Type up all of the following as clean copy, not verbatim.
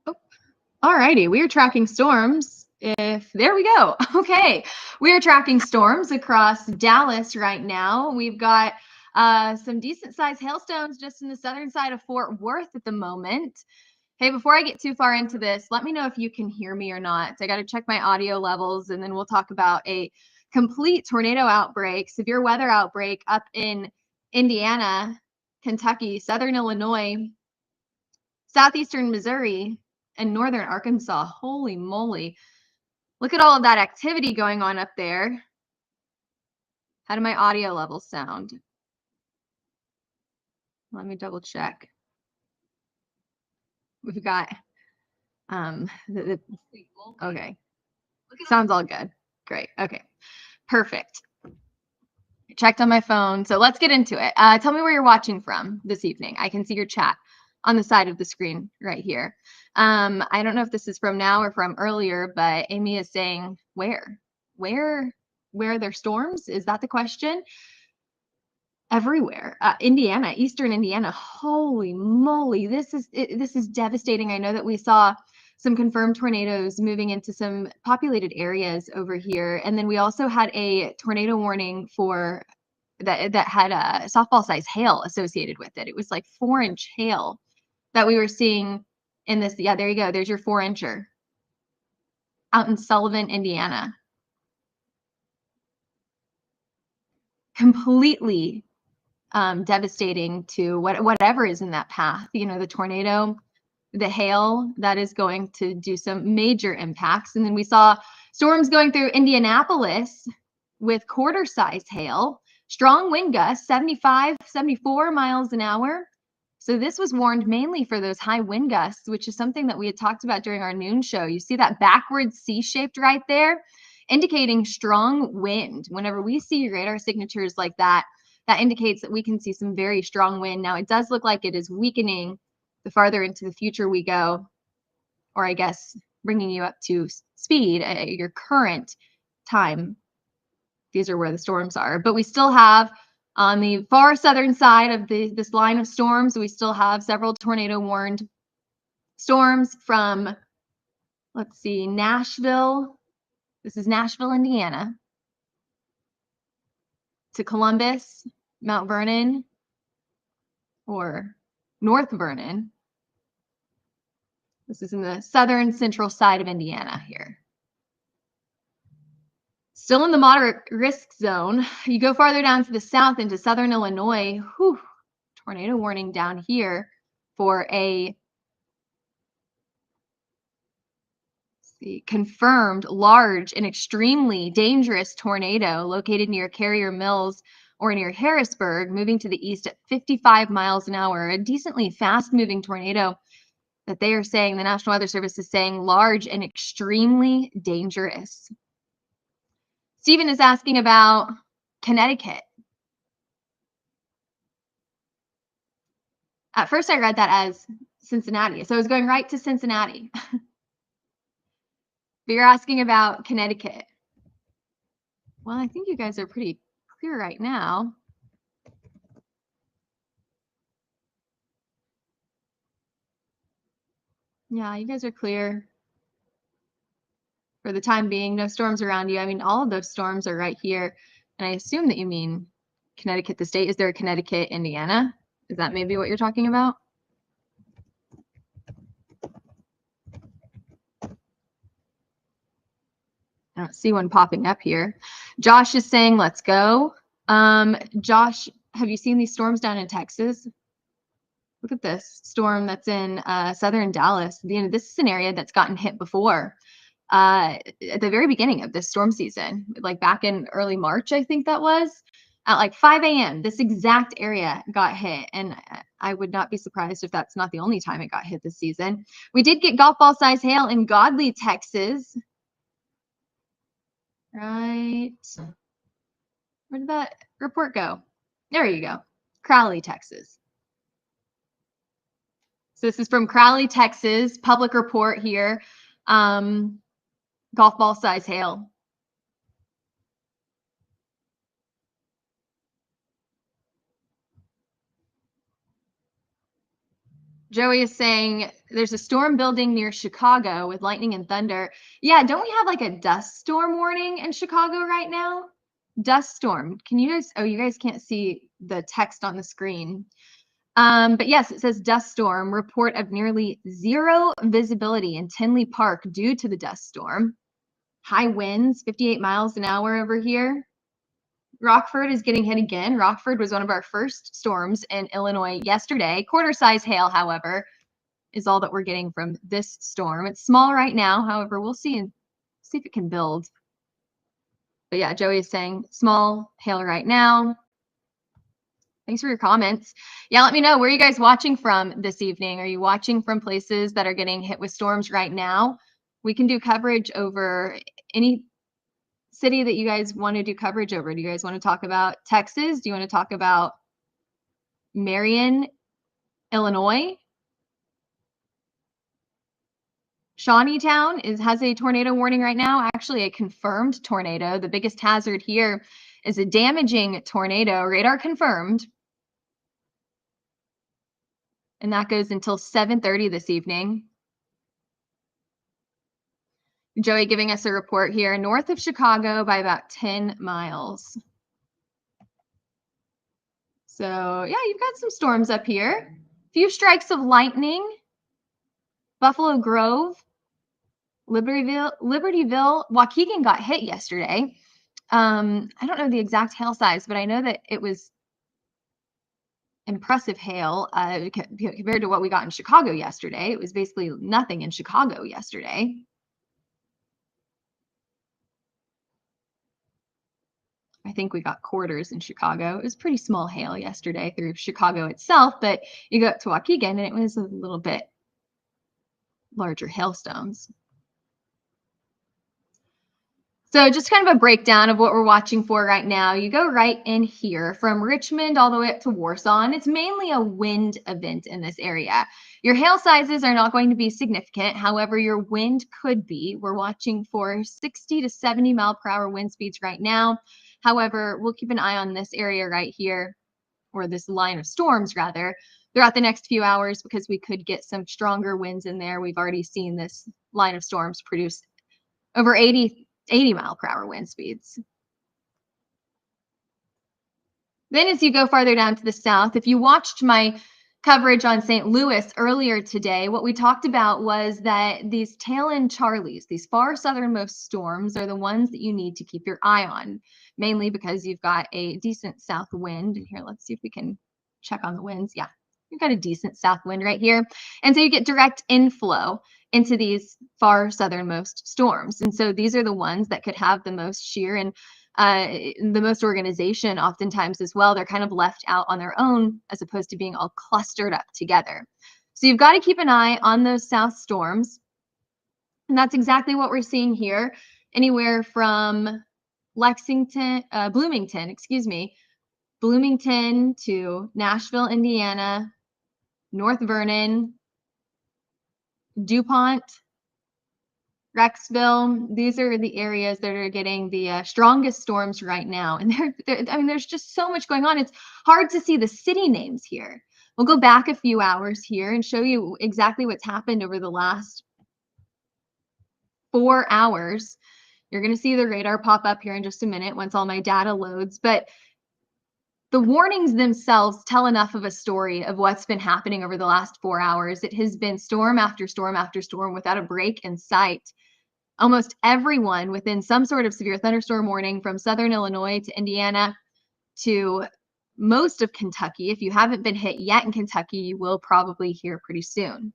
Oh, all righty. We are tracking storms. There we go. Okay. We are tracking storms across Dallas right now. We've got some decent sized hailstones just in the southern side of Fort Worth at the moment. Hey, before I get too far into this, let me know if you can hear me or not. I got to check my audio levels, and then we'll talk about a complete tornado outbreak, severe weather outbreak up in Indiana, Kentucky, southern Illinois, southeastern Missouri, and northern Arkansas. Holy moly. Look at all of that activity going on up there. How do my audio levels sound? Let me double check. We've got okay. Sounds all good. Great. Okay. Perfect. Checked on my phone. So let's get into it. Tell me where you're watching from this evening. I can see your chat on the side of the screen right here. I don't know if this is from now or from earlier, but Amy is saying where are there storms? Is that the question? Everywhere. Indiana, eastern Indiana. Holy moly. This is devastating. I know that we saw some confirmed tornadoes moving into some populated areas over here. And then we also had a tornado warning for that had a softball size hail associated with it. It was like 4-inch hail that we were seeing in this. Yeah, there you go. There's your 4-incher out in Sullivan, Indiana. Completely devastating to whatever is in that path. You know, the tornado, the hail, that is going to do some major impacts. And then we saw storms going through Indianapolis with quarter-sized hail, strong wind gusts, 75, 74 miles an hour. So this was warned mainly for those high wind gusts, which is something that we had talked about during our noon show. You see that backwards C-shaped right there, indicating strong wind. Whenever we see radar signatures like that, that indicates that we can see some very strong wind. Now, it does look like it is weakening the farther into the future we go, or I guess bringing you up to speed at your current time. These are where the storms are. But we still have on the far southern side of this line of storms, we still have several tornado warned storms from, let's see, Nashville. This is Nashville, Indiana, to Columbus, Mount Vernon, or North Vernon. This is in the southern central side of Indiana here. Still in the moderate risk zone. You go farther down to the south into southern Illinois. Whew, tornado warning down here for a confirmed large and extremely dangerous tornado located near Carrier Mills or near Harrisburg, moving to the east at 55 miles an hour. A decently fast-moving tornado that they are saying, the National Weather Service is saying, large and extremely dangerous. Stephen is asking about Connecticut. At first I read that as Cincinnati, so I was going right to Cincinnati. But you're asking about Connecticut. Well, I think you guys are pretty clear right now. Yeah, you guys are clear for the time being. No storms around you. I mean, all of those storms are right here. And I assume that you mean Connecticut, the state. Is there a Connecticut, Indiana? Is that maybe what you're talking about? I don't see one popping up here. Josh is saying, let's go. Josh, have you seen these storms down in Texas? Look at this storm that's in southern Dallas. This is an area that's gotten hit before. At the very beginning of this storm season, like back in early March, I think that was, at like 5 a.m., this exact area got hit. And I would not be surprised if that's not the only time it got hit this season. We did get golf ball size hail in Godley, Texas. Right. Where did that report go? There you go. Crowley, Texas. So this is from Crowley, Texas, public report here. Golf ball size hail. Joey is saying there's a storm building near Chicago with lightning and thunder. Yeah, don't we have like a dust storm warning in Chicago right now? Dust storm. Can you guys, oh, you guys can't see the text on the screen. But yes, it says dust storm, report of nearly zero visibility in Tinley Park due to the dust storm. High winds, 58 miles an hour over here. Rockford is getting hit again. Rockford was one of our first storms in Illinois yesterday. Quarter-size hail, however, is all that we're getting from this storm. It's small right now. However, we'll see if it can build. But yeah, Joey is saying small hail right now. Thanks for your comments. Yeah, let me know, where are you guys watching from this evening? Are you watching from places that are getting hit with storms right now? We can do coverage over any city that you guys want to do coverage over. Do you guys want to talk about Texas? Do you want to talk about Marion, Illinois? Shawneetown has a tornado warning right now, actually a confirmed tornado. The biggest hazard here is a damaging tornado, radar confirmed. And that goes until 7:30 this evening. Joey giving us a report here, north of Chicago by about 10 miles. So yeah, you've got some storms up here. A few strikes of lightning. Buffalo Grove, Libertyville, Waukegan got hit yesterday. I don't know the exact hail size, but I know that it was impressive hail compared to what we got in Chicago yesterday. It was basically nothing in Chicago yesterday. I think we got quarters in Chicago. It was pretty small hail yesterday through Chicago itself, but you go up to Waukegan and it was a little bit larger hailstones. So just kind of a breakdown of what we're watching for right now. You go right in here from Richmond all the way up to Warsaw, and it's mainly a wind event in this area. Your hail sizes are not going to be significant. However, your wind could be. We're watching for 60 to 70 mile per hour wind speeds right now. However, we'll keep an eye on this area right here, or this line of storms rather, throughout the next few hours, because we could get some stronger winds in there. We've already seen this line of storms produce over 80 mile per hour wind speeds. Then as you go farther down to the south, if you watched my coverage on St. Louis earlier today, what we talked about was that these tail end Charlies, these far southernmost storms, are the ones that you need to keep your eye on, mainly because you've got a decent south wind. And here, let's see if we can check on the winds. Yeah, you've got a decent south wind right here. And so you get direct inflow into these far southernmost storms. And so these are the ones that could have the most shear and the most organization oftentimes as well. They're kind of left out on their own as opposed to being all clustered up together. So you've got to keep an eye on those south storms. And that's exactly what we're seeing here. Anywhere from Bloomington to Nashville, Indiana, North Vernon, DuPont, Rexville. These are the areas that are getting the strongest storms right now. And I mean, there's just so much going on. It's hard to see the city names here. We'll go back a few hours here and show you exactly what's happened over the last 4 hours. You're going to see the radar pop up here in just a minute once all my data loads. But the warnings themselves tell enough of a story of what's been happening over the last 4 hours. It has been storm after storm after storm without a break in sight. Almost everyone within some sort of severe thunderstorm warning, from southern Illinois to Indiana to most of Kentucky. If you haven't been hit yet in Kentucky, you will probably hear pretty soon.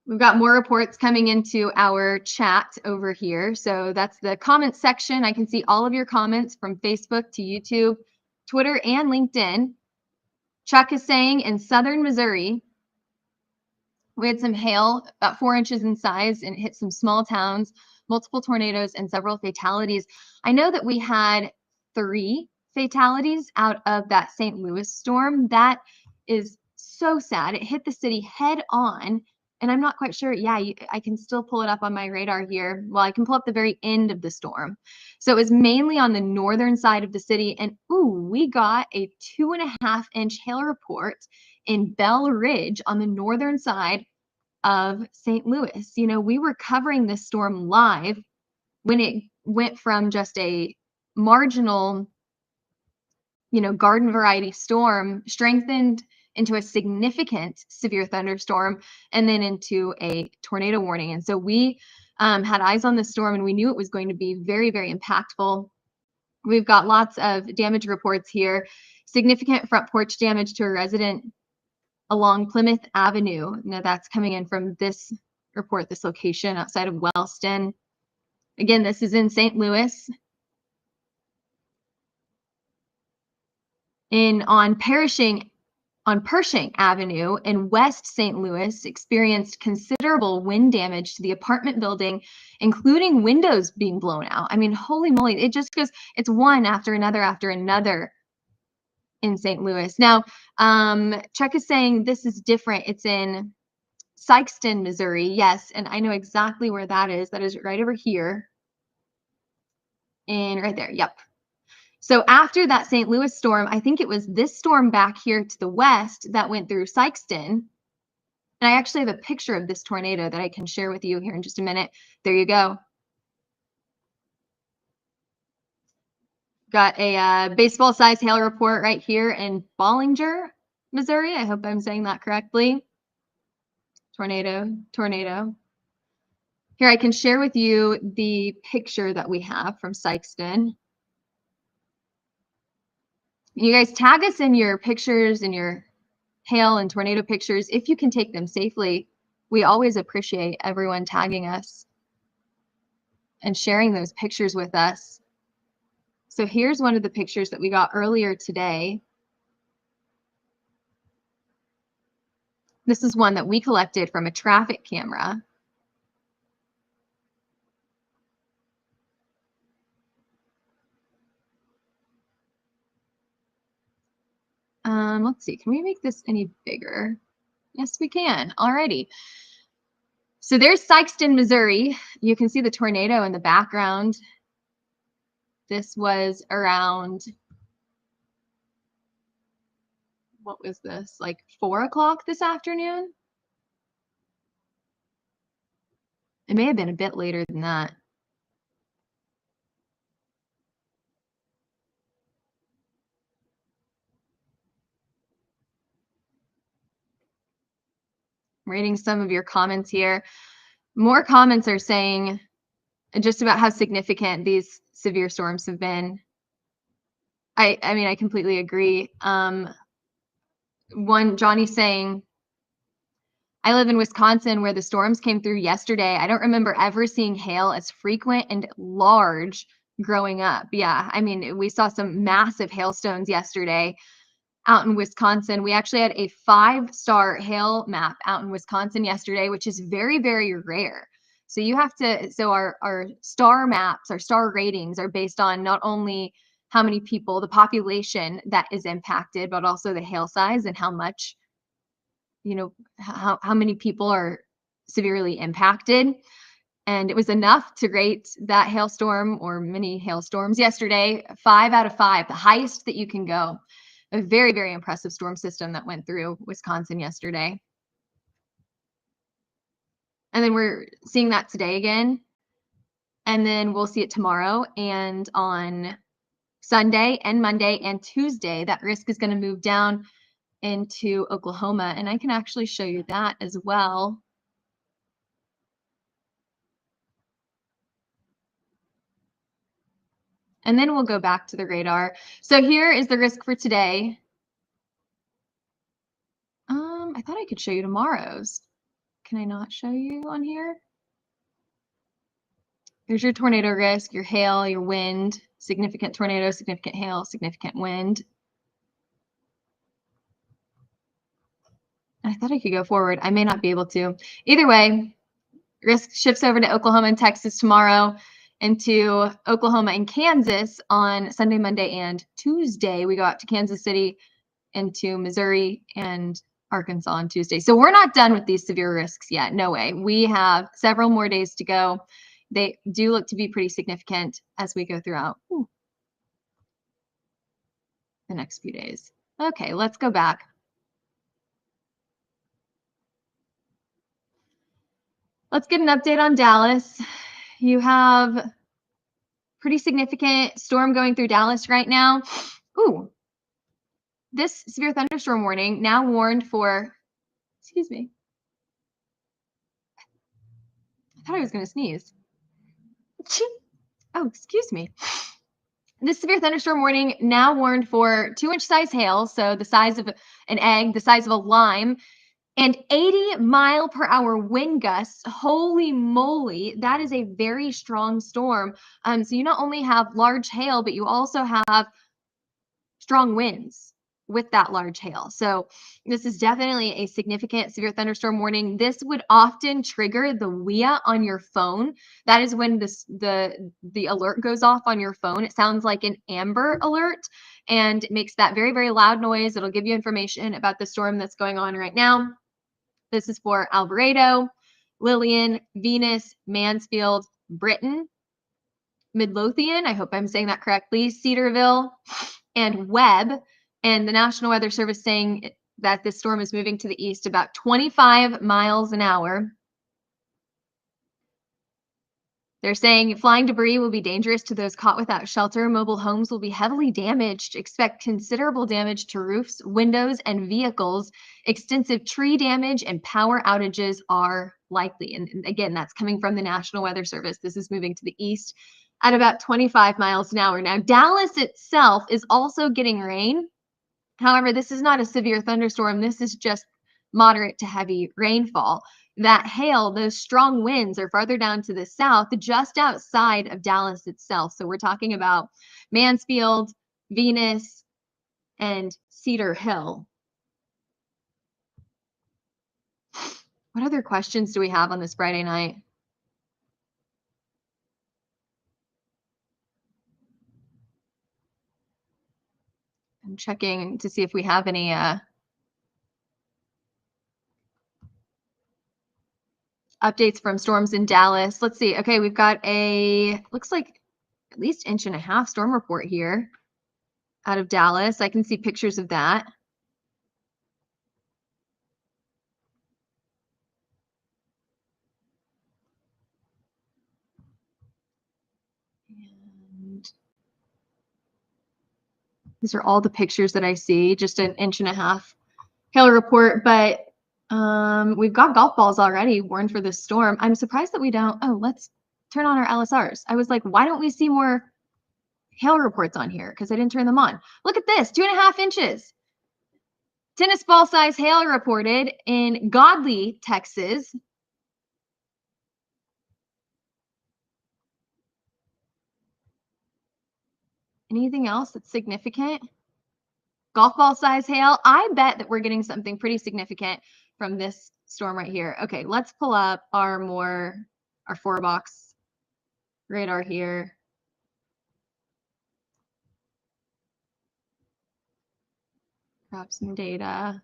We've got more reports coming into our chat over here. So that's the comment section. I can see all of your comments from Facebook to YouTube, Twitter, and LinkedIn. Chuck is saying in southern Missouri, we had some hail, about 4 inches in size, and it hit some small towns, multiple tornadoes, and several fatalities. I know that we had 3 fatalities out of that St. Louis storm. That is so sad. It hit the city head on. and I'm not quite sure. Yeah, I can still pull it up on my radar here. Well, I can pull up the very end of the storm. So it was mainly on the northern side of the city. And ooh, we got a 2.5-inch hail report in Bell Ridge on the northern side of St. Louis. You know, we were covering this storm live when it went from just a marginal, you know, garden variety storm, strengthened into a significant severe thunderstorm, and then into a tornado warning. And so we had eyes on the storm, and we knew it was going to be very, very impactful. We've got lots of damage reports here. Significant front porch damage to a resident along Plymouth Avenue. Now that's coming in from this report, this location outside of Wellston. Again, this is in St. Louis. On Pershing Avenue in West St. Louis experienced considerable wind damage to the apartment building, including windows being blown out. I mean, holy moly, it just goes, it's one after another in St. Louis. Now, Chuck is saying this is different. It's in Sikeston, Missouri. Yes, and I know exactly where that is. That is right over here. And right there, yep. So after that St. Louis storm, I think it was this storm back here to the west that went through Sikeston. And I actually have a picture of this tornado that I can share with you here in just a minute. There you go. Got a baseball-sized hail report right here in Ballinger, Missouri. I hope I'm saying that correctly. Tornado. Here, I can share with you the picture that we have from Sikeston. You guys tag us in your pictures and your hail and tornado pictures if you can take them safely. We always appreciate everyone tagging us and sharing those pictures with us. So here's one of the pictures that we got earlier today. This is one that we collected from a traffic camera. Let's see, can we make this any bigger? Yes, we can. Alrighty. So there's Sikeston, Missouri. You can see the tornado in the background. This was around, what was this, like 4 o'clock this afternoon? It may have been a bit later than that. I'm reading some of your comments here. More comments are saying just about how significant these severe storms have been. I mean, I completely agree. Johnny saying, I live in Wisconsin where the storms came through yesterday. I don't remember ever seeing hail as frequent and large growing up. Yeah, I mean, we saw some massive hailstones yesterday out in Wisconsin. We actually had a 5-star hail map out in Wisconsin yesterday, which is very, very rare. So you have to, so our star maps, our star ratings are based on not only how many people, the population that is impacted, but also the hail size and how much, you know, how many people are severely impacted. And it was enough to rate that hailstorm or mini hailstorms yesterday 5 out of 5, the highest that you can go. A very, very impressive storm system that went through Wisconsin yesterday. And then we're seeing that today again. And then we'll see it tomorrow and on Sunday and Monday and Tuesday. That risk is going to move down into Oklahoma. And I can actually show you that as well. And then we'll go back to the radar. So here is the risk for today. I thought I could show you tomorrow's. Can I not show you on here? There's your tornado risk, your hail, your wind, significant tornado, significant hail, significant wind. I thought I could go forward. I may not be able to. Either way, risk shifts over to Oklahoma and Texas tomorrow, into Oklahoma and Kansas on Sunday, Monday, and Tuesday. We go out to Kansas City, into Missouri, and Arkansas on Tuesday. So we're not done with these severe risks yet. No way. We have several more days to go. They do look to be pretty significant as we go throughout the next few days. Okay, let's go back. Let's get an update on Dallas. You have pretty significant storm going through Dallas right now. Ooh, this severe thunderstorm warning now warned for, excuse me. I thought I was going to sneeze. Oh, excuse me. This severe thunderstorm warning now warned for 2-inch size hail, so the size of an egg, the size of a lime, and 80-mile-per-hour wind gusts. Holy moly, that is a very strong storm. So you not only have large hail, but you also have strong winds with that large hail. So this is definitely a significant severe thunderstorm warning. This would often trigger the WIA on your phone. That is when the alert goes off on your phone. It sounds like an amber alert, and it makes that very, very loud noise. It'll give you information about the storm that's going on right now. This is for Alvarado, Lillian, Venus, Mansfield, Britain, Midlothian, I hope I'm saying that correctly, Cedarville, and Webb. And the National Weather Service saying that this storm is moving to the east about 25 miles an hour. They're saying flying debris will be dangerous to those caught without shelter. Mobile homes will be heavily damaged. Expect considerable damage to roofs, windows, and vehicles. Extensive tree damage and power outages are likely. And again, that's coming from the National Weather Service. This is moving to the east at about 25 miles an hour. Now, Dallas itself is also getting rain. However, this is not a severe thunderstorm. This is just moderate to heavy rainfall. That hail, those strong winds are farther down to the south, just outside of Dallas itself. So we're talking about Mansfield, Venus, and Cedar Hill. What other questions do we have on this Friday night? I'm checking to see if we have any updates from storms in Dallas. Let's see. Okay, we've got looks like at least 1.5 inch storm report here out of Dallas. I can see pictures of that. And these are all the pictures that I see, just 1.5 inch hail report, but we've got golf balls already warned for this storm. I'm surprised that we don't. Oh, let's turn on our LSRs. I was like, why don't we see more hail reports on here? Because I didn't turn them on. Look at this, 2.5 inches. Tennis ball size hail reported in Godley, Texas. Anything else that's significant? Golf ball size hail. I bet that we're getting something pretty significant from this storm right here. Okay, let's pull up our 4-box radar here. Grab some data.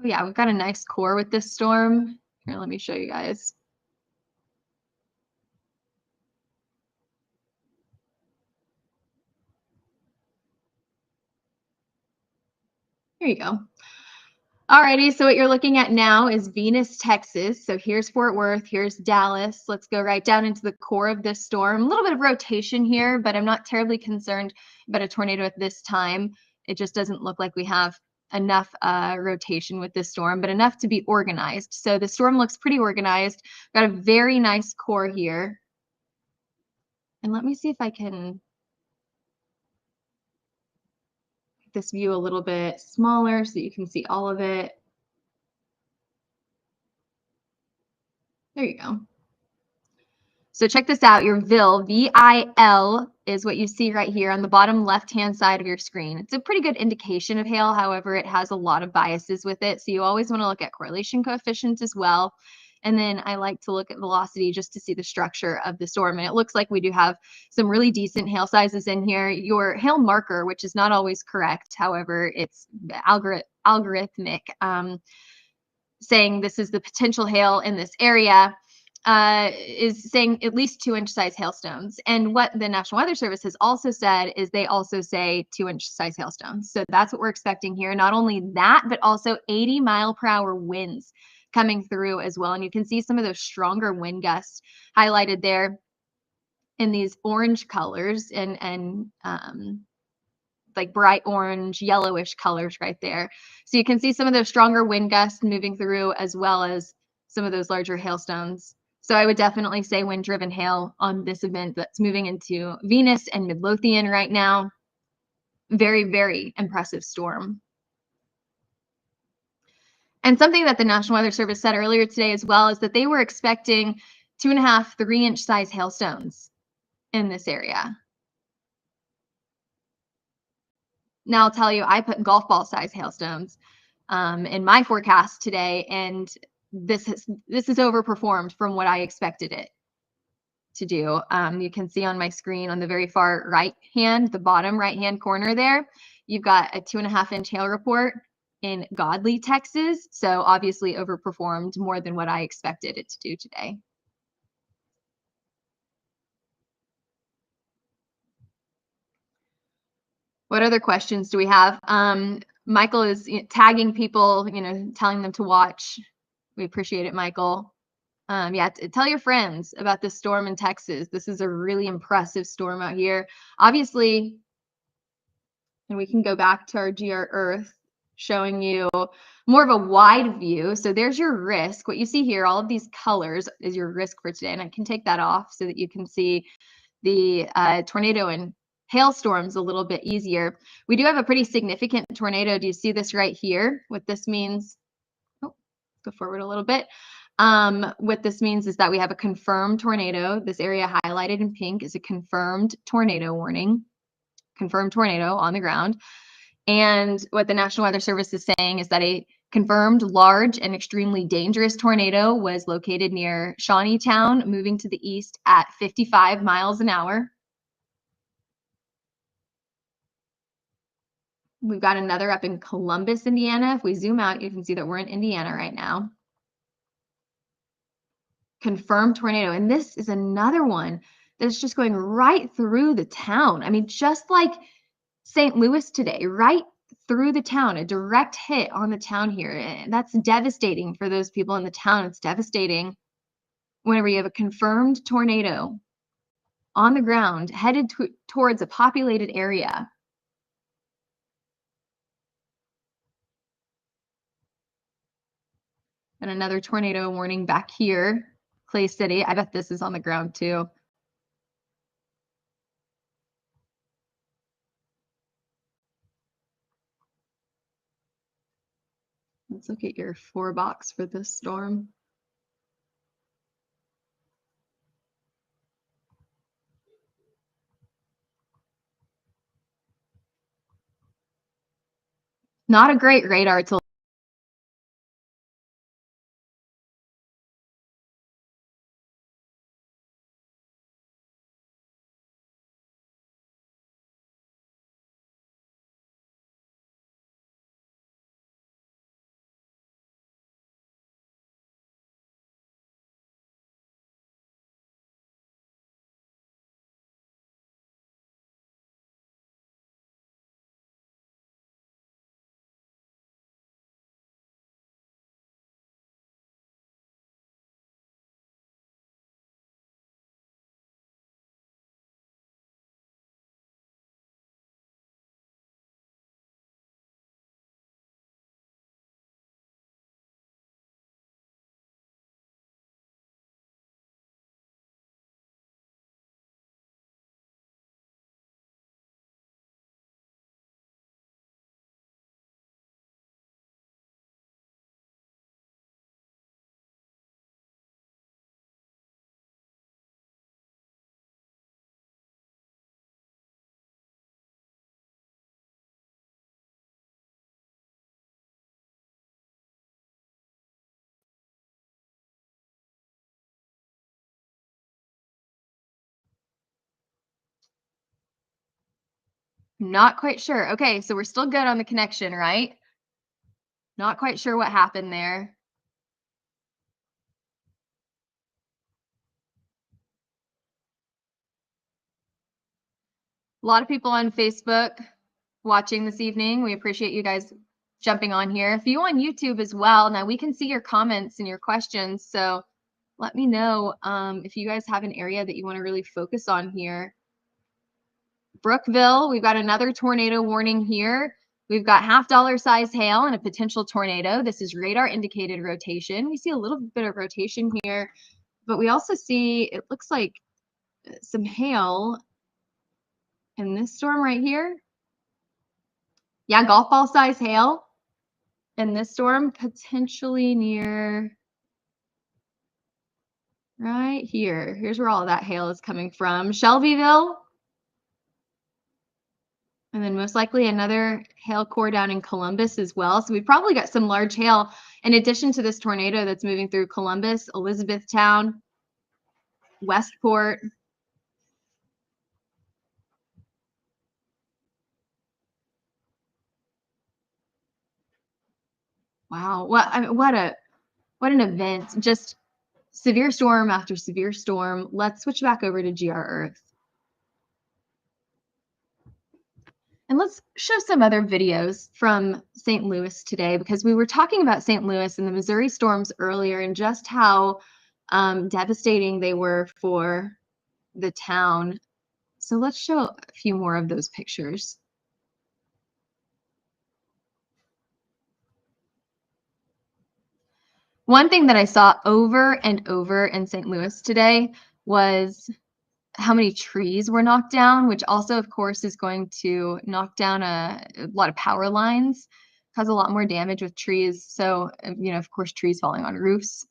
Oh yeah, we've got a nice core with this storm. Here, let me show you guys. Here you go. Alrighty, so what you're looking at now is Venus, Texas. So here's Fort Worth, here's Dallas. Let's go right down into the core of this storm. A little bit of rotation here, but I'm not terribly concerned about a tornado at this time. It just doesn't look like we have enough rotation with this storm, but enough to be organized. So the storm looks pretty organized. Got a very nice core here. And let me see if I can make this view a little bit smaller so that you can see all of it. There you go. So check this out. Your VIL, VIL, is what you see right here on the bottom left-hand side of your screen. It's a pretty good indication of hail. However, it has a lot of biases with it. So you always want to look at correlation coefficients as well. And then I like to look at velocity just to see the structure of the storm. And it looks like we do have some really decent hail sizes in here. Your hail marker, which is not always correct, however, it's algorithmic, saying this is the potential hail in this area, is saying at least 2-inch size hailstones. And what the National Weather Service has also said is they also say 2-inch size hailstones. So that's what we're expecting here. Not only that, but also 80-mile-per-hour winds coming through as well. And you can see some of those stronger wind gusts highlighted there in these orange colors and like bright orange, yellowish colors right there. So you can see some of those stronger wind gusts moving through, as well as some of those larger hailstones. So I would definitely say wind-driven hail on this event that's moving into Venus and Midlothian right now. Very, very impressive storm. And something that the National Weather Service said earlier today as well is that they were expecting 2.5, 3-inch size hailstones in this area. Now I'll tell you, I put golf ball size hailstones in my forecast today, and this has overperformed from what I expected it to do. You can see on my screen on the very far right hand, the bottom right hand corner there, you've got a 2.5-inch hail report in Godley, Texas. So obviously overperformed more than what I expected it to do today. What other questions do we have? Michael is tagging people, telling them to watch. We appreciate it, Michael. Yeah, tell your friends about this storm in Texas. This is a really impressive storm out here. Obviously, and we can go back to our GR Earth showing you more of a wide view. So there's your risk. What you see here, all of these colors is your risk for today. And I can take that off so that you can see the tornado and hailstorms a little bit easier. We do have a pretty significant tornado. Do you see this right here? What this means, oh, go forward a little bit. What this means is that we have a confirmed tornado. This area highlighted in pink is a confirmed tornado warning, confirmed tornado on the ground. And what the National Weather Service is saying is that a confirmed large and extremely dangerous tornado was located near Shawneetown, moving to the east at 55 miles an hour. We've got another up in Columbus, Indiana. If we zoom out, you can see that we're in Indiana right now. Confirmed tornado. And this is another one that's just going right through the town. I mean, just like St. Louis today, right through the town, a direct hit on the town here. And that's devastating for those people in the town. It's devastating whenever you have a confirmed tornado on the ground headed towards a populated area. And another tornado warning back here, Clay City. I bet this is on the ground too. Let's look at your 4-box for this storm. Not a great radar to Not quite sure. Okay, so we're still good on the connection, right? Not quite sure what happened there. A lot of people on Facebook watching this evening. We appreciate you guys jumping on here. If you on YouTube as well, now we can see your comments and your questions. So let me know if you guys have an area that you want to really focus on here. Brookville, we've got another tornado warning here. We've got $half size hail and a potential tornado. This is radar indicated rotation. We see a little bit of rotation here, but we also see, it looks like some hail in this storm right here. Yeah, golf ball size hail in this storm, potentially near right here. Here's where all of that hail is coming from. Shelbyville. And then most likely another hail core down in Columbus as well. So we've probably got some large hail in addition to this tornado that's moving through Columbus, Elizabethtown, Westport. Wow, what an event. Just severe storm after severe storm. Let's switch back over to GR Earth. And let's show some other videos from St. Louis today, because we were talking about St. Louis and the Missouri storms earlier and just how devastating they were for the town. So let's show a few more of those pictures. One thing that I saw over and over in St. Louis today was how many trees were knocked down, which also, of course, is going to knock down a lot of power lines, cause a lot more damage with trees. So, of course, trees falling on roofs,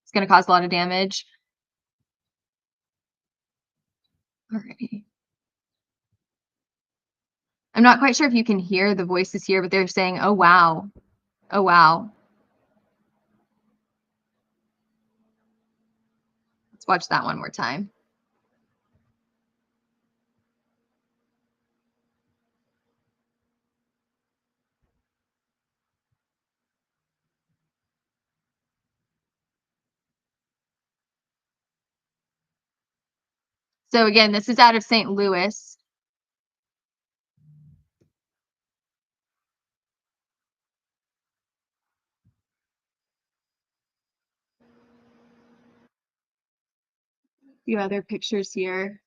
it's going to cause a lot of damage. Alrighty. I'm not quite sure if you can hear the voices here, but they're saying, "Oh wow, oh wow." Let's watch that one more time. So again, this is out of St. Louis. A few other pictures here.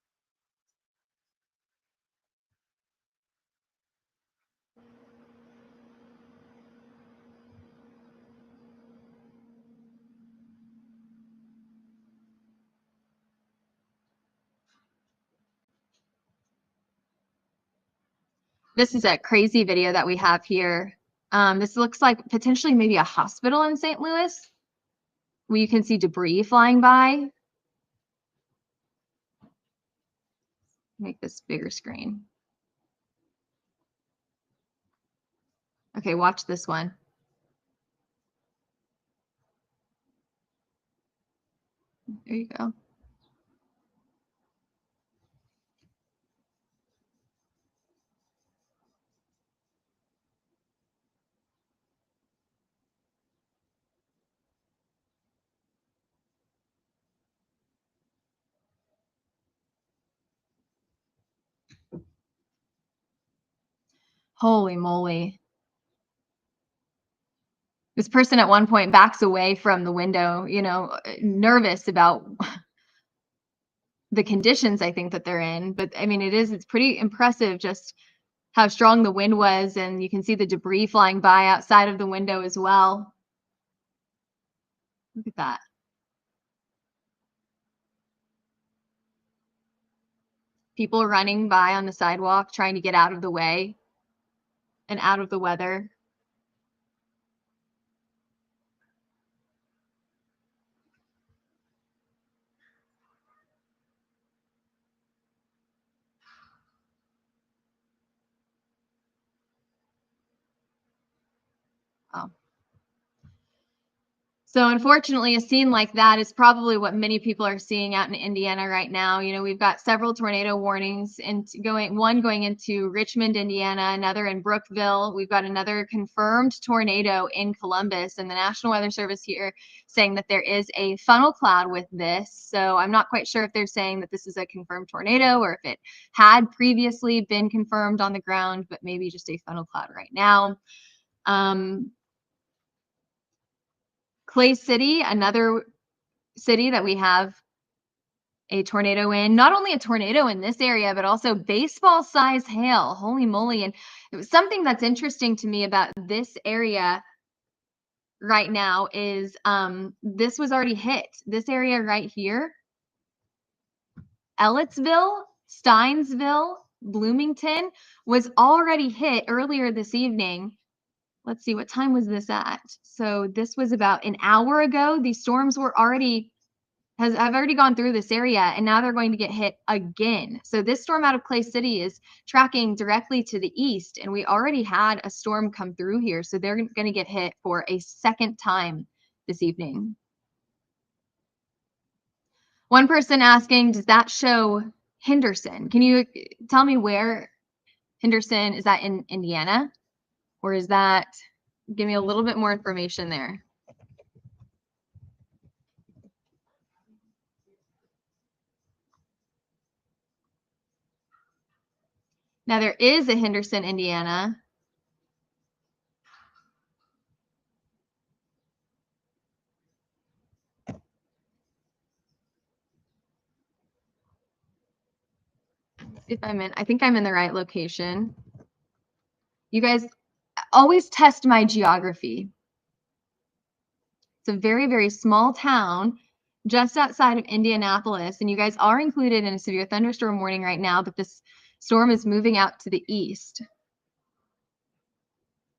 This is a crazy video that we have here. This looks like potentially maybe a hospital in St. Louis, where you can see debris flying by. Make this bigger screen. Okay, watch this one. There you go. Holy moly. This person at one point backs away from the window, nervous about the conditions I think that they're in. But I mean, it's pretty impressive just how strong the wind was. And you can see the debris flying by outside of the window as well. Look at that. People running by on the sidewalk, trying to get out of the way and out of the weather. Wow. So unfortunately, a scene like that is probably what many people are seeing out in Indiana right now. You know, we've got several tornado warnings and one going into Richmond, Indiana, another in Brookville. We've got another confirmed tornado in Columbus, and the National Weather Service here saying that there is a funnel cloud with this. So I'm not quite sure if they're saying that this is a confirmed tornado or if it had previously been confirmed on the ground, but maybe just a funnel cloud right now. Clay City, another city that we have a tornado in. Not only a tornado in this area, but also baseball size hail. Holy moly. And it was something that's interesting to me about this area right now is this was already hit. This area right here, Ellettsville, Steinsville, Bloomington was already hit earlier this evening. Let's see, what time was this at? So this was about an hour ago. These storms were have already gone through this area, and now they're going to get hit again. So this storm out of Clay City is tracking directly to the east, and we already had a storm come through here. So they're going to get hit for a second time this evening. One person asking, does that show Henderson? Can you tell me where Henderson is? That in Indiana? Or is that, give me a little bit more information there. Now there is a Henderson, Indiana. If I think I'm in the right location. You guys always test my geography. It's a very, very small town just outside of Indianapolis, and you guys are included in a severe thunderstorm warning right now, but this storm is moving out to the east.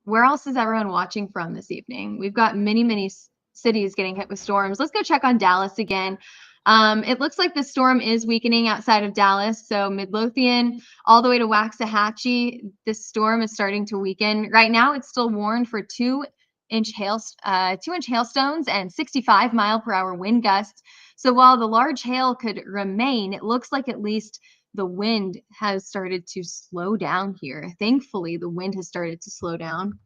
Where else is everyone watching from this evening? We've got many, many cities getting hit with storms. Let's go check on Dallas again. It looks like the storm is weakening outside of Dallas. So Midlothian all the way to Waxahachie, this storm is starting to weaken. Right now, it's still warned for 2-inch hailstones and 65-mile-per-hour wind gusts. So while the large hail could remain, it looks like at least the wind has started to slow down here. Thankfully, the wind has started to slow down.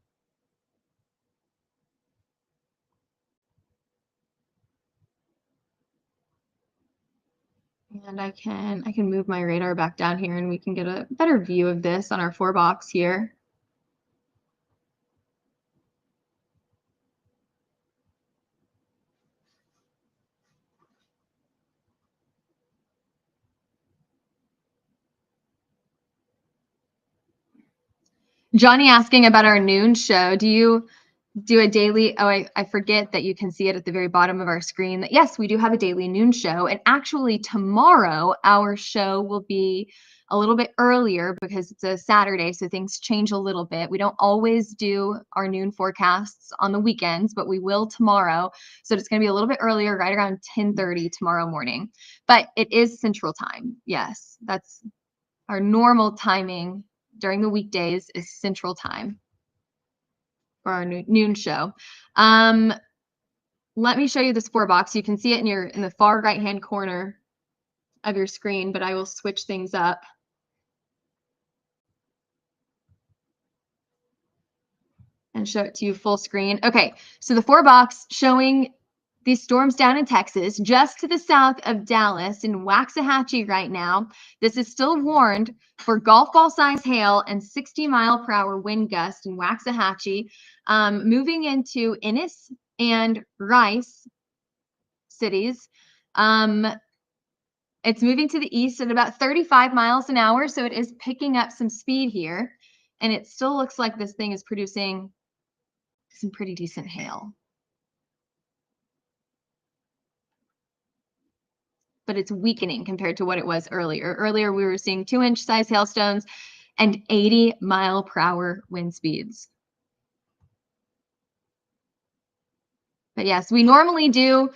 And I can move my radar back down here and we can get a better view of this on our 4-box here. Johnny asking about our noon show. Do you do a daily? Oh, I forget that you can see it at the very bottom of our screen. That yes, we do have a daily noon show. And actually tomorrow our show will be a little bit earlier because it's a Saturday, so things change a little bit. We don't always do our noon forecasts on the weekends, but we will tomorrow. So it's going to be a little bit earlier, right around 10:30 tomorrow morning. But it is Central Time. Yes, that's our normal timing during the weekdays is Central Time for our noon show. Let me show you this 4-box. You can see it in the far right-hand corner of your screen, but I will switch things up. And show it to you full screen. Okay, so the 4-box showing these storms down in Texas, just to the south of Dallas in Waxahachie right now. This is still warned for golf ball size hail and 60-mile-per-hour wind gust in Waxahachie. Moving into Ennis and Rice cities. It's moving to the east at about 35 miles an hour, so it is picking up some speed here. And it still looks like this thing is producing some pretty decent hail. But it's weakening compared to what it was earlier. Earlier, we were seeing 2-inch size hailstones and 80-mile-per-hour wind speeds. But yes, we normally do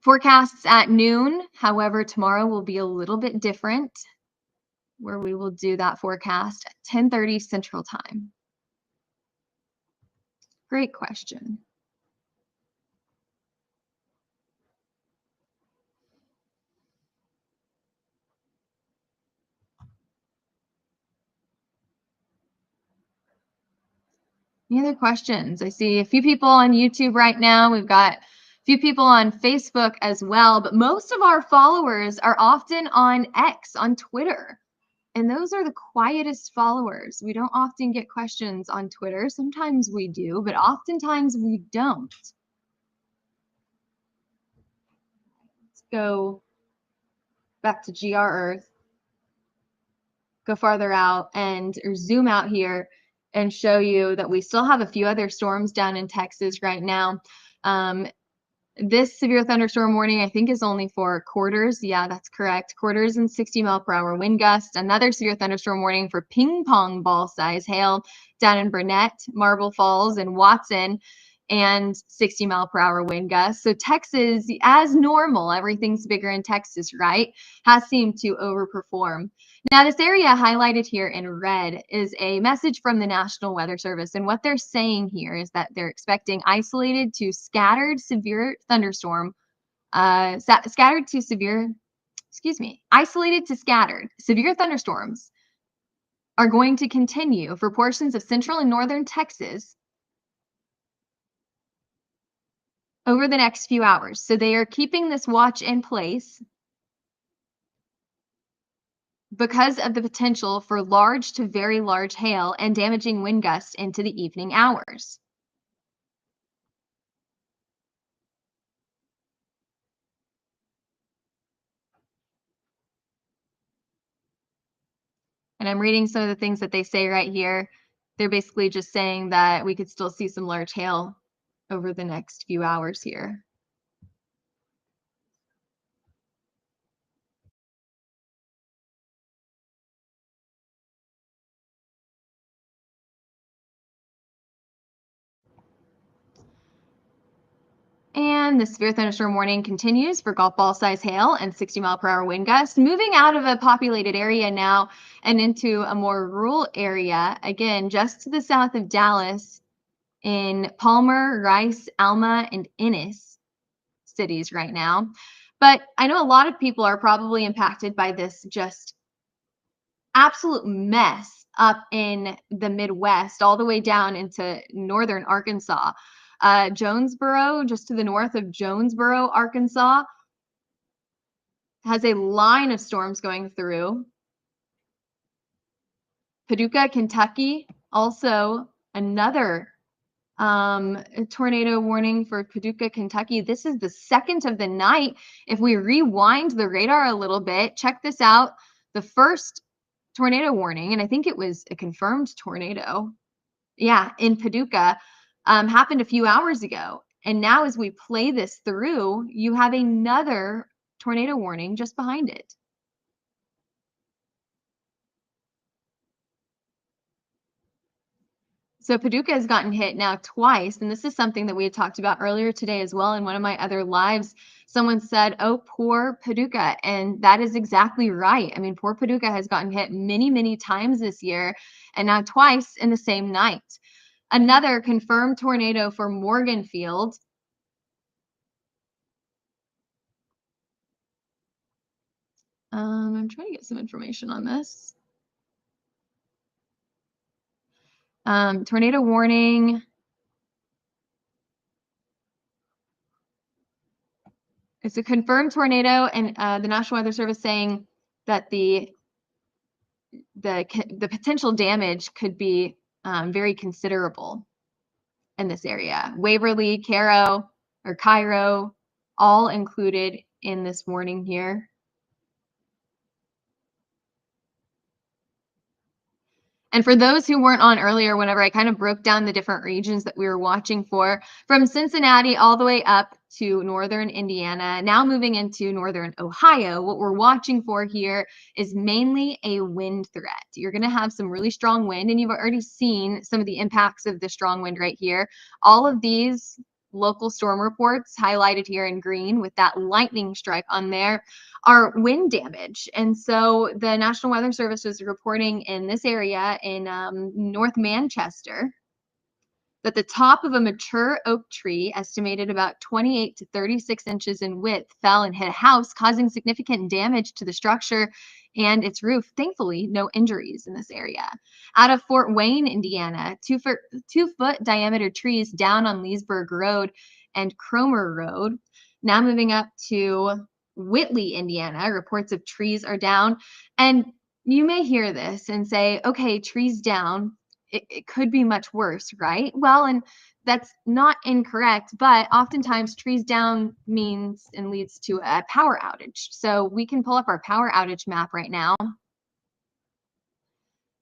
forecasts at noon. However, tomorrow will be a little bit different, where we will do that forecast at 10:30 Central Time. Great question. Any other questions? I see a few people on YouTube right now. We've got a few people on Facebook as well, but most of our followers are often on X, on Twitter. And those are the quietest followers. We don't often get questions on Twitter. Sometimes we do, but oftentimes we don't. Let's go back to GR Earth, go farther out and or zoom out here and show you that we still have a few other storms down in Texas right now. This severe thunderstorm warning, I think, is only for quarters. Yeah, that's correct. Quarters and 60-mile-per-hour wind gusts. Another severe thunderstorm warning for ping pong ball size hail down in Burnett, Marble Falls, and Watson, and 60-mile-per-hour wind gusts. So Texas, as normal, everything's bigger in Texas, right? Has seemed to overperform. Now, this area highlighted here in red is a message from the National Weather Service. And what they're saying here is that they're expecting isolated to scattered severe thunderstorm, isolated to scattered severe thunderstorms are going to continue for portions of central and northern Texas over the next few hours. So they are keeping this watch in place because of the potential for large to very large hail and damaging wind gusts into the evening hours. And I'm reading some of the things that they say right here. They're basically just saying that we could still see some large hail over the next few hours here. And the severe thunderstorm warning continues for golf ball size hail and 60-mile-per-hour wind gusts, moving out of a populated area now and into a more rural area, again, just to the south of Dallas in Palmer, Rice, Alma, and Ennis cities right now. But I know a lot of people are probably impacted by this just absolute mess up in the Midwest, all the way down into northern Arkansas. Jonesboro, just to the north of Jonesboro, Arkansas, has a line of storms going through. Paducah, Kentucky, also another tornado warning for Paducah, Kentucky. This is the second of the night. If we rewind the radar a little bit, check this out. The first tornado warning, and I think it was a confirmed tornado, yeah, in Paducah, happened a few hours ago. And now as we play this through, you have another tornado warning just behind it. So Paducah has gotten hit now twice, and this is something that we had talked about earlier today as well in one of my other lives. Someone said, oh, poor Paducah, and that is exactly right. I mean, poor Paducah has gotten hit many, many times this year, and now twice in the same night. Another confirmed tornado for Morganfield. I'm trying to get some information on this. Tornado warning. It's a confirmed tornado, and the National Weather Service saying that the potential damage could be very considerable in this area. Waverly, Cairo, all included in this warning here. And for those who weren't on earlier, whenever I kind of broke down the different regions that we were watching for, from Cincinnati all the way up to northern Indiana, now moving into northern Ohio, what we're watching for here is mainly a wind threat. You're going to have some really strong wind, and you've already seen some of the impacts of the strong wind right here. All of these local storm reports highlighted here in green with that lightning strike on there are wind damage. And so the National Weather Service was reporting in this area in North Manchester But the top of a mature oak tree, estimated about 28 to 36 inches in width, fell and hit a house, causing significant damage to the structure and its roof. Thankfully, no injuries in this area. Out of Fort Wayne, Indiana, 2-foot diameter trees down on Leesburg Road and Cromer Road. Now moving up to Whitley, Indiana, reports of trees are down. And you may hear this and say, okay, trees down. It could be much worse, right? Well, and that's not incorrect, but oftentimes trees down means and leads to a power outage. So we can pull up our power outage map right now.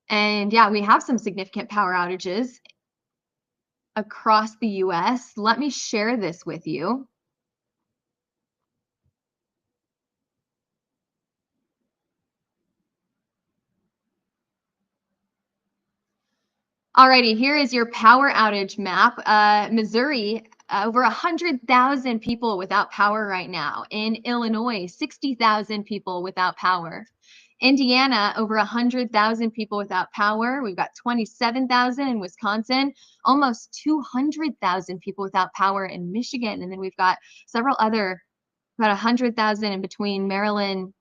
And yeah, we have some significant power outages across the US. Let me share this with you. Alrighty, here is your power outage map. Missouri, over 100,000 people without power right now. In Illinois, 60,000 people without power. Indiana, over 100,000 people without power. We've got 27,000 in Wisconsin, almost 200,000 people without power in Michigan. And then we've got several other, about 100,000 in between Maryland,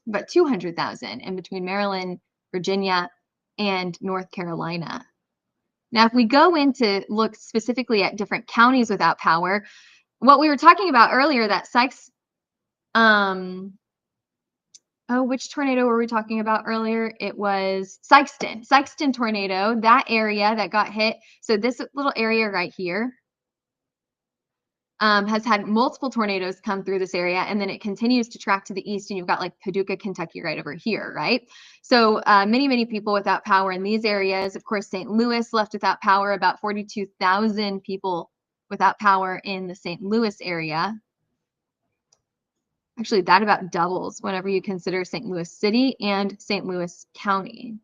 about 200,000 in between Maryland, Virginia, and North Carolina. Now, if we go into look specifically at different counties without power, what we were talking about earlier, that Sykes, which tornado were we talking about earlier? It was Sykeston tornado, that area that got hit. So this little area right here has had multiple tornadoes come through this area, and then it continues to track to the east, and you've got like Paducah, Kentucky right over here, right? So many people without power in these areas. Of course, St. Louis left without power, about 42,000 people without power in the St. Louis area. Actually, that about doubles whenever you consider St. Louis City and St. Louis County.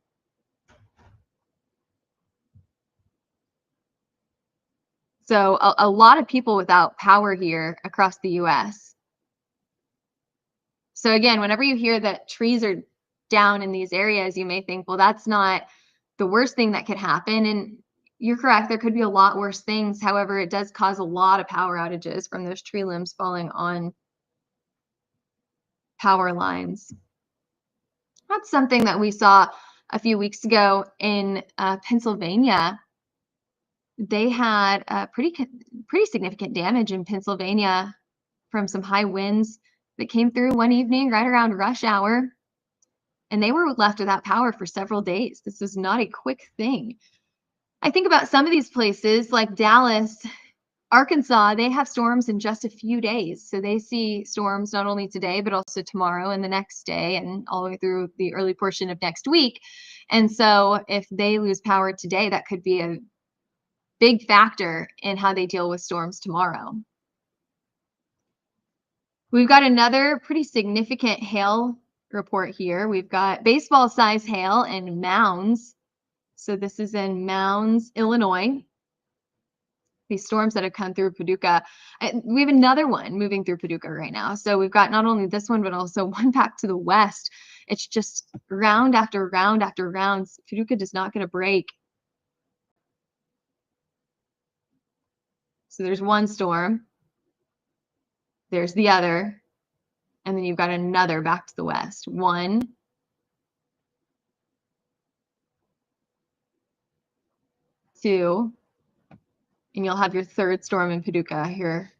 So a lot of people without power here across the US. So again, whenever you hear that trees are down in these areas, you may think, well, that's not the worst thing that could happen. And you're correct, there could be a lot worse things. However, it does cause a lot of power outages from those tree limbs falling on power lines. That's something that we saw a few weeks ago in Pennsylvania. They had pretty significant damage in Pennsylvania from some high winds that came through one evening right around rush hour, and they were left without power for several days. This was not a quick thing. I think about some of these places like Dallas, Arkansas, they have storms in just a few days. So they see storms not only today, but also tomorrow and the next day and all the way through the early portion of next week. And so if they lose power today, that could be a big factor in how they deal with storms tomorrow. We've got another pretty significant hail report here. We've got baseball size hail in Mounds. So this is in Mounds, Illinois. These storms that have come through Paducah. We have another one moving through Paducah right now. So we've got not only this one, but also one back to the west. It's just round after round after round. Paducah does not get a break. So there's one storm. There's the other. And then you've got another back to the west. 1, 2, and you'll have your third storm in Paducah here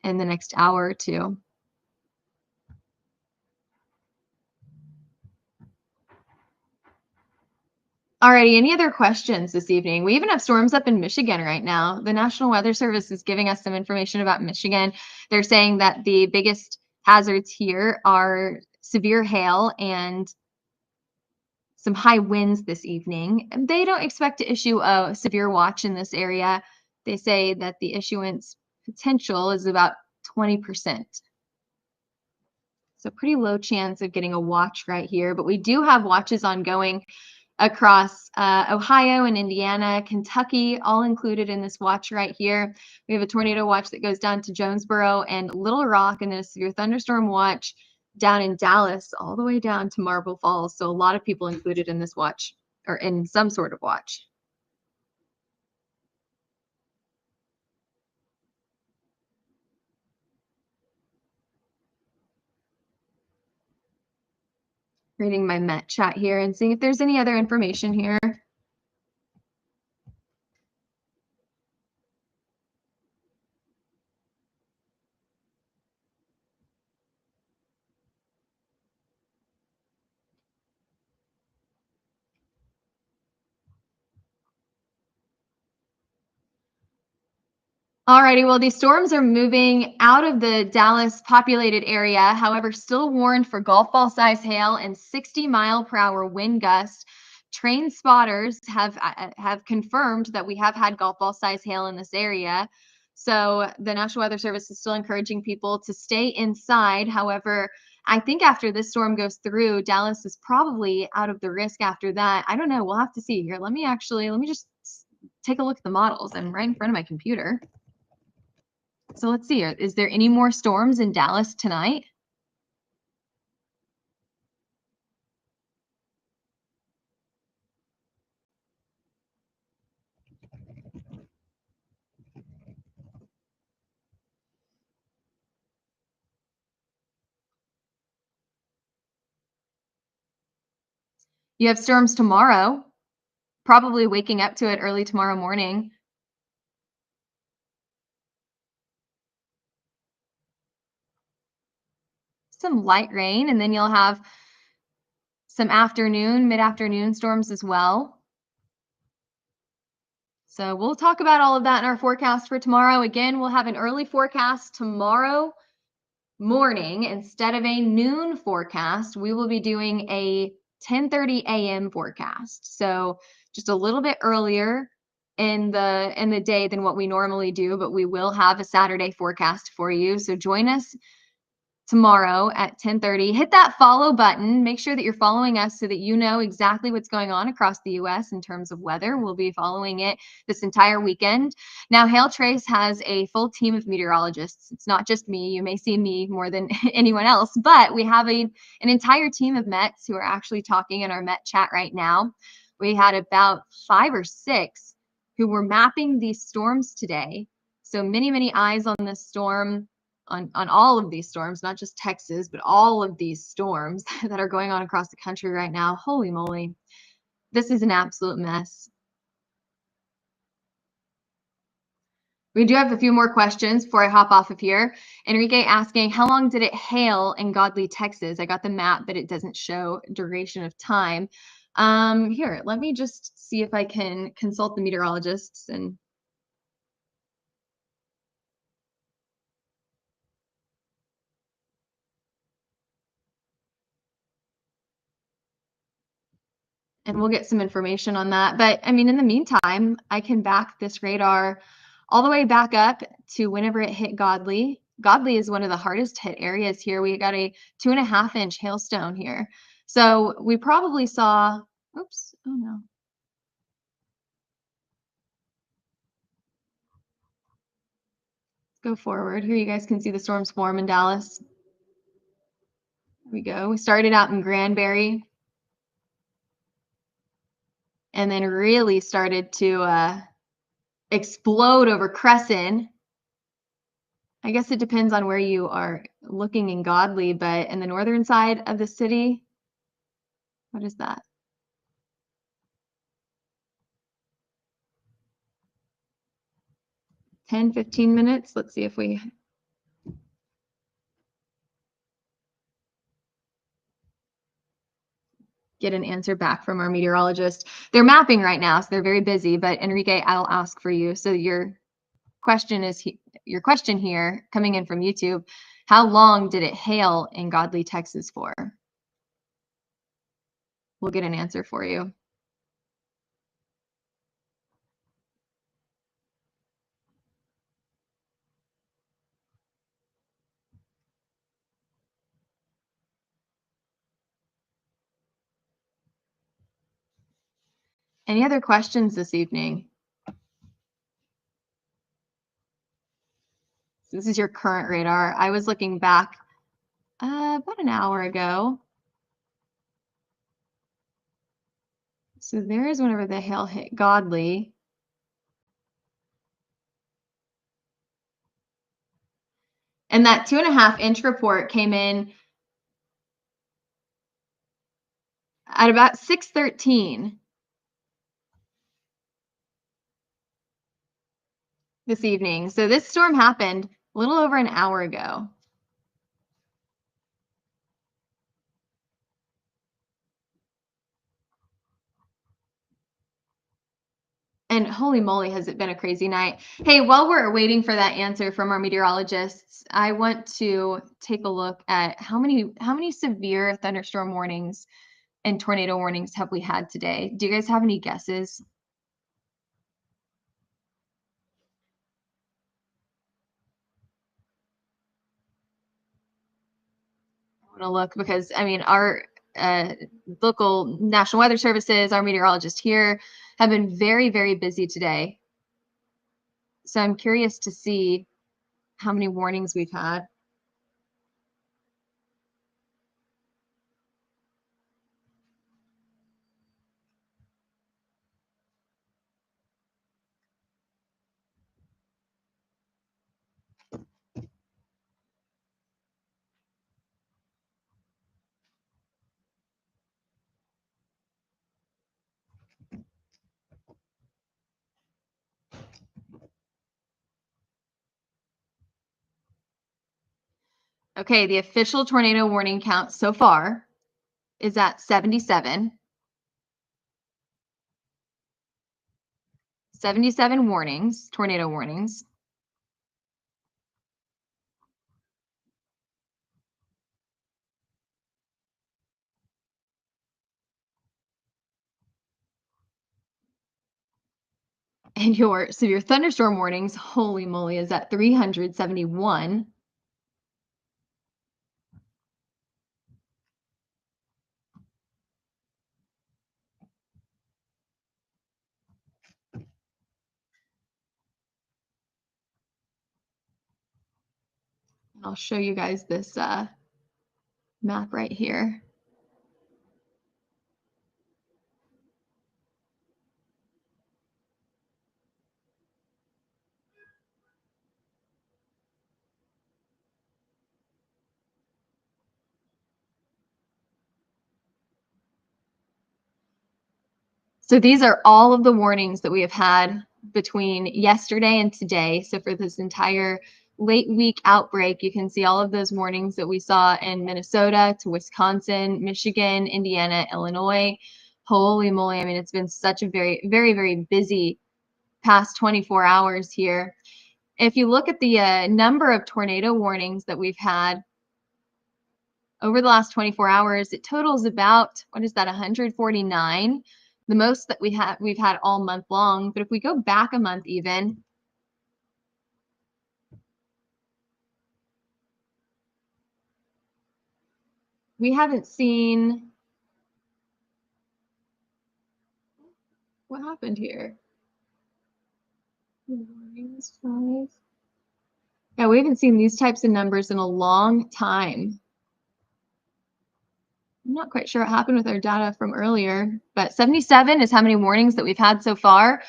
in the next hour or two. Alrighty, any other questions this evening? We even have storms up in Michigan right now. The National Weather Service is giving us some information about Michigan. They're saying that the biggest hazards here are severe hail and some high winds this evening. They don't expect to issue a severe watch in this area. They say that the issuance potential is about 20%. So pretty low chance of getting a watch right here, but we do have watches ongoing across Ohio and Indiana, Kentucky, all included in this watch right here. We have a tornado watch that goes down to Jonesboro and Little Rock, and then a severe thunderstorm watch down in Dallas, all the way down to Marble Falls. So a lot of people included in this watch, or in some sort of watch. Reading my Met chat here and seeing if there's any other information here. Alrighty, well, these storms are moving out of the Dallas populated area, however, still warned for golf ball size hail and 60-mile-per-hour wind gusts. Trained spotters have confirmed that we have had golf ball size hail in this area. So the National Weather Service is still encouraging people to stay inside. However, I think after this storm goes through, Dallas is probably out of the risk after that. I don't know. We'll have to see here. Let me just take a look at the models. I'm right in front of my computer. So let's see. Is there any more storms in Dallas tonight? You have storms tomorrow, probably waking up to it early tomorrow morning. Some light rain, and then you'll have some mid-afternoon storms as well. So we'll talk about all of that in our forecast for tomorrow. Again, we'll have an early forecast tomorrow morning instead of a noon forecast. We will be doing a 10:30 a.m. forecast. So just a little bit earlier in the day than what we normally do, but we will have a Saturday forecast for you. So join us tomorrow at 10:30. Hit that follow button. Make sure that you're following us so that you know exactly what's going on across the US in terms of weather. We'll be following it this entire weekend. Now, Hail Trace has a full team of meteorologists. It's not just me. You may see me more than anyone else, but we have an entire team of Mets who are actually talking in our Met chat right now. We had about 5 or 6 who were mapping these storms today. So many eyes on this storm, on all of these storms, not just Texas, but all of these storms that are going on across the country right now. Holy moly. This is an absolute mess. We do have a few more questions before I hop off of here. Enrique asking, how long did it hail in Godley, Texas? I got the map, but it doesn't show duration of time. Here, let me just see if I can consult the meteorologists and we'll get some information on that. But I mean, in the meantime, I can back this radar all the way back up to whenever it hit Godley. Godley is one of the hardest hit areas here. We got a 2.5-inch hailstone here. So we probably saw, oops, oh no. Go forward. Here you guys can see the storms form in Dallas. There we go. We started out in Granbury and then really started to explode over Crescent. I guess it depends on where you are looking in Godley, but in the northern side of the city, what is that? 10, 15 minutes. Let's see if we get an answer back from our meteorologist. They're mapping right now, so they're very busy, but Enrique, I'll ask for you. So your question here coming in from YouTube, how long did it hail in Godley, Texas for? We'll get an answer for you. Any other questions this evening? So this is your current radar. I was looking back about an hour ago. So there is whenever the hail hit Godley. And that 2.5-inch report came in at about 6:13 this evening. So this storm happened a little over an hour ago. And holy moly, has it been a crazy night. Hey, while we're waiting for that answer from our meteorologists, I want to take a look at how many severe thunderstorm warnings and tornado warnings have we had today? Do you guys have any guesses? I want to look because I mean our uh, local National Weather Services, our meteorologists here have been very, very busy today. So I'm curious to see how many warnings we've had. Okay, the official tornado warning count so far is at 77. 77 warnings, tornado warnings. And your severe thunderstorm warnings, holy moly, is at 371. I'll show you guys this map right here. So these are all of the warnings that we have had between yesterday and today. So for this entire late week outbreak, you can see all of those warnings that we saw in Minnesota to Wisconsin, Michigan, Indiana, Illinois. Holy moly. I mean, it's been such a very, very, very busy past 24 hours here. If you look at the number of tornado warnings that we've had over the last 24 hours, it totals about, what is that, 149, the most that we've had all month long. But if we go back a month even, we haven't seen, what happened here? Warnings, 5. Yeah, we haven't seen these types of numbers in a long time. I'm not quite sure what happened with our data from earlier, but 77 is how many warnings that we've had so far.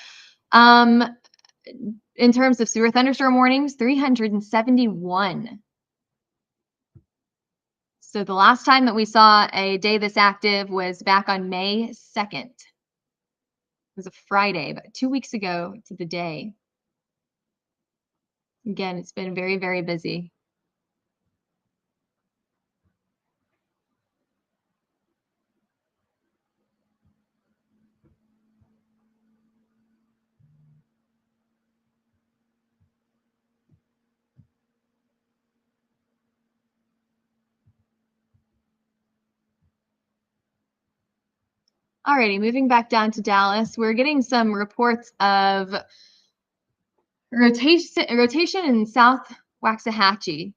In terms of severe thunderstorm warnings, 371. So the last time that we saw a day this active was back on May 2nd. It was a Friday, but 2 weeks ago to the day. Again, it's been very, very busy. Alrighty, moving back down to Dallas, we're getting some reports of rotation in South Waxahachie.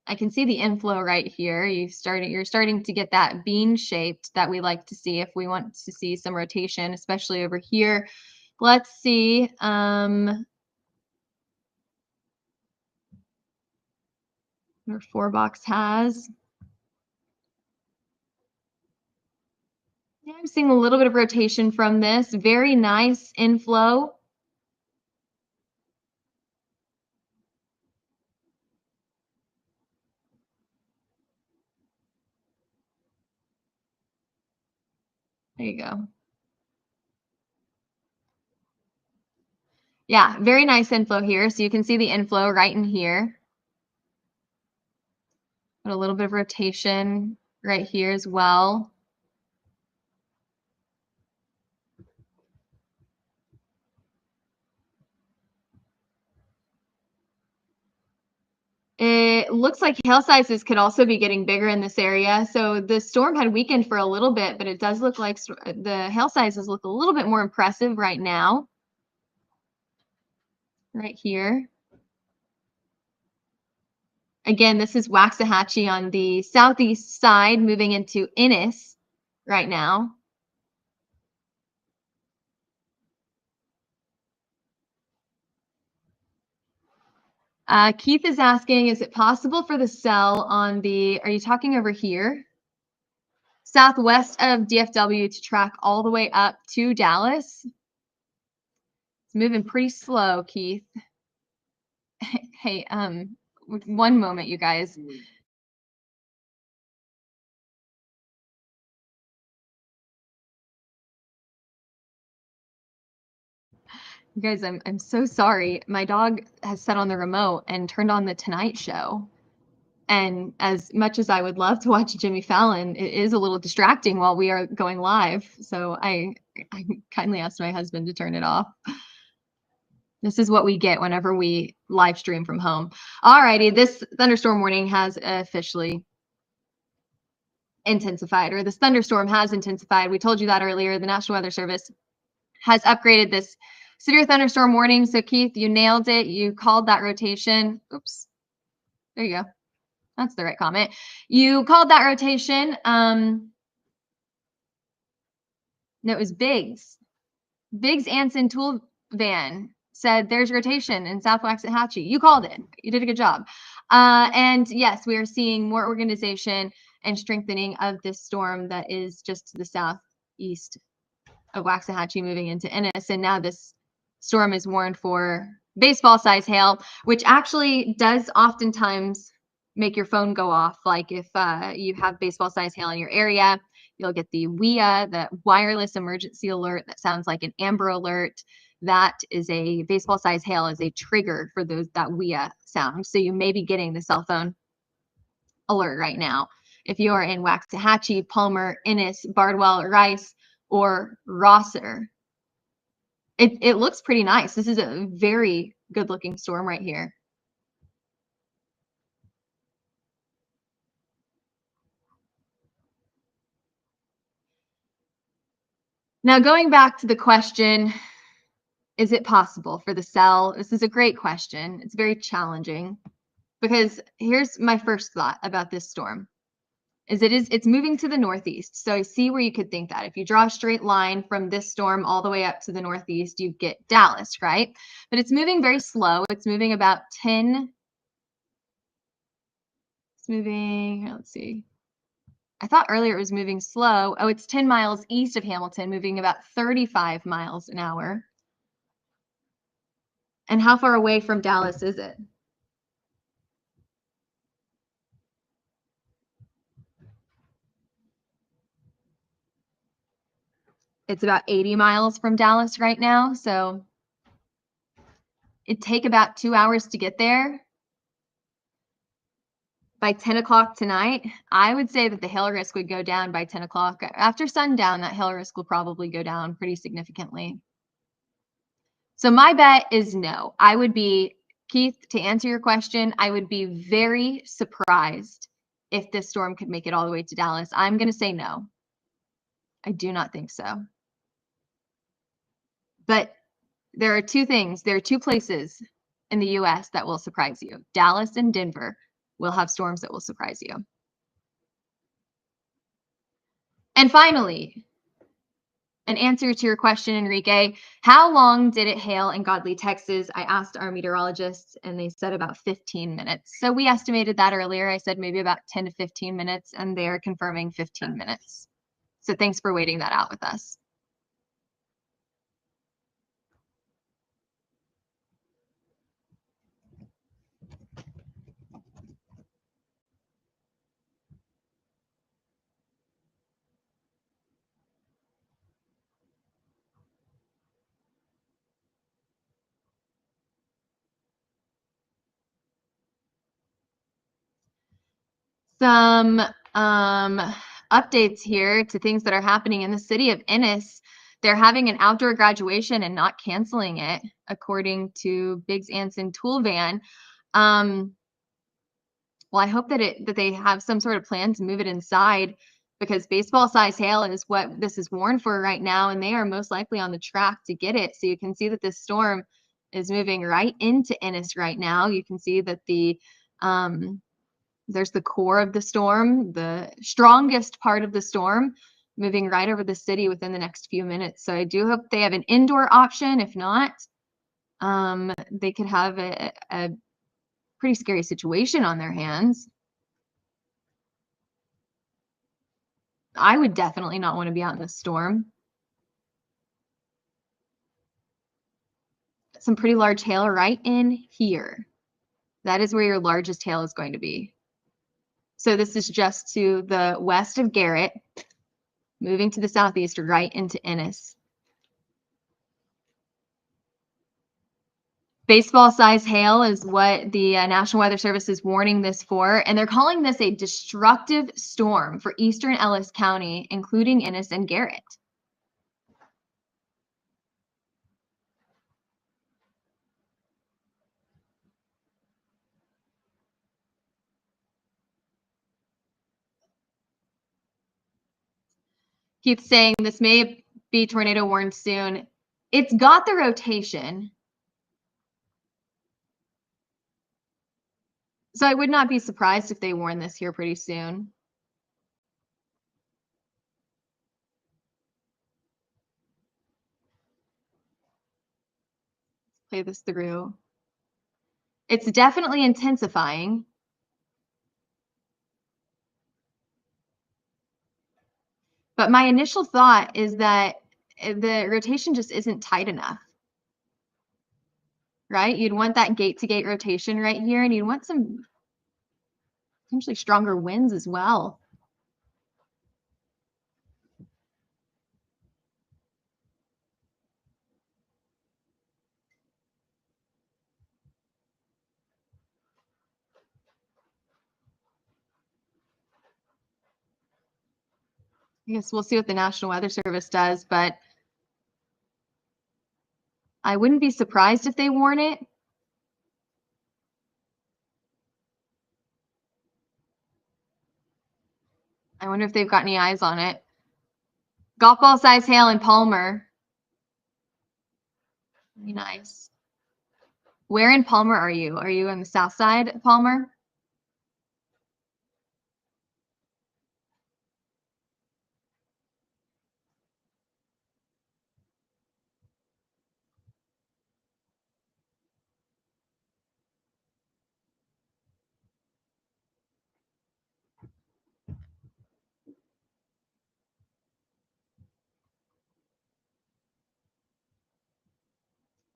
I can see the inflow right here. You're starting to get that bean shaped that we like to see if we want to see some rotation, especially over here. Let's see. Our 4-box has. Yeah, I'm seeing a little bit of rotation from this. Very nice inflow. There you go. Yeah, very nice inflow here. So you can see the inflow right in here. Put a little bit of rotation right here as well. It looks like hail sizes could also be getting bigger in this area. So the storm had weakened for a little bit, but it does look like the hail sizes look a little bit more impressive right now. Right here. Again, this is Waxahachie on the southeast side, moving into Innis right now. Keith is asking, is it possible for the cell on the, are you talking over here? Southwest of DFW to track all the way up to Dallas? It's moving pretty slow, Keith. Hey, one moment, you guys. You guys, I'm so sorry. My dog has set on the remote and turned on the Tonight Show. And as much as I would love to watch Jimmy Fallon, it is a little distracting while we are going live. So I kindly asked my husband to turn it off. This is what we get whenever we live stream from home. Alrighty, this thunderstorm warning has officially intensified, or this thunderstorm has intensified. We told you that earlier. The National Weather Service has upgraded this severe thunderstorm warning. So Keith, you nailed it. You called that rotation. Oops. There you go. That's the right comment. You called that rotation. No, it was Biggs. Biggs Anson Tool Van said there's rotation in South Waxahachie. You called it. You did a good job. And yes, we are seeing more organization and strengthening of this storm that is just to the southeast of Waxahachie moving into Innis. And now this storm is warned for baseball size hail, which actually does oftentimes make your phone go off. Like if you have baseball size hail in your area, you'll get the WEA, the wireless emergency alert that sounds like an Amber Alert. That is a baseball size hail is a trigger for that WEA sound. So you may be getting the cell phone alert right now. If you are in Waxahachie, Palmer, Innis, Bardwell, Rice, or Rosser, it looks pretty nice. This is a very good looking storm right here. Now, going back to the question, is it possible for the cell? This is a great question. It's very challenging because here's my first thought about this storm. It's moving to the northeast. So I see where you could think that. If you draw a straight line from this storm all the way up to the northeast, you get Dallas, right? But it's moving very slow. It's moving about 10. It's moving, let's see. I thought earlier it was moving slow. Oh, it's 10 miles east of Hamilton, moving about 35 miles an hour. And how far away from Dallas is it? It's about 80 miles from Dallas right now. So it'd take about 2 hours to get there. By 10 o'clock tonight, I would say that the hail risk would go down by 10 o'clock. After sundown, that hail risk will probably go down pretty significantly. So my bet is no. I would be, Keith, to answer your question, I would be very surprised if this storm could make it all the way to Dallas. I'm going to say no. I do not think so. But there are two things. There are two places in the U.S. that will surprise you. Dallas and Denver will have storms that will surprise you. And finally, an answer to your question, Enrique, how long did it hail in Godley, Texas? I asked our meteorologists and they said about 15 minutes. So we estimated that earlier. I said maybe about 10 to 15 minutes and they're confirming 15 minutes. So thanks for waiting that out with us. some updates here to things that are happening in the city of Ennis. They're having an outdoor graduation and not canceling it, according to Biggs Anson Tool Van. Well, I hope that they have some sort of plan to move it inside, because baseball size hail is what this is warned for right now, and they are most likely on the track to get it. So you can see that this storm is moving right into Ennis right now. You can see that there's the core of the storm, the strongest part of the storm, moving right over the city within the next few minutes. So I do hope they have an indoor option. If not, they could have a pretty scary situation on their hands. I would definitely not want to be out in the storm. Some pretty large hail right in here. That is where your largest hail is going to be. So this is just to the west of Garrett, moving to the southeast, right into Ennis. Baseball size hail is what the National Weather Service is warning this for, and they're calling this a destructive storm for eastern Ellis County, including Ennis and Garrett. Keith's saying this may be tornado warned soon. It's got the rotation. So I would not be surprised if they warn this here pretty soon. Play this through. It's definitely intensifying. But my initial thought is that the rotation just isn't tight enough, right? You'd want that gate-to-gate rotation right here, and you'd want some potentially stronger winds as well. I guess we'll see what the National Weather Service does, but I wouldn't be surprised if they warn it. I wonder if they've got any eyes on it. Golf ball size hail in Palmer. Really nice. Where in Palmer are you? Are you on the south side of Palmer?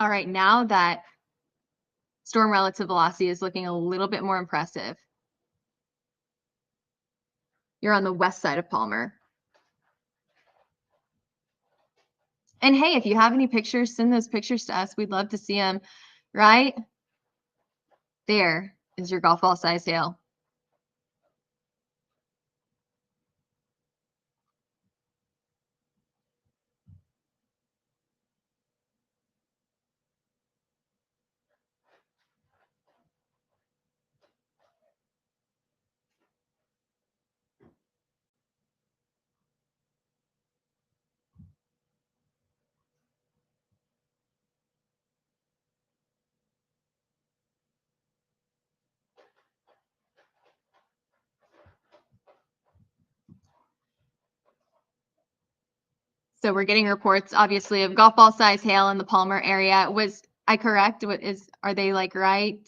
All right, now that storm relative velocity is looking a little bit more impressive. You're on the west side of Palmer. And hey, if you have any pictures, send those pictures to us. We'd love to see them, right? There is your golf ball size hail. So we're getting reports, obviously, of golf ball size hail in the Palmer area. Was I correct? Are they like right?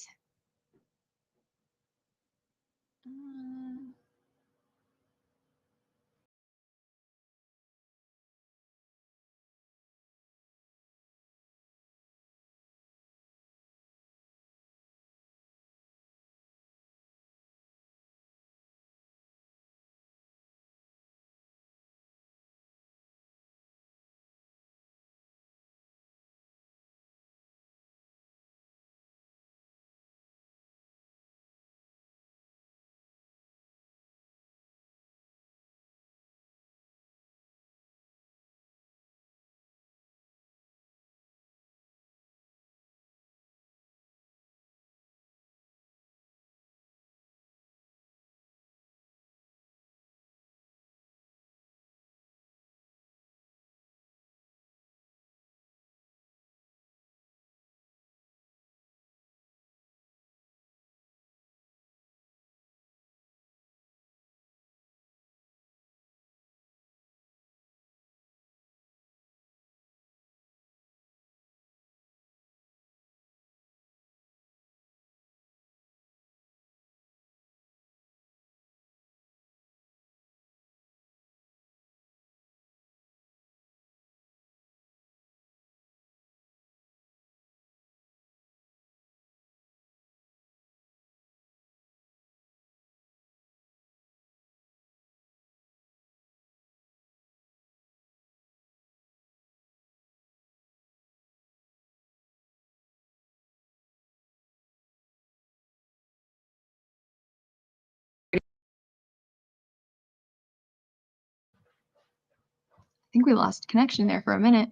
think we lost connection there for a minute.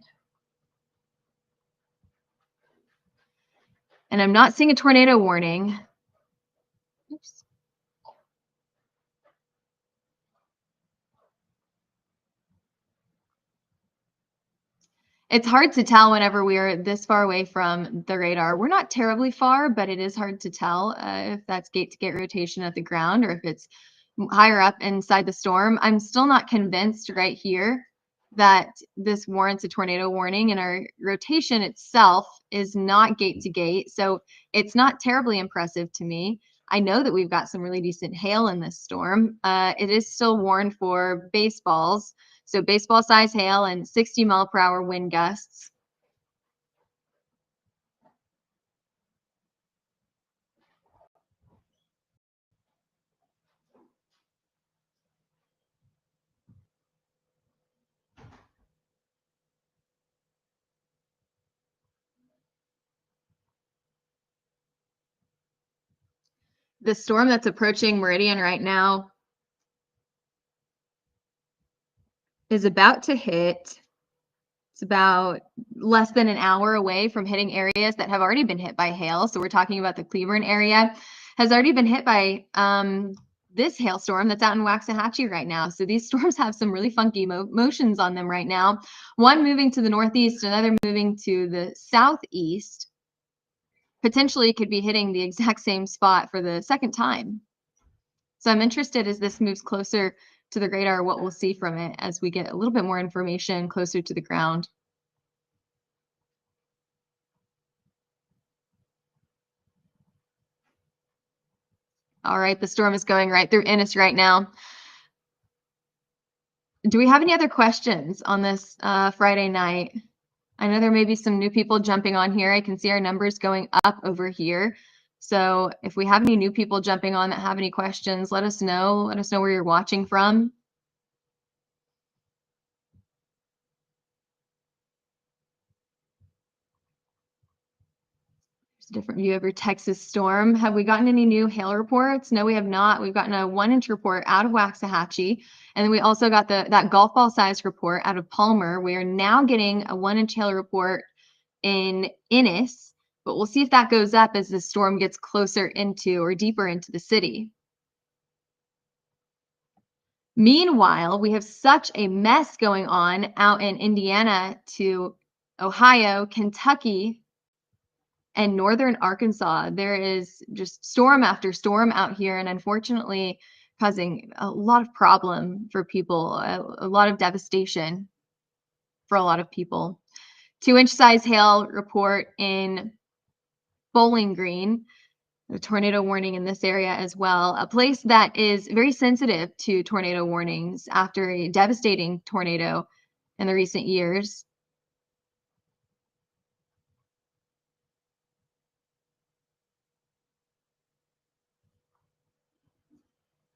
And I'm not seeing a tornado warning. Oops. It's hard to tell whenever we are this far away from the radar. We're not terribly far, but it is hard to tell if that's gate-to-gate rotation at the ground or if it's higher up inside the storm. I'm still not convinced right here that this warrants a tornado warning, and our rotation itself is not gate-to-gate, so it's not terribly impressive to me. I know that we've got some really decent hail in this storm. It is still warned for baseballs. So baseball size hail and 60-mile-per-hour wind gusts. The storm that's approaching Meridian right now is about to hit. It's about less than an hour away from hitting areas that have already been hit by hail. So we're talking about the Cleburne area has already been hit by this hailstorm that's out in Waxahachie right now. So these storms have some really funky motions on them right now. One moving to the northeast, another moving to the southeast. Potentially could be hitting the exact same spot for the second time. So I'm interested as this moves closer to the radar, what we'll see from it as we get a little bit more information closer to the ground. All right, the storm is going right through Ennis right now. Do we have any other questions on this Friday night? I know there may be some new people jumping on here. I can see our numbers going up over here. So if we have any new people jumping on that have any questions, let us know. Let us know where you're watching from. There's a different view of your Texas storm. Have we gotten any new hail reports? No, we have not. We've gotten a 1-inch report out of Waxahachie. And then we also got that golf ball size report out of Palmer. We are now getting a 1-inch hail report in Ennis, but we'll see if that goes up as the storm gets closer into or deeper into the city. Meanwhile, we have such a mess going on out in Indiana to Ohio, Kentucky, and northern Arkansas. There is just storm after storm out here, and unfortunately causing a lot of problem for people, a lot of devastation for a lot of people. 2-inch size hail report in Bowling Green, a tornado warning in this area as well, a place that is very sensitive to tornado warnings after a devastating tornado in the recent years.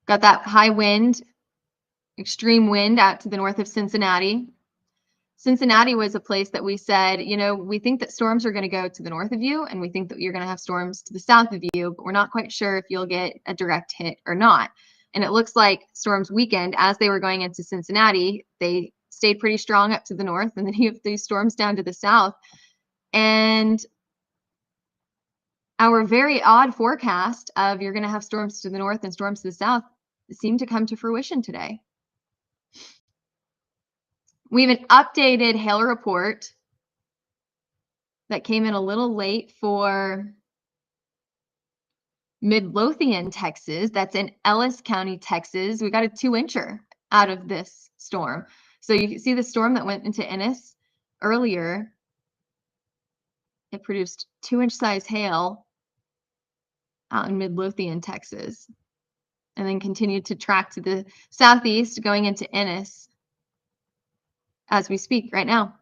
Got that high wind, extreme wind out to the north of Cincinnati. Cincinnati was a place that we said, you know, we think that storms are going to go to the north of you, and we think that you're going to have storms to the south of you, but we're not quite sure if you'll get a direct hit or not. And it looks like storms weakened as they were going into Cincinnati. They stayed pretty strong up to the north, and then you have these storms down to the south. And our very odd forecast of you're going to have storms to the north and storms to the south seemed to come to fruition today. We have an updated hail report that came in a little late for Midlothian, Texas. That's in Ellis County, Texas. We got a 2-incher out of this storm. So you can see the storm that went into Ennis earlier. It produced 2-inch size hail out in Midlothian, Texas, and then continued to track to the southeast going into Ennis as we speak right now.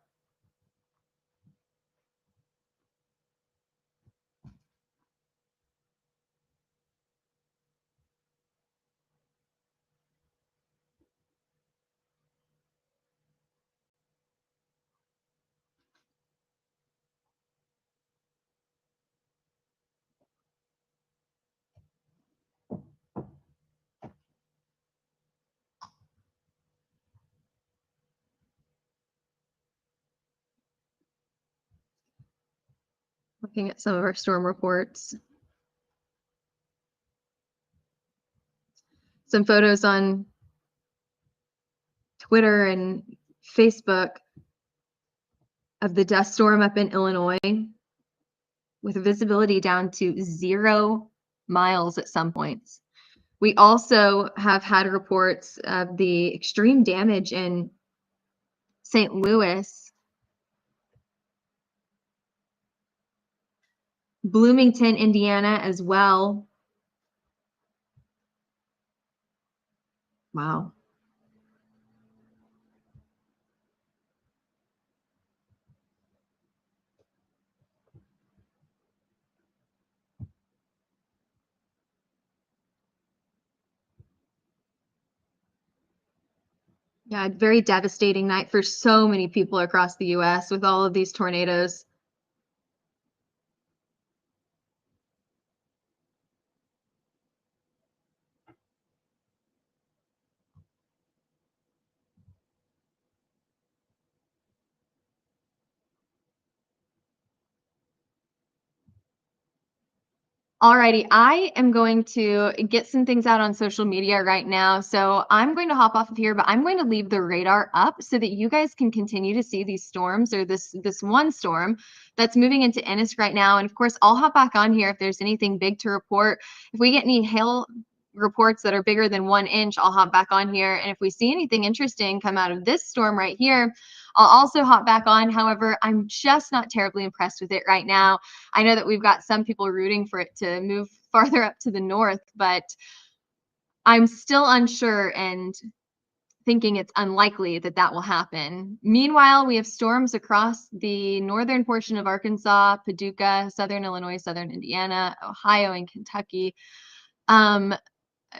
Looking at some of our storm reports. Some photos on Twitter and Facebook of the dust storm up in Illinois with visibility down to 0 miles at some points. We also have had reports of the extreme damage in St. Louis, Bloomington, Indiana as well. Wow. Yeah, very devastating night for so many people across the US with all of these tornadoes. Alrighty, I am going to get some things out on social media right now. So I'm going to hop off of here, but I'm going to leave the radar up so that you guys can continue to see these storms, or this one storm that's moving into Ennis right now. And of course, I'll hop back on here if there's anything big to report. If we get any hail reports that are bigger than 1 inch, I'll hop back on here. And if we see anything interesting come out of this storm right here, I'll also hop back on. However, I'm just not terribly impressed with it right now. I know that we've got some people rooting for it to move farther up to the north, but I'm still unsure and thinking it's unlikely that that will happen. Meanwhile, we have storms across the northern portion of Arkansas, Paducah, southern Illinois, southern Indiana, Ohio, and Kentucky.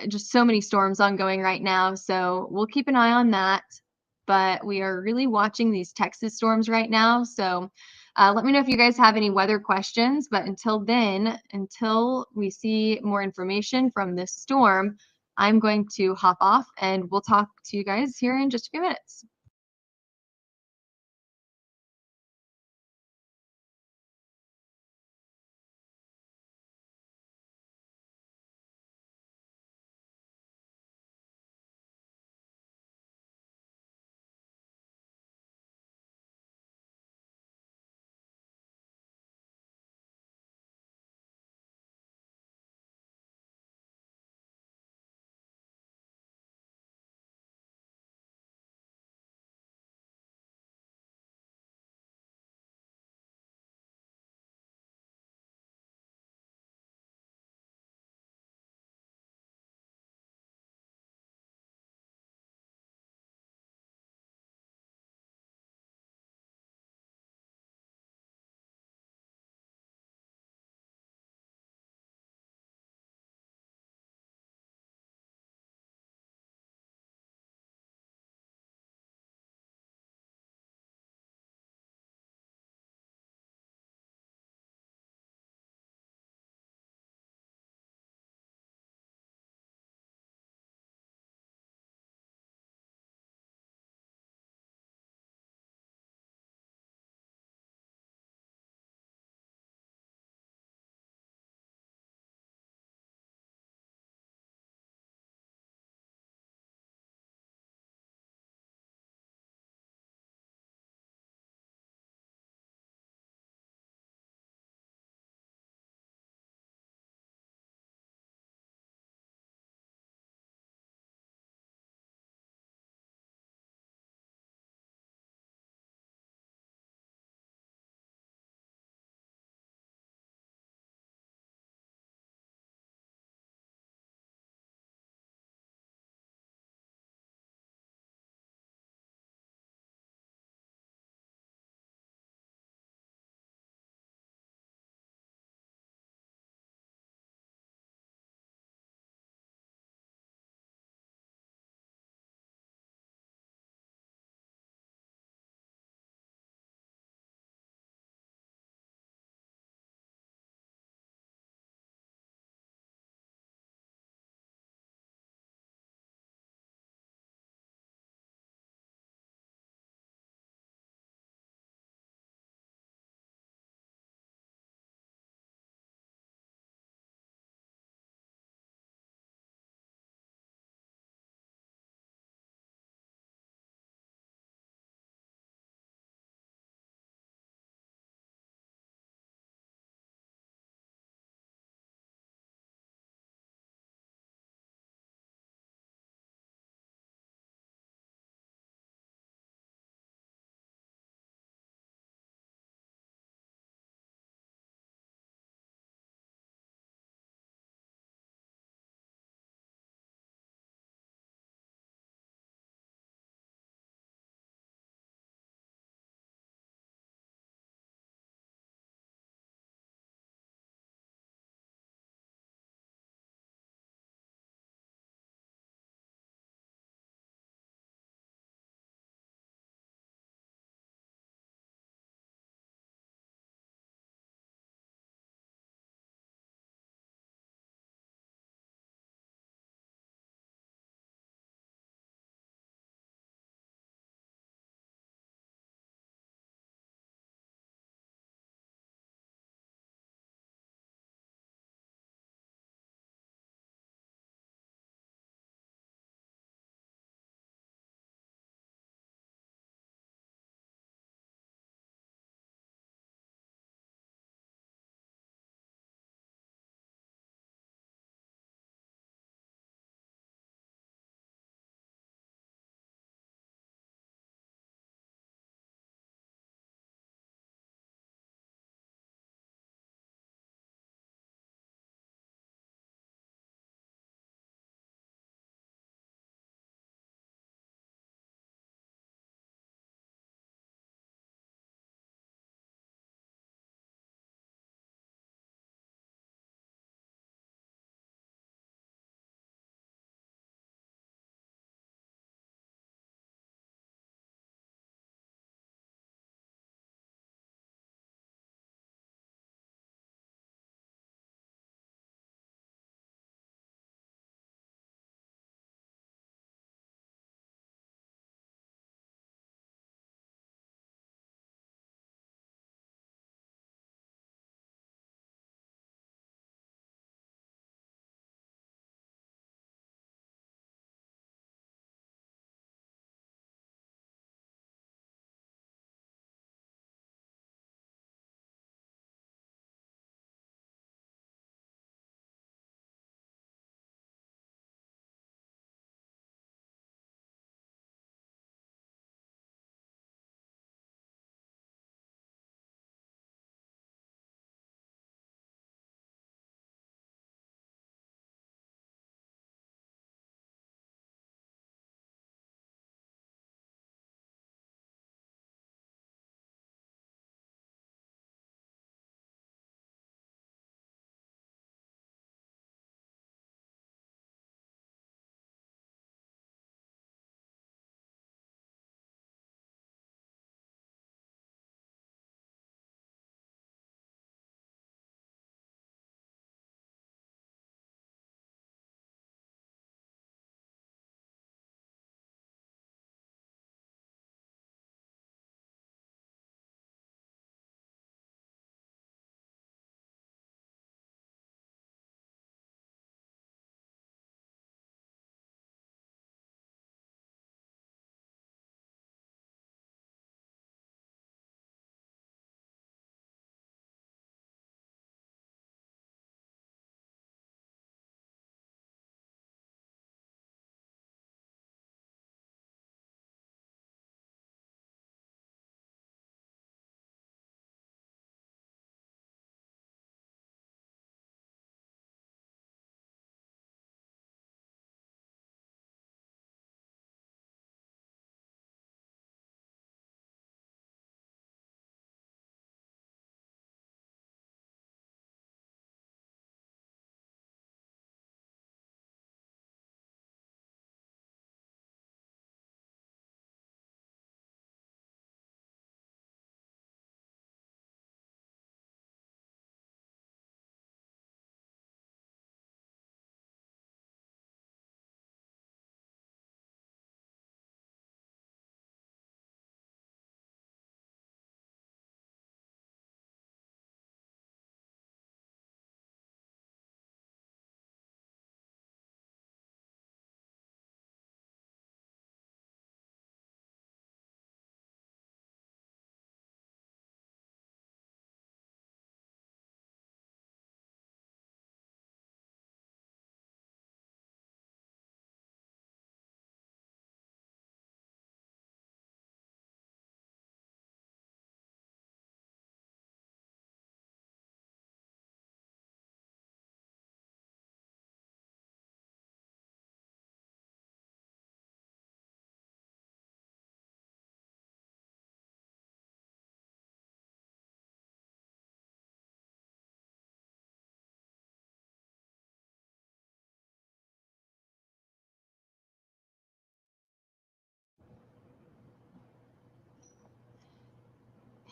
Just so many storms ongoing right now. So we'll keep an eye on that. But we are really watching these Texas storms right now. So let me know if you guys have any weather questions. But until then, until we see more information from this storm, I'm going to hop off and we'll talk to you guys here in just a few minutes.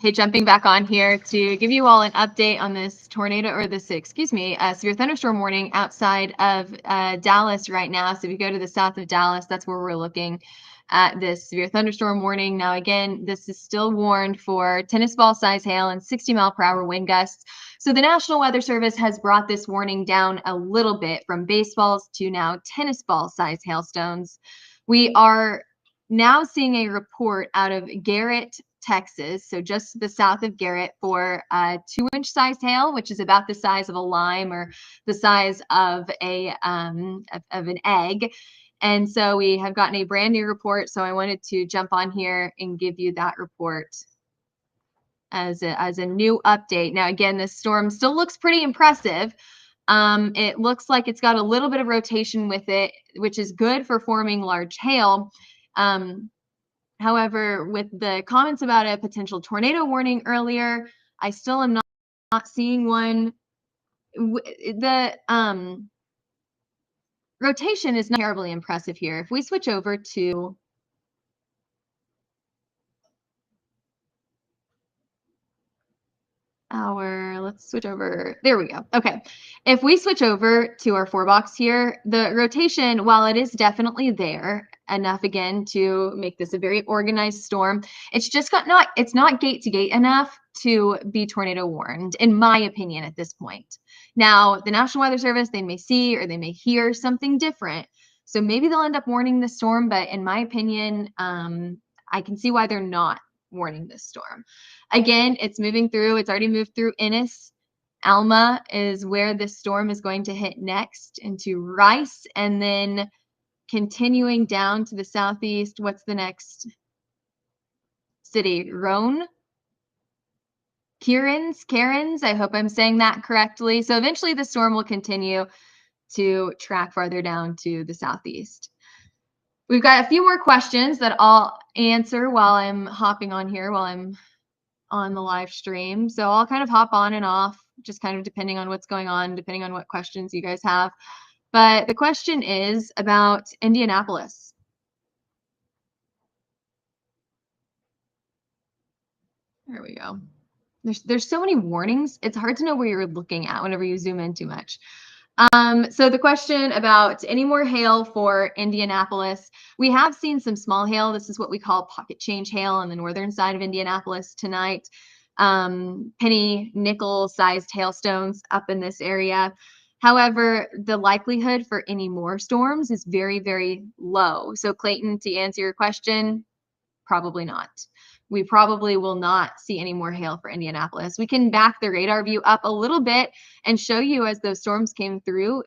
Hey, jumping back on here to give you all an update on this tornado or this, excuse me, severe thunderstorm warning outside of Dallas right now. So if you go to the south of Dallas, that's where we're looking at this severe thunderstorm warning. Now, again, this is still warned for tennis ball size hail and 60-mile-per-hour wind gusts. So the National Weather Service has brought this warning down a little bit from baseballs to now tennis ball size hailstones. We are now seeing a report out of Garrett, Texas, so just to the south of Garrett, for 2-inch size hail, which is about the size of a lime or the size of a of an egg. And so we have gotten a brand new report. So I wanted to jump on here and give you that report as a new update. Now, again, this storm still looks pretty impressive. It looks like it's got a little bit of rotation with it, which is good for forming large hail. However, with the comments about a potential tornado warning earlier, I still am not seeing one. The rotation is not terribly impressive here. If we switch over to let's switch over. There we go. Okay. If we switch over to our 4-box here, the rotation, while it is definitely there enough again to make this a very organized storm, it's just it's not gate to gate enough to be tornado warned, in my opinion, at this point. Now, the National Weather Service, they may see or they may hear something different. So maybe they'll end up warning the storm, but in my opinion, I can see why they're not warning this storm. Again, it's moving through. It's already moved through Ennis. Alma is where this storm is going to hit next, into Rice, and then continuing down to the southeast. What's the next city? Roan? Cairns. I hope I'm saying that correctly. So eventually the storm will continue to track farther down to the southeast. We've got a few more questions that I'll answer while I'm hopping on here, while I'm on the live stream. So I'll kind of hop on and off, just kind of depending on what's going on, depending on what questions you guys have. But the question is about Indianapolis. There we go. There's so many warnings. It's hard to know where you're looking at whenever you zoom in too much. So the question about any more hail for Indianapolis, we have seen some small hail. This is what we call pocket change hail on the northern side of Indianapolis tonight. Penny, nickel sized hailstones up in this area. However, the likelihood for any more storms is very, very low. So Clayton, to answer your question, probably not. We probably will not see any more hail for Indianapolis. We can back the radar view up a little bit and show you as those storms came through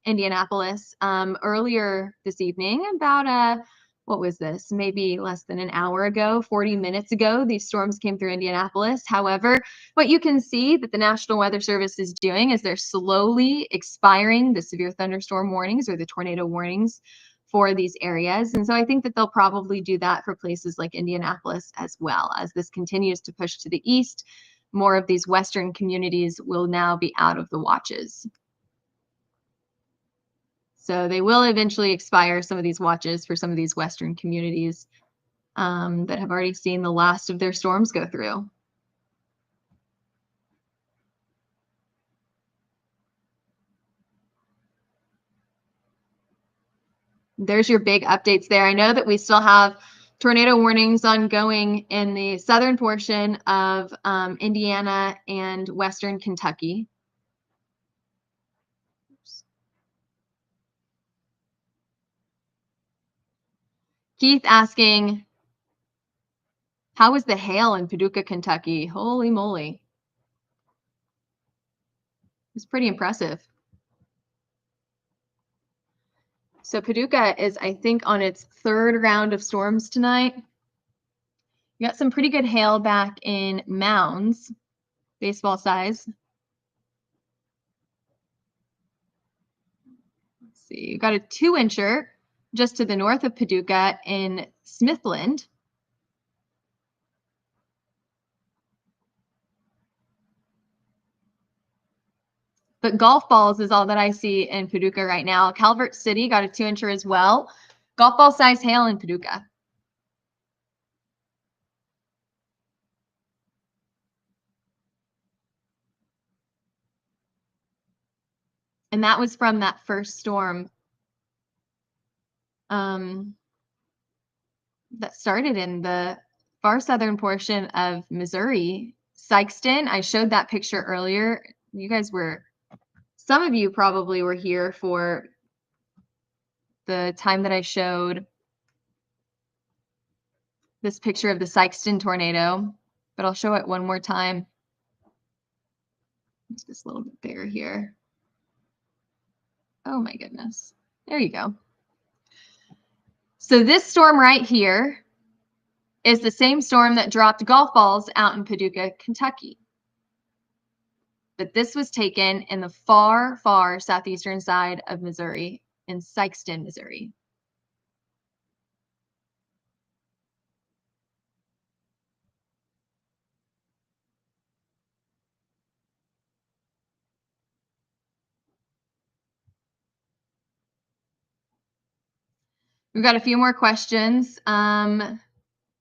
Indianapolis earlier this evening, about what was this? Maybe less than an hour ago, 40 minutes ago, these storms came through Indianapolis. However, what you can see that the National Weather Service is doing is they're slowly expiring the severe thunderstorm warnings or the tornado warnings for these areas. And so I think that they'll probably do that for places like Indianapolis as well. As this continues to push to the east, more of these western communities will now be out of the watches. So they will eventually expire some of these watches for some of these western communities that have already seen the last of their storms go through. There's your big updates there. I know that we still have tornado warnings ongoing in the southern portion of Indiana and western Kentucky. Keith asking, how was the hail in Paducah, Kentucky? Holy moly. It's pretty impressive. So Paducah is, I think, on its 3rd round of storms tonight. You got some pretty good hail back in Mounds, baseball size. Let's see, you got a 2-incher just to the north of Paducah in Smithland. But golf balls is all that I see in Paducah right now. Calvert City got a 2-incher as well. Golf ball size hail in Paducah. And that was from that first storm that started in the far southern portion of Missouri. Sikeston, I showed that picture earlier. Some of you probably were here for the time that I showed this picture of the Sikeston tornado, but I'll show it one more time. It's just a little bit bigger here. Oh my goodness. There you go. So this storm right here is the same storm that dropped golf balls out in Paducah, Kentucky. But this was taken in the far, far southeastern side of Missouri, in Sikeston, Missouri. We've got a few more questions.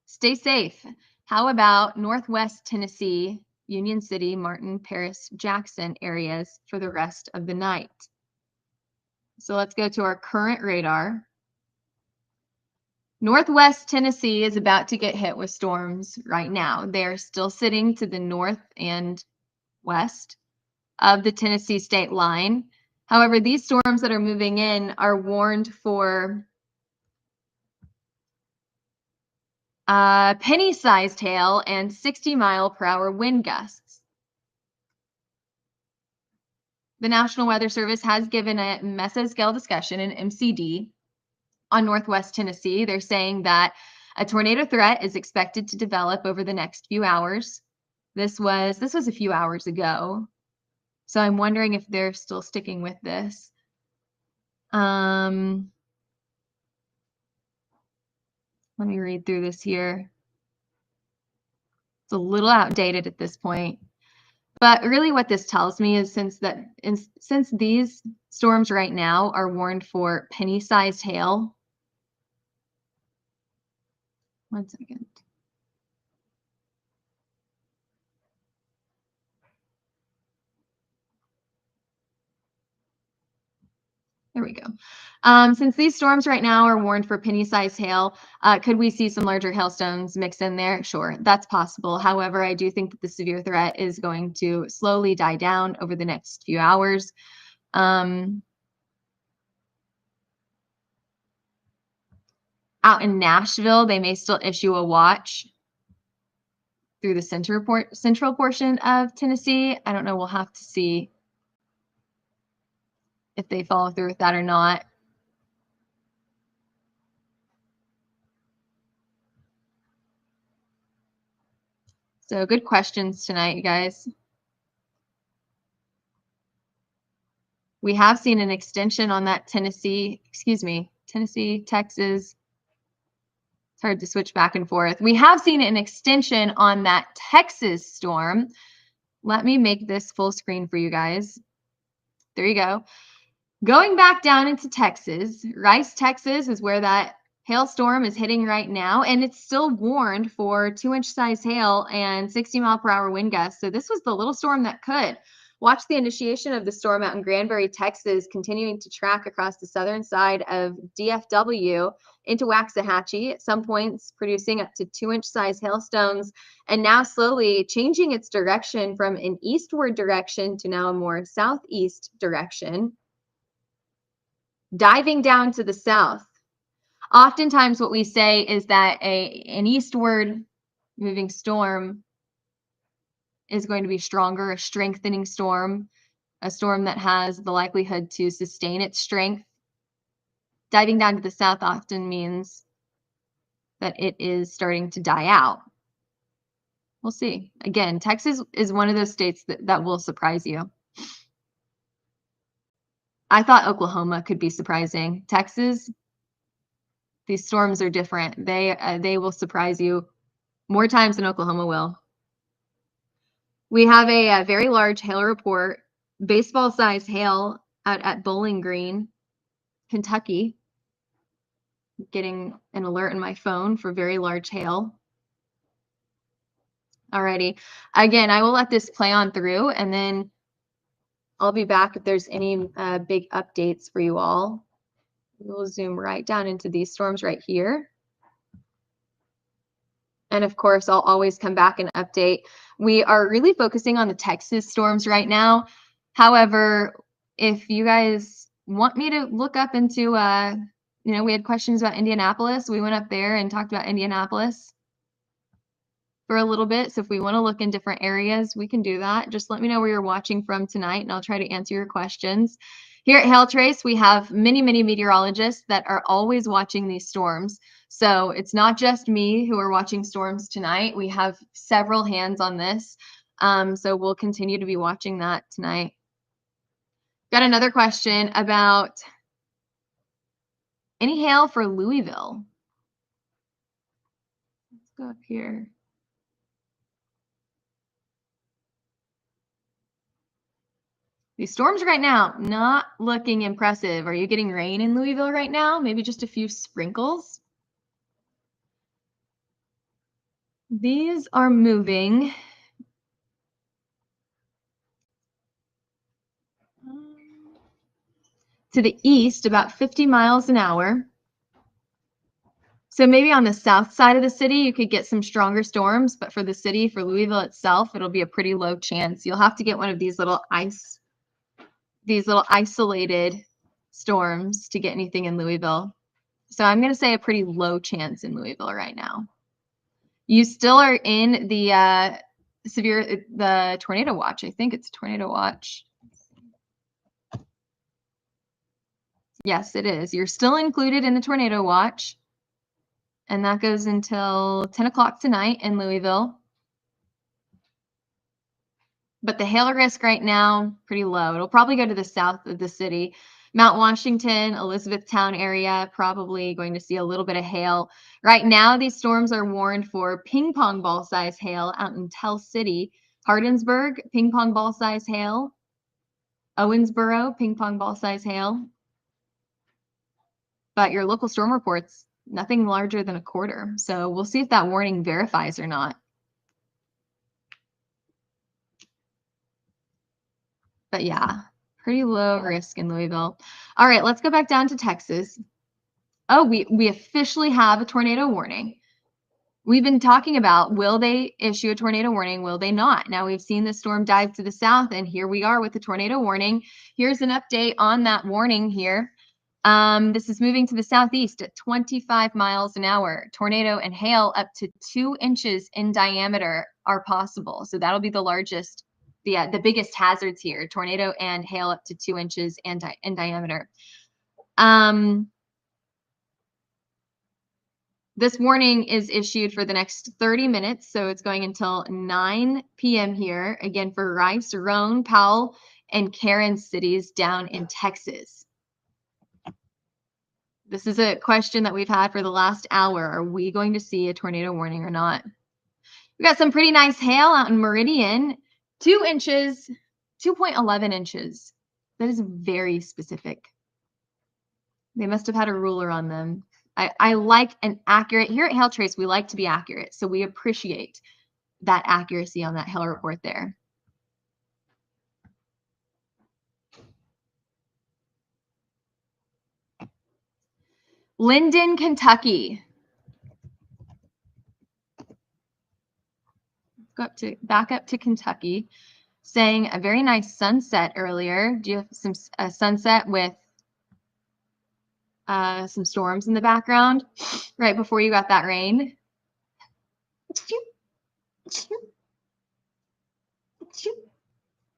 Stay safe. How about Northwest Tennessee, Union City, Martin, Paris, Jackson areas for the rest of the night? So let's go to our current radar. Northwest Tennessee is about to get hit with storms right now. They're still sitting to the north and west of the Tennessee state line. However, these storms that are moving in are warned for penny-sized hail and 60-mile-per-hour wind gusts. The National Weather Service has given a mesoscale discussion, an MCD, on Northwest Tennessee. They're saying that a tornado threat is expected to develop over the next few hours. This was a few hours ago, so I'm wondering if they're still sticking with this. Let me read through this here. It's a little outdated at this point. But really what this tells me is since these storms right now are warned for penny-sized hail. One second. There we go. Since these storms right now are warned for penny-sized hail, could we see some larger hailstones mix in there? Sure, that's possible. However, I do think that the severe threat is going to slowly die down over the next few hours. Out in Nashville, they may still issue a watch through the central portion of Tennessee. I don't know. We'll have to see if they follow through with that or not. So good questions tonight, you guys. We have seen an extension on that Tennessee, Texas. It's hard to switch back and forth. We have seen an extension on that Texas storm. Let me make this full screen for you guys. There you go. Going back down into Texas, Rice, Texas is where that hailstorm is hitting right now, and it's still warned for 2-inch size hail and 60-mile-per-hour wind gusts. So this was the little storm that could. Watch the initiation of the storm out in Granbury, Texas, continuing to track across the southern side of DFW into Waxahachie, at some points producing up to 2-inch size hailstones, and now slowly changing its direction from an eastward direction to now a more southeast direction, diving down to the south. Oftentimes what we say is that an eastward moving storm is going to be stronger, a strengthening storm, a storm that has the likelihood to sustain its strength. Diving down to the south often means that it is starting to die out. We'll see. Again, Texas is one of those states that will surprise you. I thought Oklahoma could be surprising. Texas, these storms are different. They will surprise you more times than Oklahoma will. We have a very large hail report, baseball-sized hail out at Bowling Green, Kentucky. Getting an alert in my phone for very large hail. Alrighty. Again, I will let this play on through, and then I'll be back if there's any big updates for you all. We'll zoom right down into these storms right here. And of course, I'll always come back and update. We are really focusing on the Texas storms right now. However, if you guys want me to look up into, we had questions about Indianapolis. We went up there and talked about Indianapolis for a little bit. So if we want to look in different areas, we can do that. Just let me know where you're watching from tonight, and I'll try to answer your questions. Here at Hail Trace, we have many, many meteorologists that are always watching these storms. So it's not just me who are watching storms tonight. We have several hands on this. So we'll continue to be watching that tonight. Got another question about any hail for Louisville. Let's go up here. These storms right now, not looking impressive. Are you getting rain in Louisville right now? Maybe just a few sprinkles. These are moving. To the east, about 50 miles an hour. So maybe on the south side of the city, you could get some stronger storms, but for the city, for Louisville itself, it'll be a pretty low chance. You'll have to get one of these little isolated storms to get anything in Louisville. So I'm going to say a pretty low chance in Louisville right now. You still are in the the tornado watch. I think it's tornado watch. Yes, it is. You're still included in the tornado watch. And that goes until 10 o'clock tonight in Louisville. But the hail risk right now, pretty low. It'll probably go to the south of the city. Mount Washington, Elizabethtown area, probably going to see a little bit of hail. Right now, these storms are warned for ping pong ball size hail out in Tell City. Hardinsburg, ping pong ball size hail. Owensboro, ping pong ball size hail. But your local storm reports, nothing larger than a quarter. So we'll see if that warning verifies or not. But yeah, pretty low risk in Louisville. All right, let's go back down to Texas. Oh, we officially have a tornado warning. We've been talking about, will they issue a tornado warning? Will they not? Now we've seen the storm dive to the south, and here we are with the tornado warning. Here's an update on that warning here. This is moving to the southeast at 25 miles an hour. Tornado and hail up to 2 inches in diameter are possible. So that'll be the largest, the biggest hazards here. Tornado and hail up to 2 inches in diameter. This warning is issued for the next 30 minutes, so it's going until 9 p.m. here, again for Rice, Roane, Powell, and Karen cities down in Texas. This is a question that we've had for the last hour. Are we going to see a tornado warning or not? We got some pretty nice hail out in Meridian, 2 inches, 2.11 inches. That is very specific. They must have had a ruler on them. I like an accurate, here at Hail Trace, we like to be accurate. So we appreciate that accuracy on that hail report there. Linden, Kentucky. Back up to Kentucky, saying a very nice sunset earlier. Do you have some sunset with some storms in the background right before you got that rain?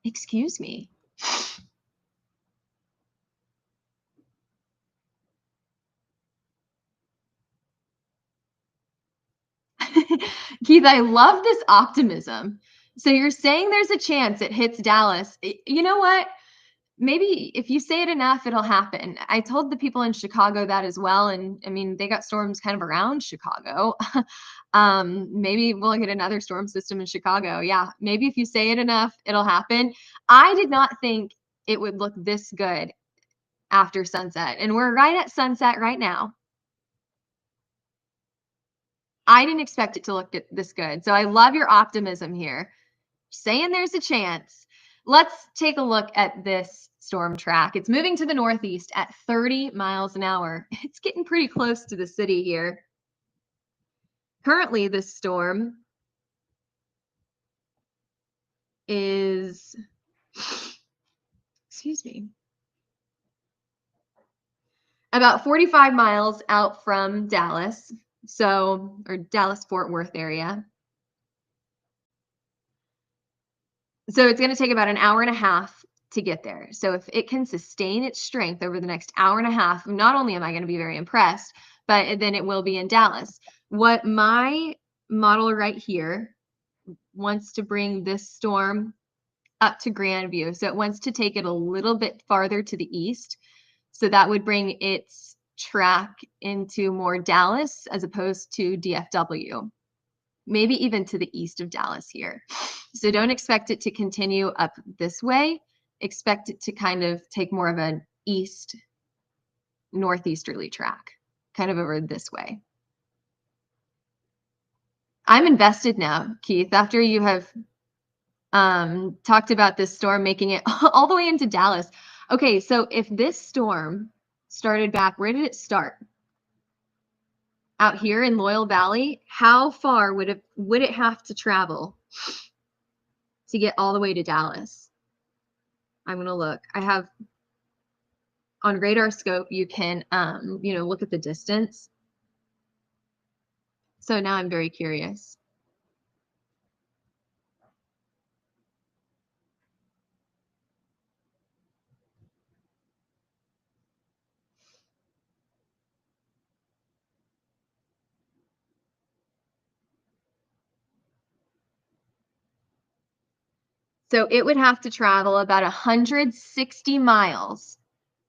Excuse me. Keith, I love this optimism. So you're saying there's a chance it hits Dallas. You know what? Maybe if you say it enough, it'll happen. I told the people in Chicago that as well. And I mean, they got storms kind of around Chicago. Maybe we'll get another storm system in Chicago. Yeah, maybe if you say it enough, it'll happen. I did not think it would look this good after sunset. And we're right at sunset right now. I didn't expect it to look this good. So I love your optimism here. Saying there's a chance. Let's take a look at this storm track. It's moving to the northeast at 30 miles an hour. It's getting pretty close to the city here. Currently, this storm is, excuse me, about 45 miles out from Dallas, or Dallas-Fort Worth area. So it's going to take about an hour and a half to get there. So if it can sustain its strength over the next hour and a half, not only am I going to be very impressed, but then it will be in Dallas. What my model right here wants to bring this storm up to Grandview. So it wants to take it a little bit farther to the east. So that would bring its track into more Dallas as opposed to DFW, maybe even to the east of Dallas here. So don't expect it to continue up this way. Expect it to kind of take more of an east, northeasterly track, kind of over this way. I'm invested now, Keith, after you have talked about this storm making it all the way into Dallas. Okay, so if this storm started back, where did it start? Out here in Loyal Valley, how far would it have to travel to get all the way to Dallas? I'm gonna look. I have on radar scope, you can look at the distance. So now I'm very curious. So it would have to travel about 160 miles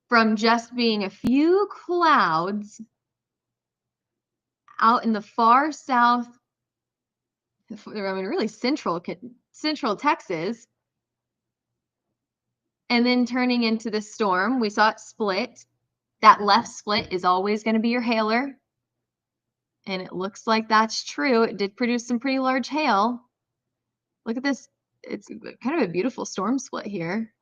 from just being a few clouds out in the far south, I mean, really central Texas, and then turning into the storm. We saw it split. That left split is always going to be your hailer. And it looks like that's true. It did produce some pretty large hail. Look at this. It's kind of a beautiful storm split here.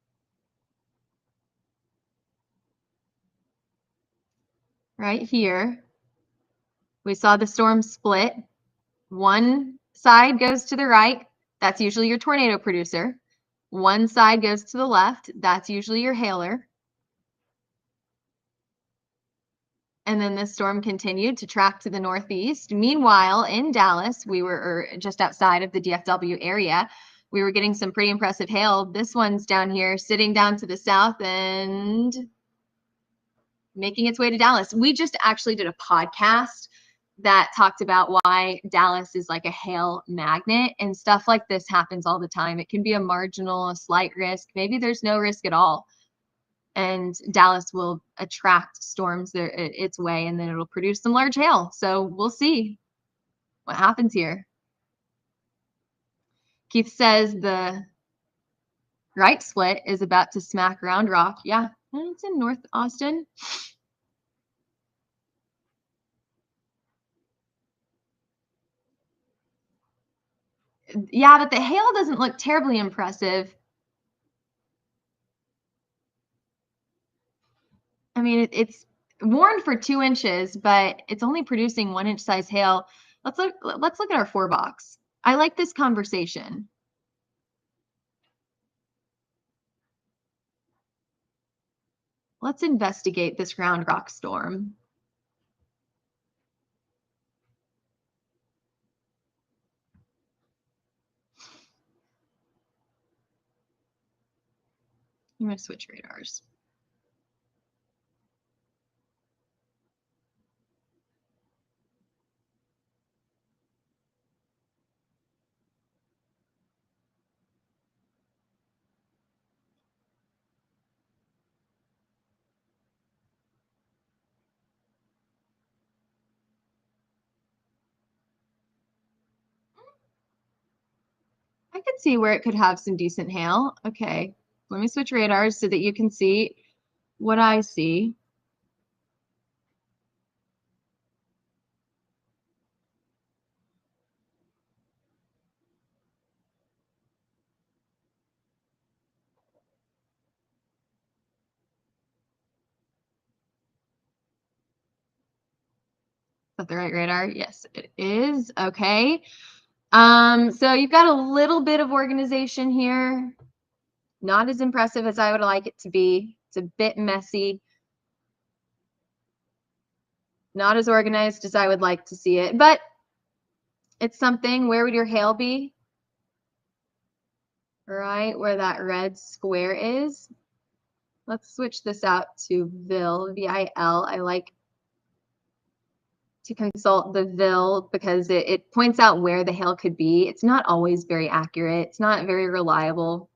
Right here, we saw the storm split. One side goes to the right. That's usually your tornado producer. One side goes to the left. That's usually your hailer. And then this storm continued to track to the northeast. Meanwhile, in Dallas, we were just outside of the DFW area. We were getting some pretty impressive hail. This one's down here, sitting down to the south and making its way to Dallas. We just actually did a podcast that talked about why Dallas is like a hail magnet, and stuff like this happens all the time. It can be a marginal, a slight risk. Maybe there's no risk at all. And Dallas will attract storms its way, and then it'll produce some large hail. So we'll see what happens here. Keith says the right split is about to smack Round Rock. Yeah, it's in North Austin. Yeah, but the hail doesn't look terribly impressive. I mean, it's warned for 2 inches, but it's only producing 1-inch size hail. Let's look at our 4-box. I like this conversation. Let's investigate this Round Rock storm. I'm going to switch radars. I could see where it could have some decent hail. Okay, let me switch radars so that you can see what I see. that the right radar? Yes, it is. Okay. So you've got a little bit of organization here. Not as impressive as I would like it to be. It's a bit messy. Not as organized as I would like to see it, but it's something. Where would your hail be? Right where that red square is. Let's switch this out to VIL, V-I-L. I like to consult the VIL because it points out where the hail could be. It's not always very accurate. It's not very reliable.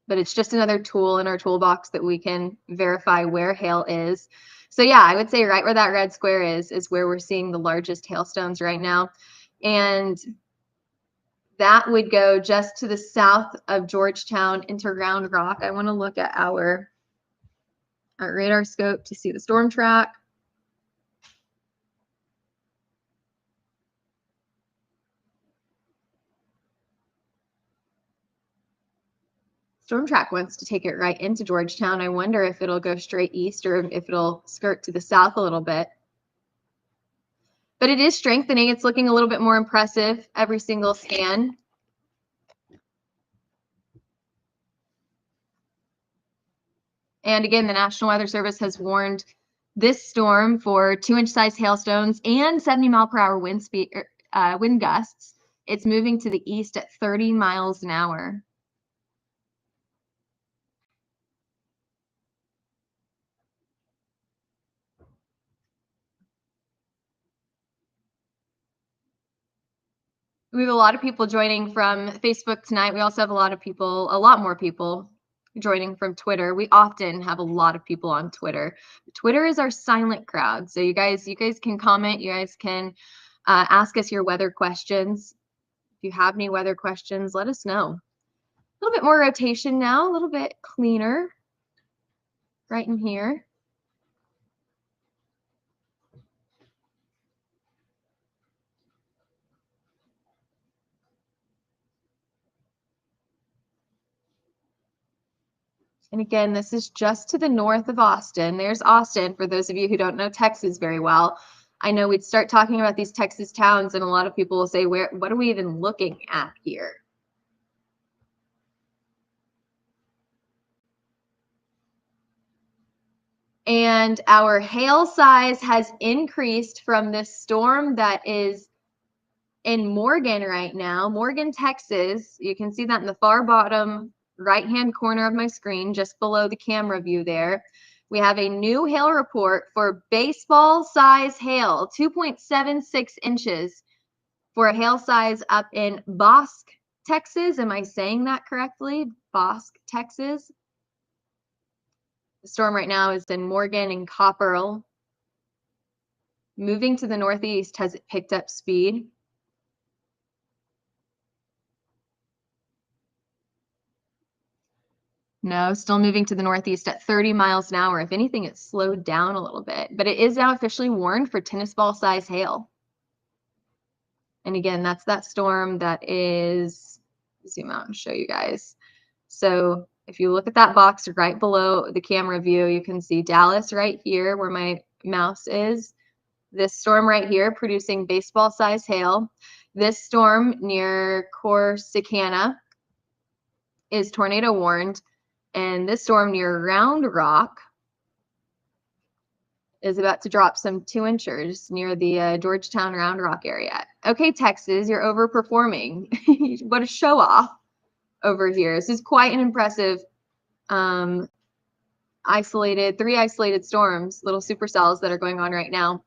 But it's just another tool in our toolbox that we can verify where hail is. So yeah, I would say right where that red square is where we're seeing the largest hailstones right now. And that would go just to the south of Georgetown into Round Rock. I want to look at our radar scope to see the storm track. Storm track wants to take it right into Georgetown. I wonder if it'll go straight east or if it'll skirt to the south a little bit. But it is strengthening. It's looking a little bit more impressive every single scan. And again, the National Weather Service has warned this storm for 2-inch size hailstones and 70-mile-per-hour wind gusts. It's moving to the east at 30 miles an hour. We have a lot of people joining from Facebook tonight. We also have a lot more people joining from Twitter. We often have a lot of people on Twitter. Twitter is our silent crowd. So you guys can comment. You guys can ask us your weather questions. If you have any weather questions, let us know. A little bit more rotation now, a little bit cleaner right in here. And again, this is just to the north of Austin. There's Austin, for those of you who don't know Texas very well. I know we'd start talking about these Texas towns, and a lot of people will say, what are we even looking at here? And our hail size has increased from this storm that is in Morgan right now, Morgan, Texas. You can see that in the far bottom right-hand corner of my screen, just below the camera view there. We have a new hail report for baseball size hail, 2.76 inches for a hail size up in Bosque, Texas. Am I saying that correctly? Bosque, Texas. The storm right now is in Morgan and Copperell. Moving to the northeast, has it picked up speed? No, still moving to the northeast at 30 miles an hour. If anything, it's slowed down a little bit, but it is now officially warned for tennis ball size hail. And again, that's that storm that is, zoom out and show you guys. So if you look at that box right below the camera view, you can see Dallas right here where my mouse is. This storm right here producing baseball size hail. This storm near Corsicana is tornado warned. And this storm near Round Rock is about to drop some 2 inches near the Georgetown Round Rock area. Okay, Texas, you're overperforming. What a show off over here. This is quite an impressive three isolated storms, little supercells that are going on right now.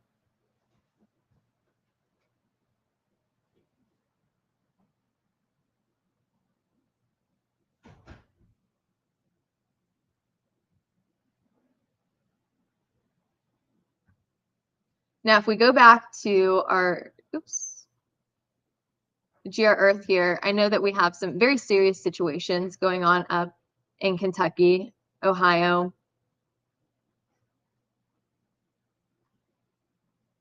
Now, if we go back to our, GR Earth here, I know that we have some very serious situations going on up in Kentucky, Ohio,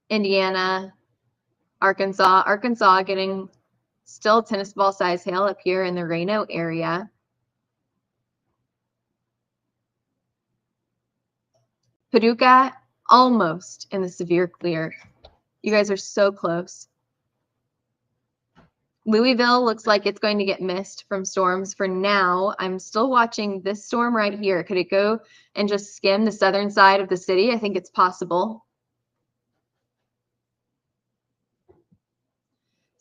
Indiana, Arkansas getting still tennis ball size hail up here in the Reno area. Paducah, almost in the severe clear. You guys are so close. Louisville looks like it's going to get missed from storms for now. I'm still watching this storm right here. Could it go and just skim the southern side of the city? I think it's possible.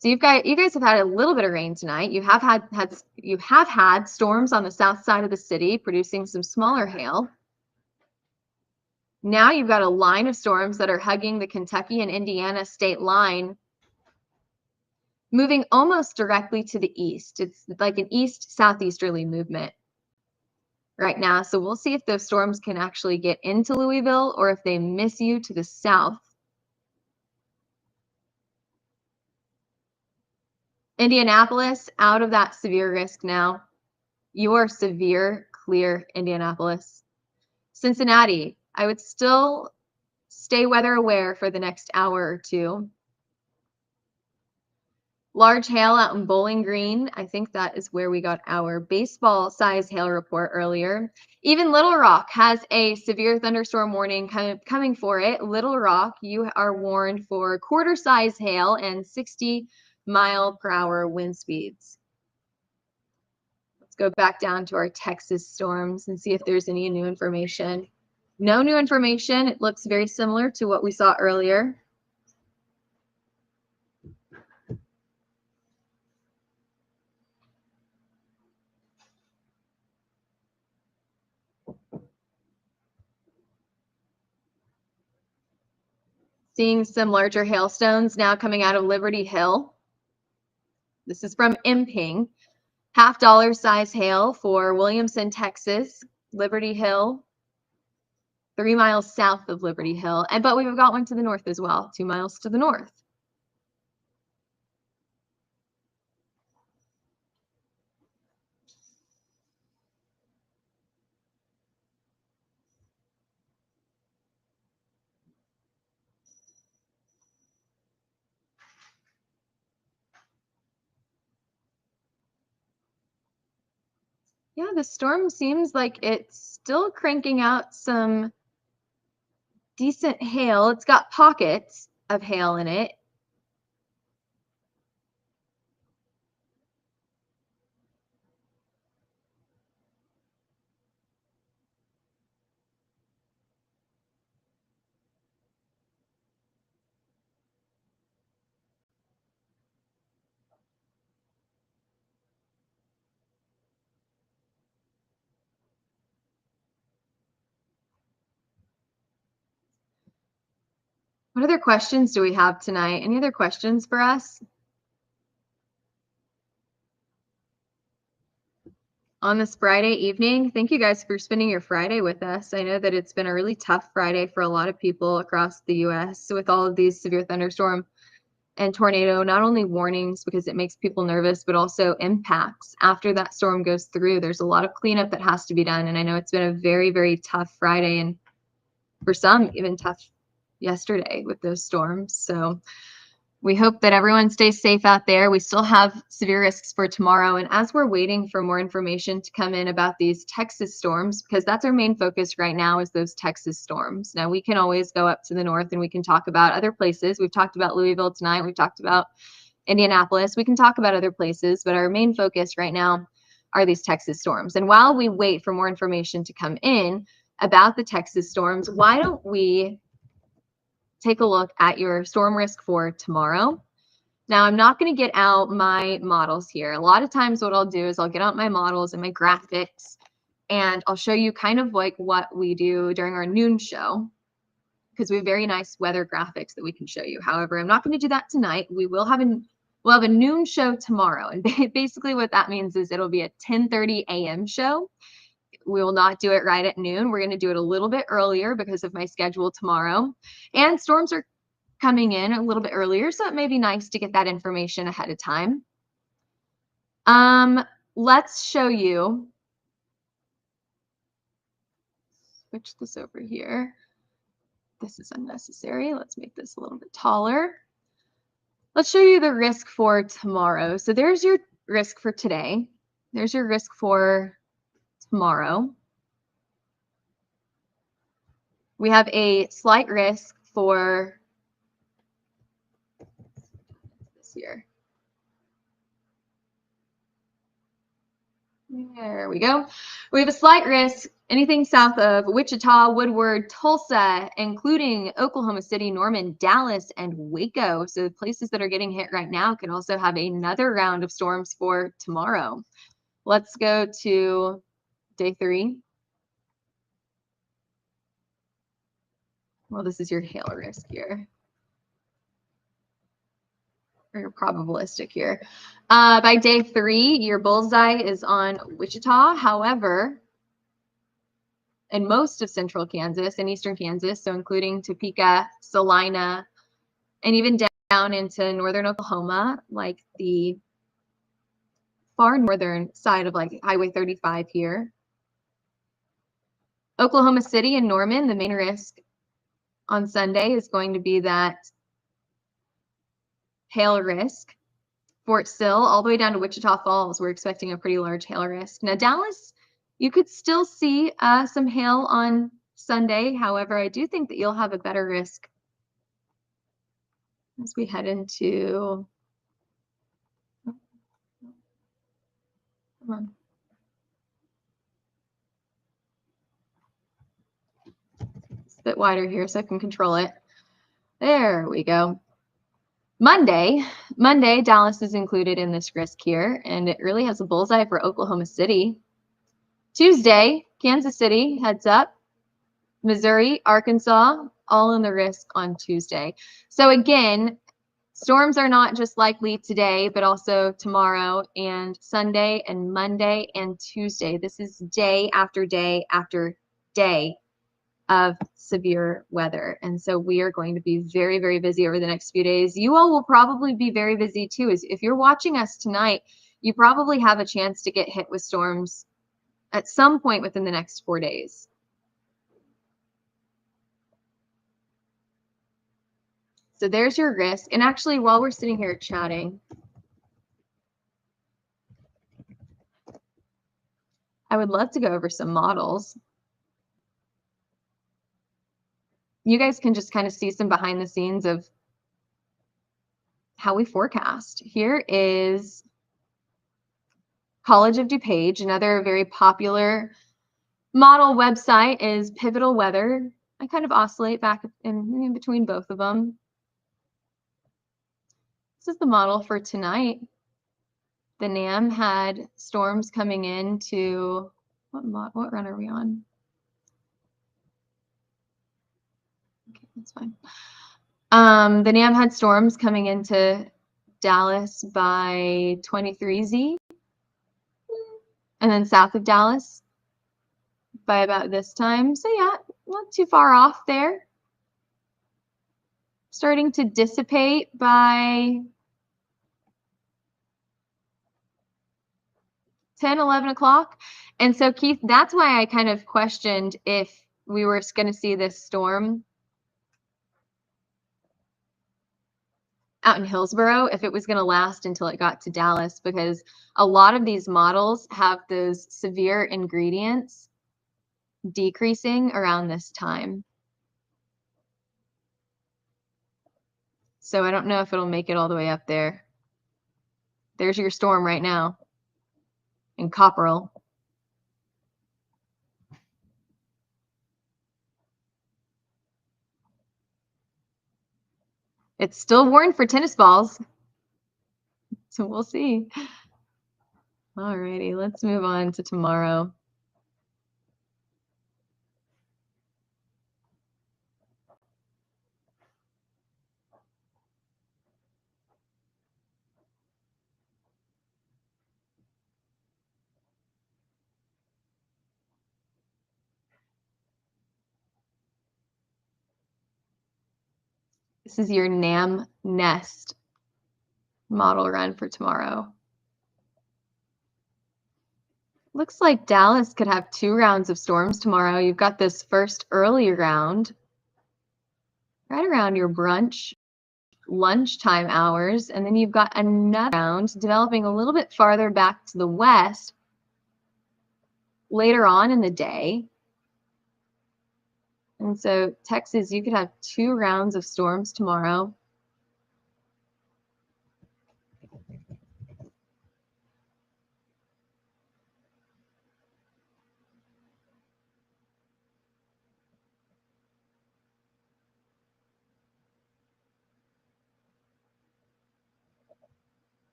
So you guys have had a little bit of rain tonight. You have had storms on the south side of the city producing some smaller hail. Now you've got a line of storms that are hugging the Kentucky and Indiana state line, moving almost directly to the east. It's like an east-southeasterly movement right now. So we'll see if those storms can actually get into Louisville or if they miss you to the south. Indianapolis, out of that severe risk now. You are severe clear, Indianapolis. Cincinnati, I would still stay weather aware for the next hour or two. Large hail out in Bowling Green. I think that is where we got our baseball size hail report earlier. Even Little Rock has a severe thunderstorm warning coming for it. Little Rock, you are warned for quarter size hail and 60-mile-per-hour wind speeds. Let's go back down to our Texas storms and see if there's any new information. No new information. It looks very similar to what we saw earlier. Seeing some larger hailstones now coming out of Liberty Hill. This is from Imping. $50 size hail for Williamson, Texas, Liberty Hill, 3 miles south of Liberty Hill. But we've got one to the north as well, 2 miles to the north. Yeah, the storm seems like it's still cranking out some decent hail. It's got pockets of hail in it. What other questions do we have tonight? Any other questions for us? On this Friday evening, thank you guys for spending your Friday with us. I know that it's been a really tough Friday for a lot of people across the US with all of these severe thunderstorm and tornado, not only warnings because it makes people nervous, but also impacts. After that storm goes through, there's a lot of cleanup that has to be done. And I know it's been a very, very tough Friday, and for some, even tough yesterday with those storms. So we hope that everyone stays safe out there. We still have severe risks for tomorrow. And as we're waiting for more information to come in about these Texas storms, because that's our main focus right now, is those Texas storms. Now, we can always go up to the north and we can talk about other places. We've talked about Louisville tonight. We've talked about Indianapolis. We can talk about other places, but our main focus right now are these Texas storms. And while we wait for more information to come in about the Texas storms, why don't we take a look at your storm risk for tomorrow. Now, I'm not going to get out my models here. A lot of times what I'll do is I'll get out my models and my graphics, and I'll show you kind of like what we do during our noon show, because we have very nice weather graphics that we can show you. However, I'm not going to do that tonight. We'll have a noon show tomorrow. And basically what that means is it'll be a 10:30 a.m. show. We will not do it right at noon. We're going to do it a little bit earlier because of my schedule tomorrow. And storms are coming in a little bit earlier, so it may be nice to get that information ahead of time. Let's show you. Switch this over here. This is unnecessary. Let's make this a little bit taller. Let's show you the risk for tomorrow. So there's your risk for today. There's your risk for tomorrow. We have a slight risk for this year. There we go. We have a slight risk, anything south of Wichita, Woodward, Tulsa, including Oklahoma City, Norman, Dallas, and Waco. So the places that are getting hit right now could also have another round of storms for tomorrow. Let's go to day 3. Well, this is your hail risk here. Or your probabilistic here. By day 3, your bullseye is on Wichita. However, in most of central Kansas and eastern Kansas, so including Topeka, Salina, and even down into northern Oklahoma, like the far northern side of like Highway 35 here. Oklahoma City and Norman, the main risk on Sunday is going to be that hail risk. Fort Sill, all the way down to Wichita Falls, we're expecting a pretty large hail risk. Now, Dallas, you could still see some hail on Sunday. However, I do think that you'll have a better risk as we head into, come on. It's a bit wider here so I can control it. There we go. Monday, Dallas is included in this risk here, and it really has a bullseye for Oklahoma City. Tuesday, Kansas City, heads up. Missouri, Arkansas, all in the risk on Tuesday. So again, storms are not just likely today, but also tomorrow and Sunday and Monday and Tuesday. This is day after day after day of severe weather. And so we are going to be very, very busy over the next few days. You all will probably be very busy too. If you're watching us tonight, you probably have a chance to get hit with storms at some point within the next 4 days. So there's your risk. And actually, while we're sitting here chatting, I would love to go over some models. You guys can just kind of see some behind the scenes of how we forecast. Here is College of DuPage, another very popular model website is Pivotal Weather. I kind of oscillate back in between both of them. This is the model for tonight. The NAM had storms coming into, what run are we on? Okay, that's fine. The NAM had storms coming into Dallas by 23Z, and then south of Dallas by about this time. So yeah, not too far off there. Starting to dissipate by 10, 11 o'clock. And so Keith, that's why I kind of questioned if we were going to see this storm out in Hillsboro, if it was going to last until it got to Dallas, because a lot of these models have those severe ingredients decreasing around this time. So I don't know if it'll make it all the way up there. There's your storm right now in Copperell. It's still warned for tennis balls. So we'll see. Alrighty, let's move on to tomorrow. This is your NAM Nest model run for tomorrow. Looks like Dallas could have 2 rounds of storms tomorrow. You've got this first early round right around your brunch, lunchtime hours, and then you've got another round developing a little bit farther back to the west later on in the day. And so Texas, you could have 2 rounds of storms tomorrow.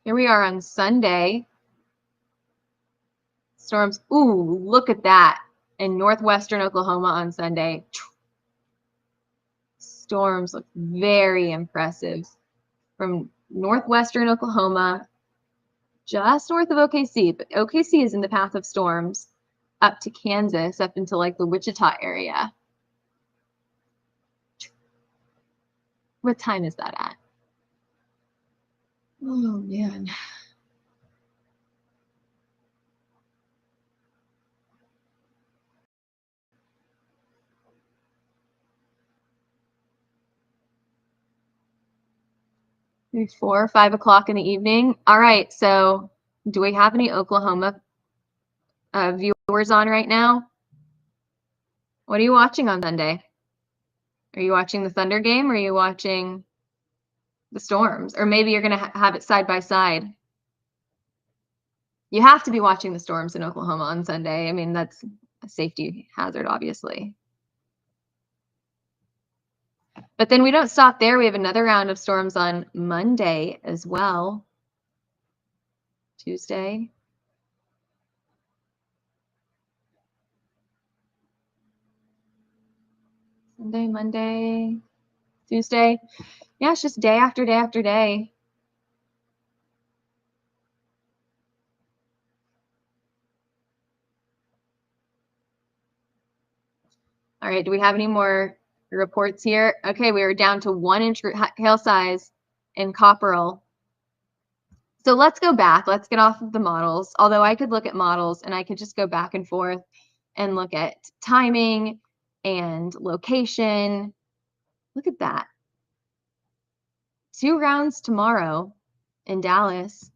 Here we are on Sunday. Storms. Ooh, look at that. In northwestern Oklahoma on Sunday. Storms look very impressive from northwestern Oklahoma, just north of OKC. But OKC is in the path of storms up to Kansas, up into like the Wichita area. What time is that at? Oh, man. Maybe 4 or 5 o'clock in the evening. All right. So do we have any Oklahoma viewers on right now? What are you watching on Sunday? Are you watching the Thunder game or are you watching the Storms? Or maybe you're going to have it side by side. You have to be watching the Storms in Oklahoma on Sunday. I mean, that's a safety hazard, obviously. But then we don't stop there. We have another round of storms on Monday as well. Tuesday. Sunday, Monday, Tuesday. Yeah, it's just day after day after day. All right, do we have any more reports here? Okay, we are down to 1 inch hail size in Copperell. So let's go back. Let's get off of the models. Although I could look at models and I could just go back and forth and look at timing and location. Look at that. 2 rounds tomorrow in Dallas.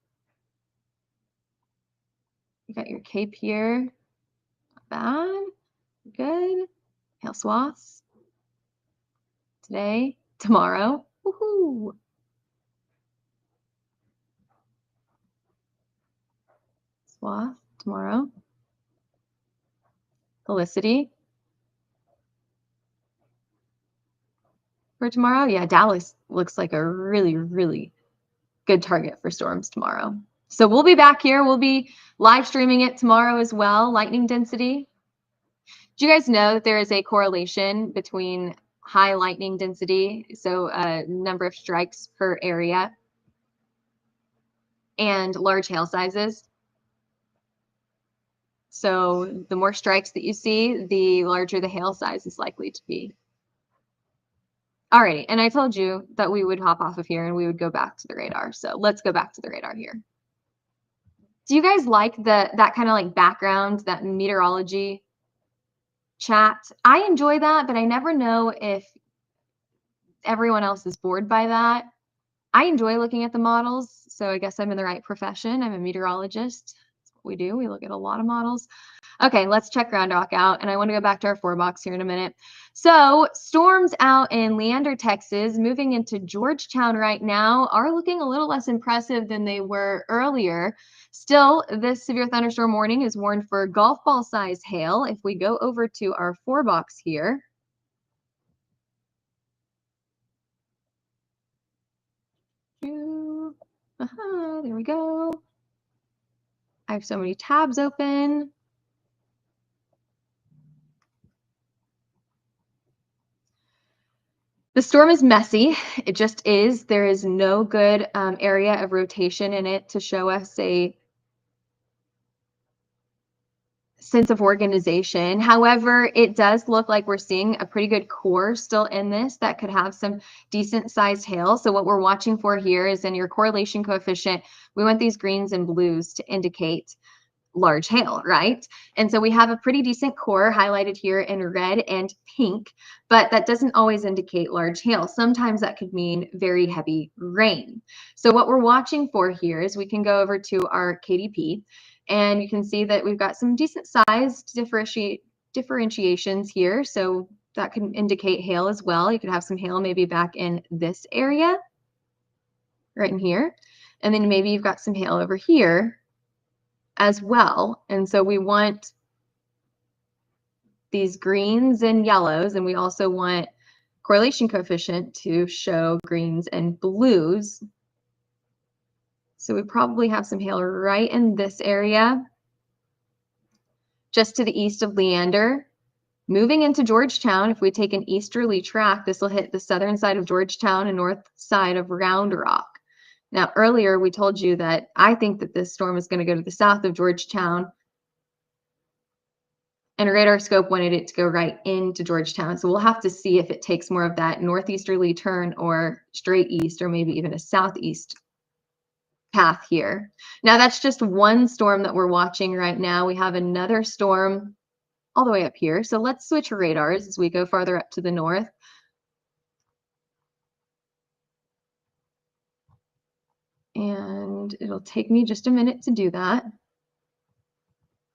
You got your Cape here. Not bad. Good. Hail swaths. Today, tomorrow. Woohoo. Swath tomorrow. Felicity. For tomorrow, yeah, Dallas looks like a really, really good target for storms tomorrow. So we'll be back here. We'll be live streaming it tomorrow as well. Lightning density. Do you guys know that there is a correlation between high lightning density, so number of strikes per area, and large hail sizes? So the more strikes that you see, the larger the hail size is likely to be. Alrighty, and I told you that we would hop off of here and we would go back to the radar. So let's go back to the radar here. Do you guys like that kind of like background, that meteorology chat? I enjoy that, but I never know if everyone else is bored by that. I enjoy looking at the models, so I guess I'm in the right profession. I'm a meteorologist. That's what we do. We look at a lot of models. Okay, let's check Ground Rock out, and I want to go back to our 4-box here in a minute. So storms out in Leander, Texas, moving into Georgetown right now, are looking a little less impressive than they were earlier. Still, this severe thunderstorm warning is warned for golf ball size hail. If we go over to our 4-box here, there we go. I have so many tabs open. The storm is messy. It just is. There is no good area of rotation in it to show us a sense of organization. However, it does look like we're seeing a pretty good core still in this that could have some decent sized hail. So what we're watching for here is in your correlation coefficient, we want these greens and blues to indicate large hail, right? And so we have a pretty decent core highlighted here in red and pink, but that doesn't always indicate large hail. Sometimes that could mean very heavy rain. So what we're watching for here is we can go over to our KDP, and you can see that we've got some decent sized differentiations here. So that can indicate hail as well. You could have some hail maybe back in this area, right in here. And then maybe you've got some hail over here as well. And so we want these greens and yellows, and we also want correlation coefficient to show greens and blues. So we probably have some hail right in this area, just to the east of Leander. Moving into Georgetown, if we take an easterly track, this will hit the southern side of Georgetown and north side of Round Rock. Now, earlier we told you that I think that this storm is going to go to the south of Georgetown, and radar scope wanted it to go right into Georgetown. So we'll have to see if it takes more of that northeasterly turn or straight east, or maybe even a southeast path here. Now, that's just one storm that we're watching right now. We have another storm all the way up here. So let's switch radars as we go farther up to the north. And it'll take me just a minute to do that.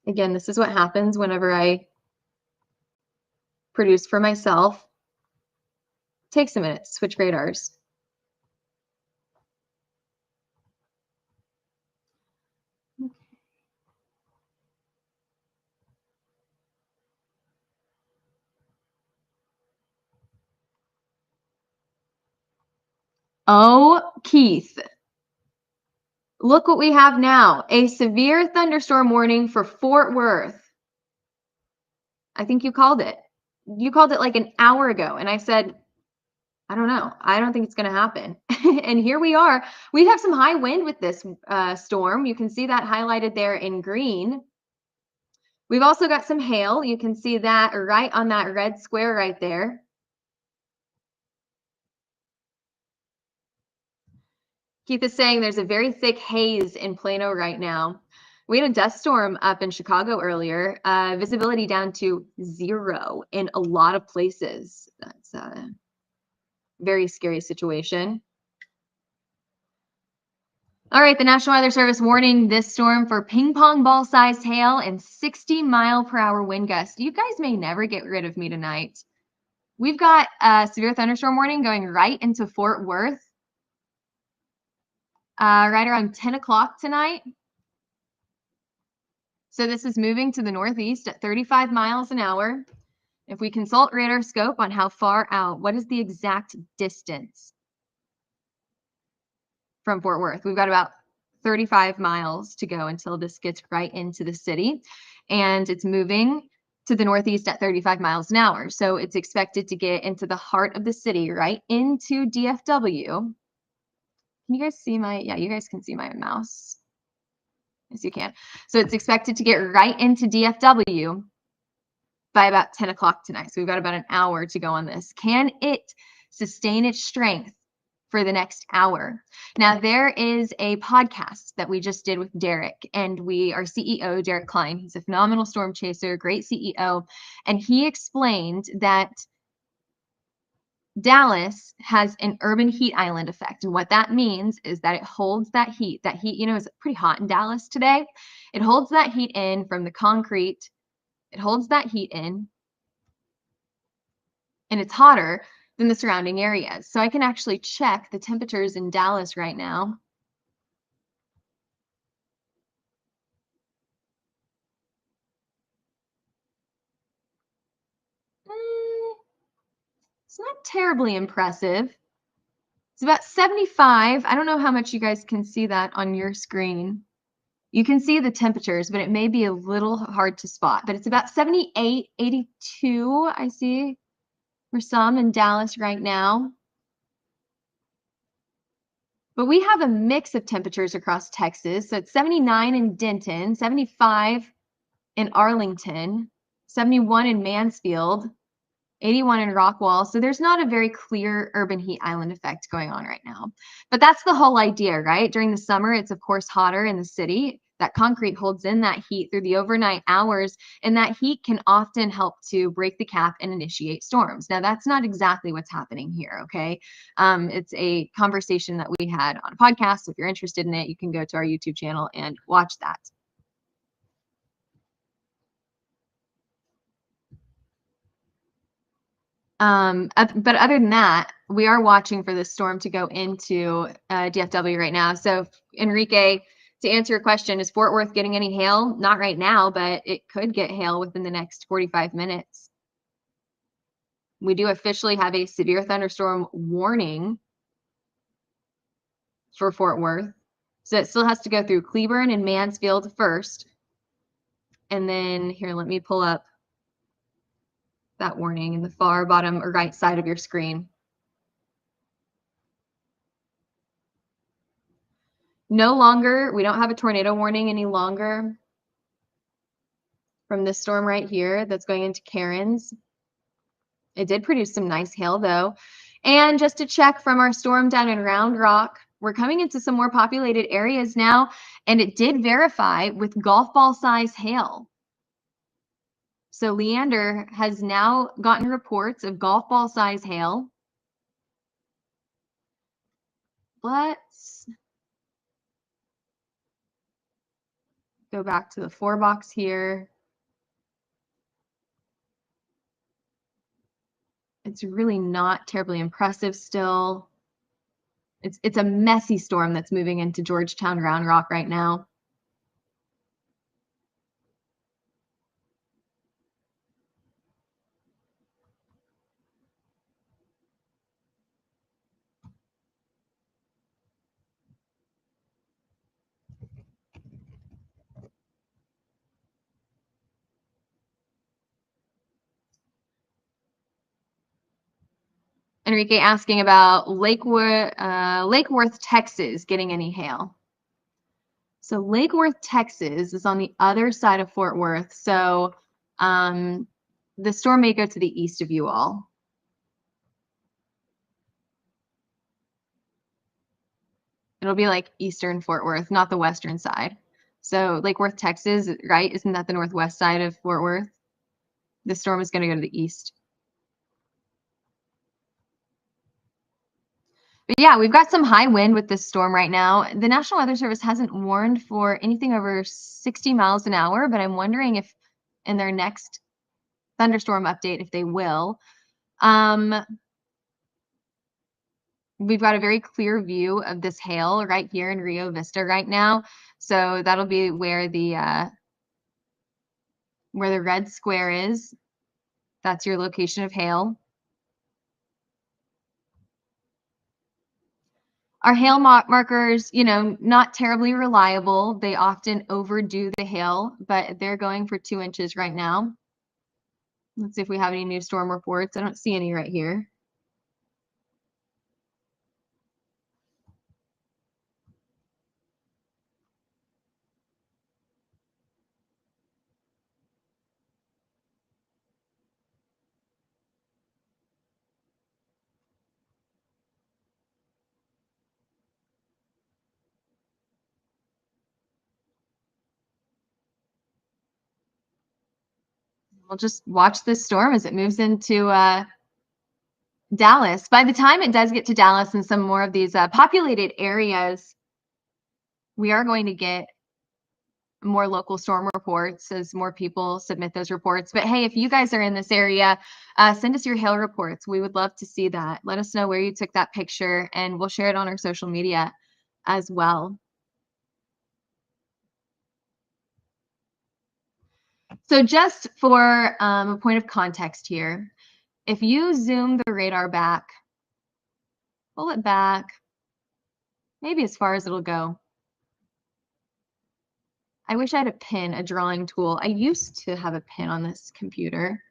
Again, this is what happens whenever I produce for myself. It takes a minute to switch radars. Oh, Keith. Look what we have now. A severe thunderstorm warning for Fort Worth. I think you called it. You called it like an hour ago. And I said, I don't know. I don't think it's going to happen. And here we are. We have some high wind with this storm. You can see that highlighted there in green. We've also got some hail. You can see that right on that red square right there. Keith is saying there's a very thick haze in Plano right now. We had a dust storm up in Chicago earlier, visibility down to 0 in a lot of places. That's a very scary situation. All right, the National Weather Service warning this storm for ping pong ball sized hail and 60-mile-per-hour wind gusts. You guys may never get rid of me tonight. We've got a severe thunderstorm warning going right into Fort Worth. Right around 10 o'clock tonight. So this is moving to the northeast at 35 miles an hour. If we consult radar scope on how far out, what is the exact distance from Fort Worth? We've got about 35 miles to go until this gets right into the city. And it's moving to the northeast at 35 miles an hour. So it's expected to get into the heart of the city, right into DFW. Can you guys see yeah, you guys can see my mouse. Yes, you can. So it's expected to get right into DFW by about 10 o'clock tonight. So we've got about an hour to go on this. Can it sustain its strength for the next hour? Now, there is a podcast that we just did with Derek, and our CEO, Derek Klein, he's a phenomenal storm chaser, great CEO, and he explained that Dallas has an urban heat island effect. And what that means is that it holds that heat. That heat, is pretty hot in Dallas today. It holds that heat in from the concrete. It holds that heat in. And it's hotter than the surrounding areas. So I can actually check the temperatures in Dallas right now. It's not terribly impressive. It's about 75. I don't know how much you guys can see that on your screen. You can see the temperatures, but it may be a little hard to spot. But it's about 78, 82, I see, for some in Dallas right now. But we have a mix of temperatures across Texas. So it's 79 in Denton, 75 in Arlington, 71 in Mansfield, 81 in Rockwall. So there's not a very clear urban heat island effect going on right now. But that's the whole idea, right? During the summer, it's of course hotter in the city. That concrete holds in that heat through the overnight hours, and that heat can often help to break the cap and initiate storms. Now, that's not exactly what's happening here, okay? It's a conversation that we had on a podcast. So if you're interested in it, you can go to our YouTube channel and watch that. But other than that, we are watching for this storm to go into DFW right now. So, Enrique, to answer your question, is Fort Worth getting any hail? Not right now, but it could get hail within the next 45 minutes. We do officially have a severe thunderstorm warning for Fort Worth. So it still has to go through Cleburne and Mansfield first. And then here, let me pull up that warning in the far bottom or right side of your screen. No longer, we don't have a tornado warning any longer from this storm right here that's going into Cairns. It did produce some nice hail though. And just to check from our storm down in Round Rock, we're coming into some more populated areas now, and it did verify with golf ball size hail. So Leander has now gotten reports of golf ball size hail. Let's go back to the 4 box here. It's really not terribly impressive still. It's a messy storm that's moving into Georgetown, Round Rock right now. Enrique asking about Lake Worth, Texas getting any hail. So Lake Worth, Texas is on the other side of Fort Worth. So the storm may go to the east of you all. It'll be like eastern Fort Worth, not the western side. So Lake Worth, Texas, right? Isn't that the northwest side of Fort Worth? The storm is going to go to the east. But yeah, we've got some high wind with this storm right now. The National Weather Service hasn't warned for anything over 60 miles an hour, but I'm wondering if in their next thunderstorm update, if they will. We've got a very clear view of this hail right here in Rio Vista right now. So that'll be where the red square is. That's your location of hail. Our hail markers, not terribly reliable. They often overdo the hail, but they're going for 2 inches right now. Let's see if we have any new storm reports. I don't see any right here. We'll just watch this storm as it moves into Dallas. By the time it does get to Dallas and some more of these populated areas, we are going to get more local storm reports as more people submit those reports. But hey, if you guys are in this area, send us your hail reports. We would love to see that. Let us know where you took that picture, and we'll share it on our social media as well. So just for a point of context here, if you zoom the radar back, pull it back, maybe as far as it'll go. I wish I had a pen, a drawing tool. I used to have a pen on this computer.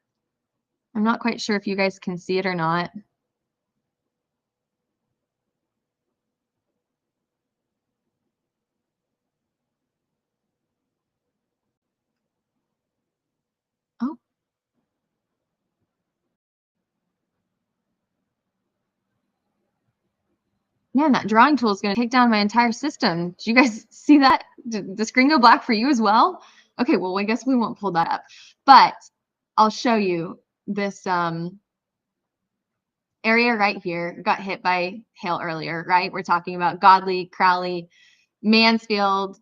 I'm not quite sure if you guys can see it or not. Oh. Man, that drawing tool is going to take down my entire system. Did you guys see that? Did the screen go black for you as well? Okay, well, I guess we won't pull that up. But I'll show you this area right here got hit by hail earlier, right? We're talking about Godley, Crowley, Mansfield,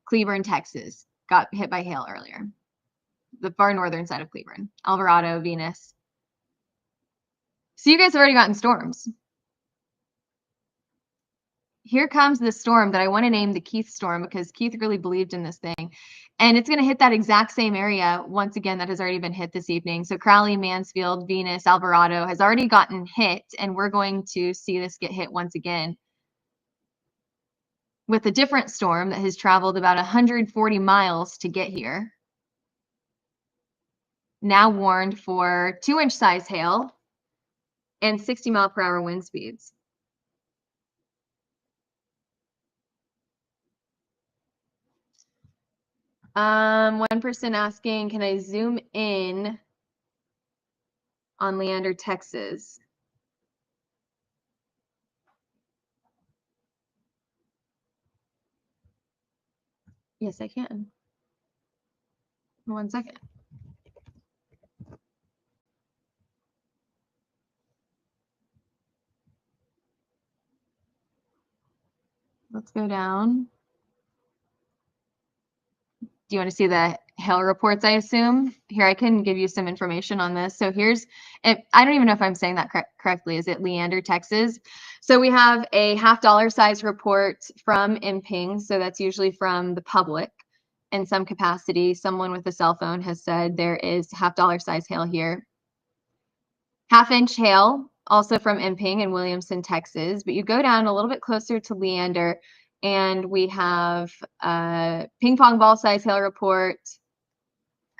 Cleburne, Texas got hit by hail earlier. The far northern side of Cleburne, Alvarado, Venus. So you guys have already gotten storms. Here comes the storm that I want to name the Keith storm because Keith really believed in this thing. And it's going to hit that exact same area once again that has already been hit this evening. So Crowley, Mansfield, Venus, Alvarado has already gotten hit, and we're going to see this get hit once again with a different storm that has traveled about 140 miles to get here. Now warned for 2-inch size hail and 60-mile-per-hour wind speeds. One person asking, can I zoom in on Leander, Texas? Yes, I can. 1 second. Let's go down. Do you want to see the hail reports, I assume? Here, I can give you some information on this. So here's, I don't even know if I'm saying that correctly. Is it Leander, Texas? So we have a $50 size report from MPing. So that's usually from the public in some capacity. Someone with a cell phone has said there is $50 size hail here. 1/2-inch hail, also from MPing in Williamson, Texas. But you go down a little bit closer to Leander, and we have a ping pong ball size hail report,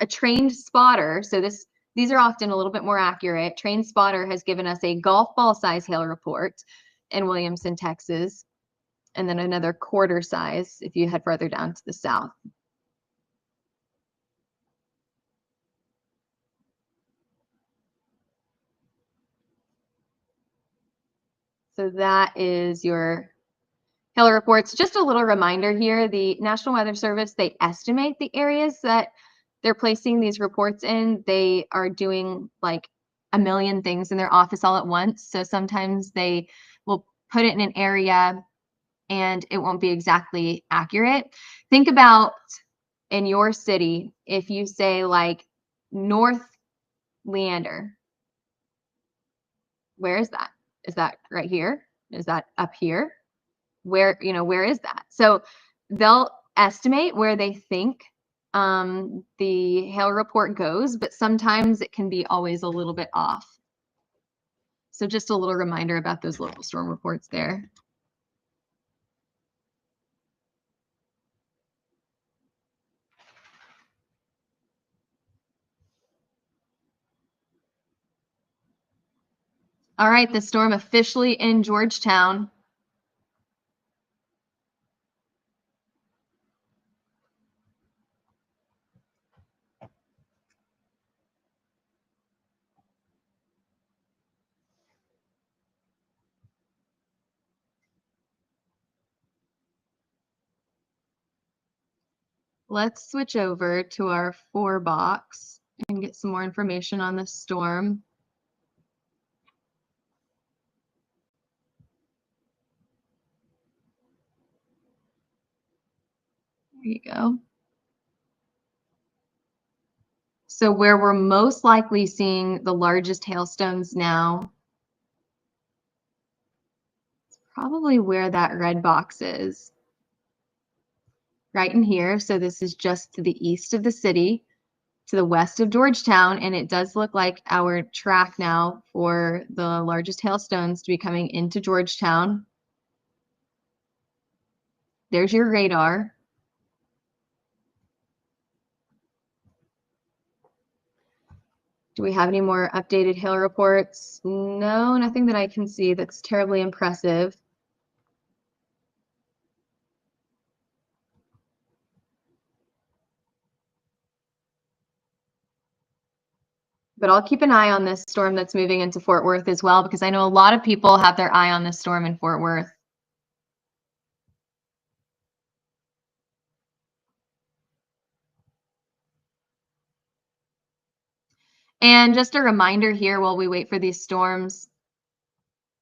a trained spotter. So these are often a little bit more accurate. Trained spotter has given us a golf ball size hail report in Williamson, Texas, and then another quarter size if you head further down to the south. So that is your hail reports. Just a little reminder here, the National Weather Service, they estimate the areas that they're placing these reports in. They are doing like a million things in their office all at once. So sometimes they will put it in an area and it won't be exactly accurate. Think about in your city, if you say like North Leander, where is that? Is that right here? Is that up here? Where is that? So they'll estimate where they think the hail report goes, but sometimes it can be always a little bit off. So just a little reminder about those local storm reports there. All right, the storm officially in Georgetown. Let's switch over to our 4 box and get some more information on the storm. There you go. So where we're most likely seeing the largest hailstones now, it's probably where that red box is. Right in here. So this is just to the east of the city, to the west of Georgetown, and it does look like our track now for the largest hailstones to be coming into Georgetown. There's your radar. Do we have any more updated hail reports? No, nothing that I can see that's terribly impressive. But I'll keep an eye on this storm that's moving into Fort Worth as well, because I know a lot of people have their eye on this storm in Fort Worth. And just a reminder here while we wait for these storms,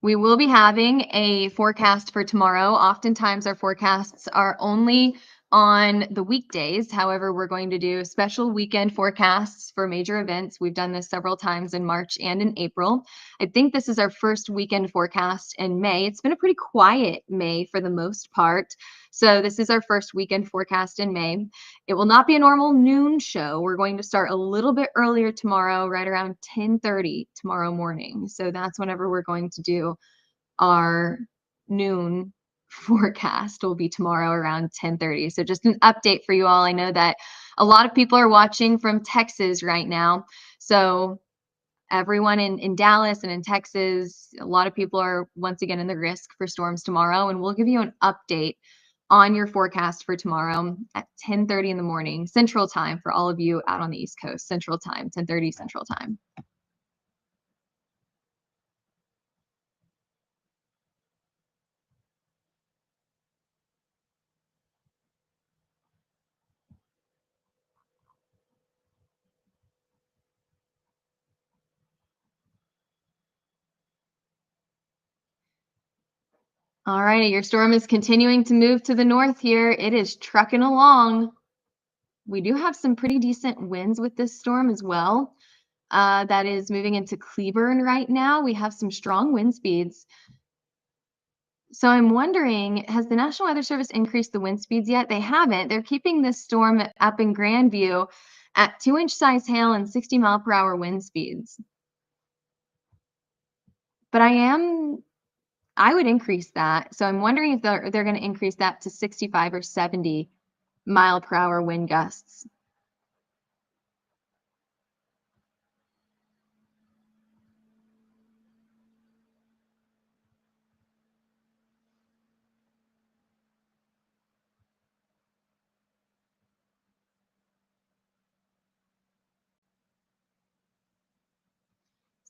we will be having a forecast for tomorrow. Oftentimes, our forecasts are only on the weekdays. However, we're going to do special weekend forecasts for major events. We've done this several times in March and in April. I think this is our first weekend forecast in May. It's been a pretty quiet May for the most part. So, this is our first weekend forecast in May. It will not be a normal noon show. We're going to start a little bit earlier tomorrow, right around 10:30 tomorrow morning. So, that's whenever we're going to do our noon forecast will be tomorrow around 10:30. So just an update for you all. I know that a lot of people are watching from Texas right now. So everyone in Dallas and in Texas, a lot of people are once again in the risk for storms tomorrow. And we'll give you an update on your forecast for tomorrow at 10:30 in the morning, Central Time for all of you out on the East Coast, Central Time, 10:30 Central Time. All righty, your storm is continuing to move to the north here. It is trucking along. We do have some pretty decent winds with this storm as well. That is moving into Cleburne right now. We have some strong wind speeds. So I'm wondering, has the National Weather Service increased the wind speeds yet? They haven't. They're keeping this storm up in Grandview at 2-inch size hail and 60-mile-per-hour wind speeds. But I would increase that. So I'm wondering if they're going to increase that to 65 or 70-mile-per-hour wind gusts.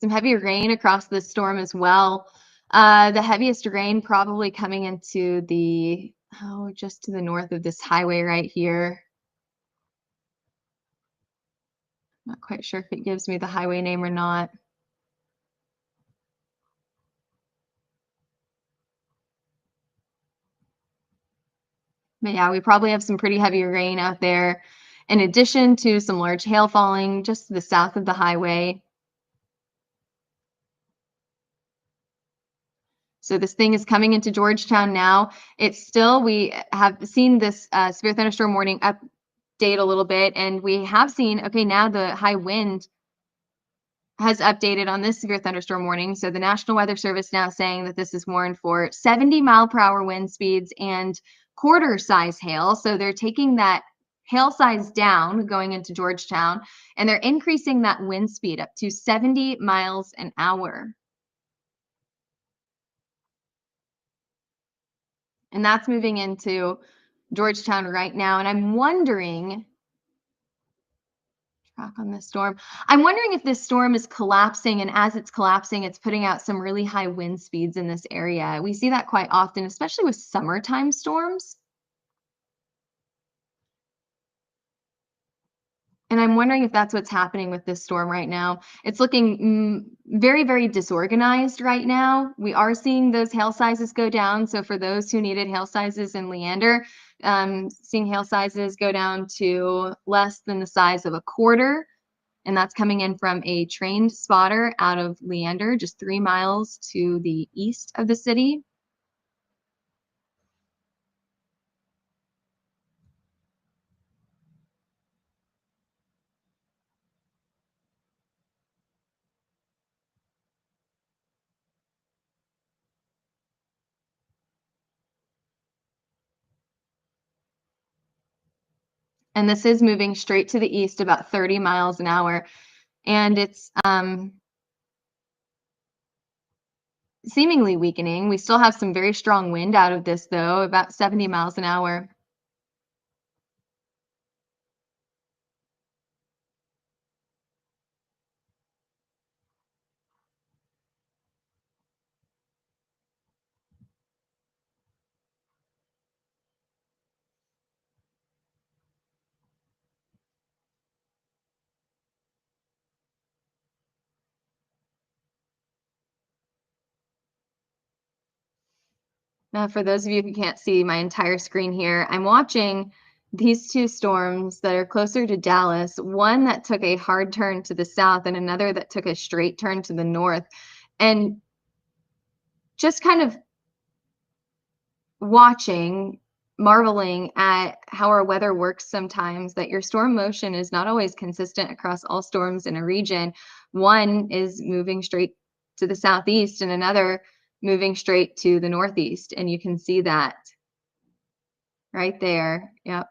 Some heavy rain across the storm as well. The heaviest rain probably coming into just to the north of this highway right here. Not quite sure if it gives me the highway name or not. But yeah, we probably have some pretty heavy rain out there, in addition to some large hail falling just to the south of the highway. So this thing is coming into Georgetown now. We have seen this severe thunderstorm warning update a little bit, and we have seen, okay, now the high wind has updated on this severe thunderstorm warning. So the National Weather Service now saying that this is warned for 70-mile-per-hour wind speeds and quarter size hail. So they're taking that hail size down going into Georgetown, and they're increasing that wind speed up to 70 miles an hour. And that's moving into Georgetown right now. And I'm wondering, track on this storm. I'm wondering if this storm is collapsing, and as it's collapsing, it's putting out some really high wind speeds in this area. We see that quite often, especially with summertime storms. And I'm wondering if that's what's happening with this storm right now. It's looking very, very disorganized right now. We are seeing those hail sizes go down. So for those who needed hail sizes in Leander, seeing hail sizes go down to less than the size of a quarter. And that's coming in from a trained spotter out of Leander, just 3 miles to the east of the city. And this is moving straight to the east about 30 miles an hour. And it's seemingly weakening. We still have some very strong wind out of this, though, about 70 miles an hour. Now, for those of you who can't see my entire screen here, I'm watching these two storms that are closer to Dallas, one that took a hard turn to the south and another that took a straight turn to the north. And just kind of watching, marveling at how our weather works sometimes, that your storm motion is not always consistent across all storms in a region. One is moving straight to the southeast and another moving straight to the northeast. And you can see that right there. Yep.